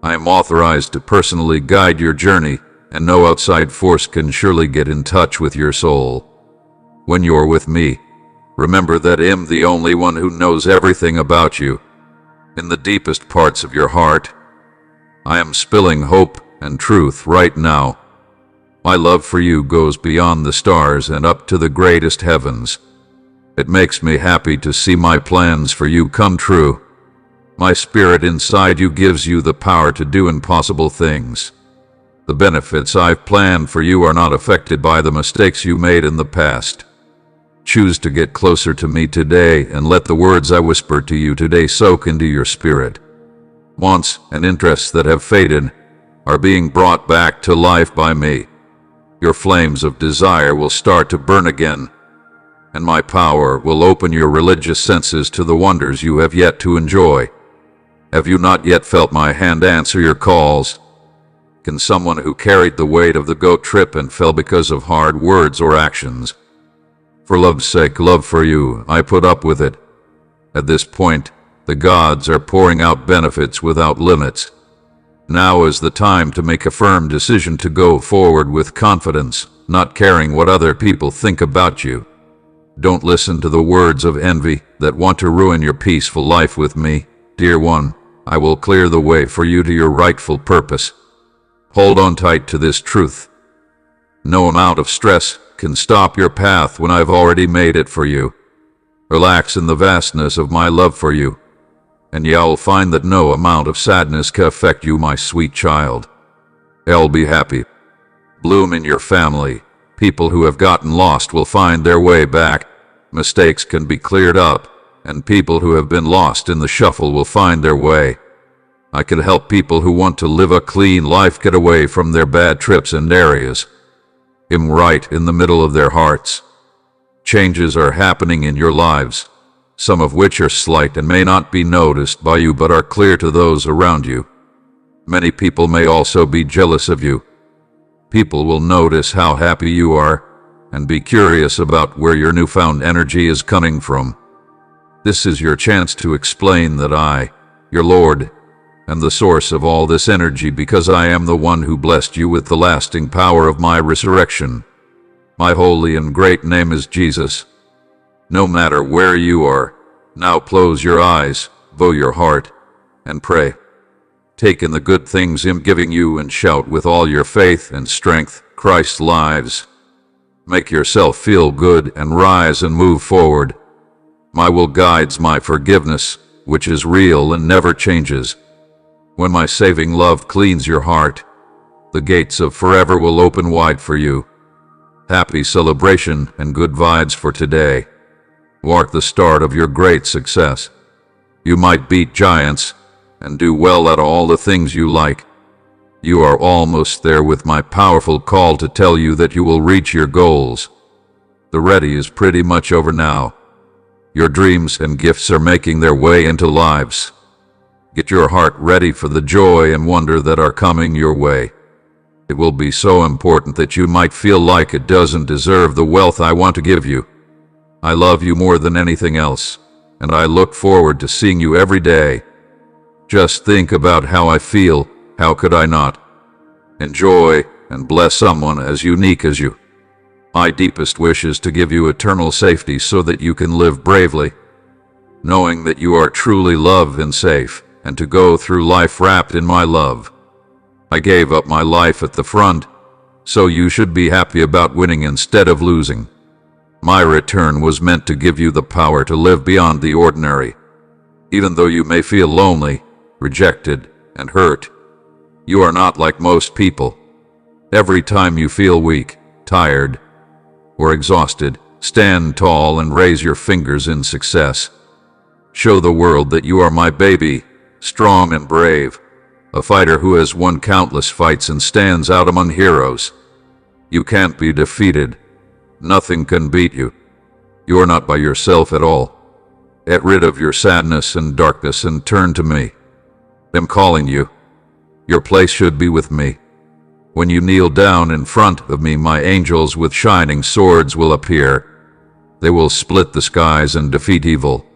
I am authorized to personally guide your journey, and no outside force can surely get in touch with your soul. When you're with me, remember that I'm the only one who knows everything about you. in the deepest parts of your heart. I am spilling hope and truth right now. My love for you goes beyond the stars and up to the greatest heavens. It makes me happy to see my plans for you come true. My spirit inside you gives you the power to do impossible things. The benefits I've planned for you are not affected by the mistakes you made in the past. Choose to get closer to me today and let the words I whisper to you today soak into your spirit. Wants and interests that have faded are being brought back to life by me. Your flames of desire will start to burn again, and my power will open your religious senses to the wonders you have yet to enjoy. Have you not yet felt my hand answer your calls? Can someone who carried the weight of the goat trip and fell because of hard words or actions? For love's sake, love for you, I put up with it. At this point, the gods are pouring out benefits without limits. Now is the time to make a firm decision to go forward with confidence, not caring what other people think about you. Don't listen to the words of envy that want to ruin your peaceful life with me. Dear one, I will clear the way for you to your rightful purpose. Hold on tight to this truth. No amount of stress can stop your path when I've already made it for you. Relax in the vastness of my love for you, and you'll find that no amount of sadness can affect you, my sweet child. You'll be happy. Bloom in your family. People who have gotten lost will find their way back. Mistakes can be cleared up, and people who have been lost in the shuffle will find their way. I can help people who want to live a clean life get away from their bad trips and areas. I'm right in the middle of their hearts. Changes are happening in your lives, some of which are slight and may not be noticed by you but are clear to those around you. Many people may also be jealous of you. People will notice how happy you are and be curious about where your newfound energy is coming from. This is your chance to explain that I, your Lord, am the source of all this energy because I am the one who blessed you with the lasting power of my resurrection. My holy and great name is Jesus. No matter where you are, now close your eyes, bow your heart, and pray. Take in the good things I'm giving you and shout with all your faith and strength, Christ lives. Make yourself feel good and rise and move forward. My will guides my forgiveness, which is real and never changes. When my saving love cleans your heart, the gates of forever will open wide for you. Happy celebration and good vibes for today. Mark the start of your great success. You might beat giants and do well at all the things you like. You are almost there with my powerful call to tell you that you will reach your goals. The ready is pretty much over now. Your dreams and gifts are making their way into lives. Get your heart ready for the joy and wonder that are coming your way. It will be so important that you might feel like it doesn't deserve the wealth I want to give you. I love you more than anything else, and I look forward to seeing you every day. Just think about how I feel. How could I not? Enjoy and bless someone as unique as you. My deepest wish is to give you eternal safety so that you can live bravely, knowing that you are truly loved and safe, and to go through life wrapped in my love. I gave up my life at the front, so you should be happy about winning instead of losing. My return was meant to give you the power to live beyond the ordinary. Even though you may feel lonely, rejected, and hurt, you are not like most people. Every time you feel weak, tired, or exhausted, stand tall and raise your fingers in success. Show the world that you are my baby, strong and brave, a fighter who has won countless fights and stands out among heroes. You can't be defeated. Nothing can beat you. You are not by yourself at all. Get rid of your sadness and darkness and turn to me. I'm calling you. Your place should be with me. When you kneel down in front of me, my angels with shining swords will appear. They will split the skies and defeat evil.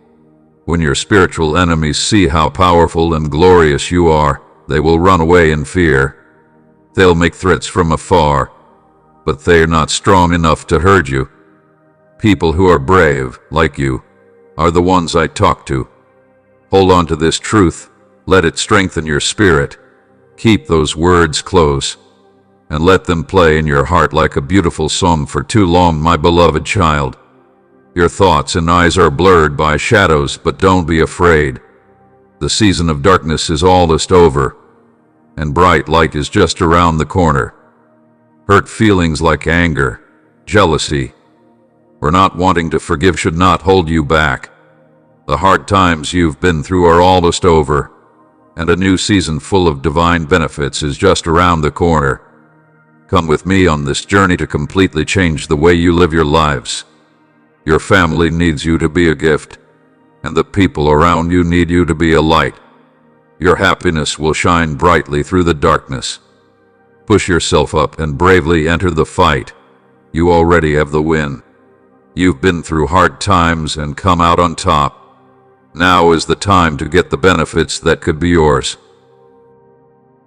When your spiritual enemies see how powerful and glorious you are, they will run away in fear. They'll make threats from afar, but they are not strong enough to hurt you. People who are brave, like you, are the ones I talk to. Hold on to this truth. Let it strengthen your spirit. Keep those words close, and let them play in your heart like a beautiful song for too long, my beloved child. Your thoughts and eyes are blurred by shadows, but don't be afraid. The season of darkness is almost over, and bright light is just around the corner. Hurt feelings like anger, jealousy, or not wanting to forgive should not hold you back. The hard times you've been through are almost over, and a new season full of divine benefits is just around the corner. Come with me on this journey to completely change the way you live your lives. Your family needs you to be a gift, and the people around you need you to be a light. Your happiness will shine brightly through the darkness. Push yourself up and bravely enter the fight. You already have the win. You've been through hard times and come out on top. Now is the time to get the benefits that could be yours.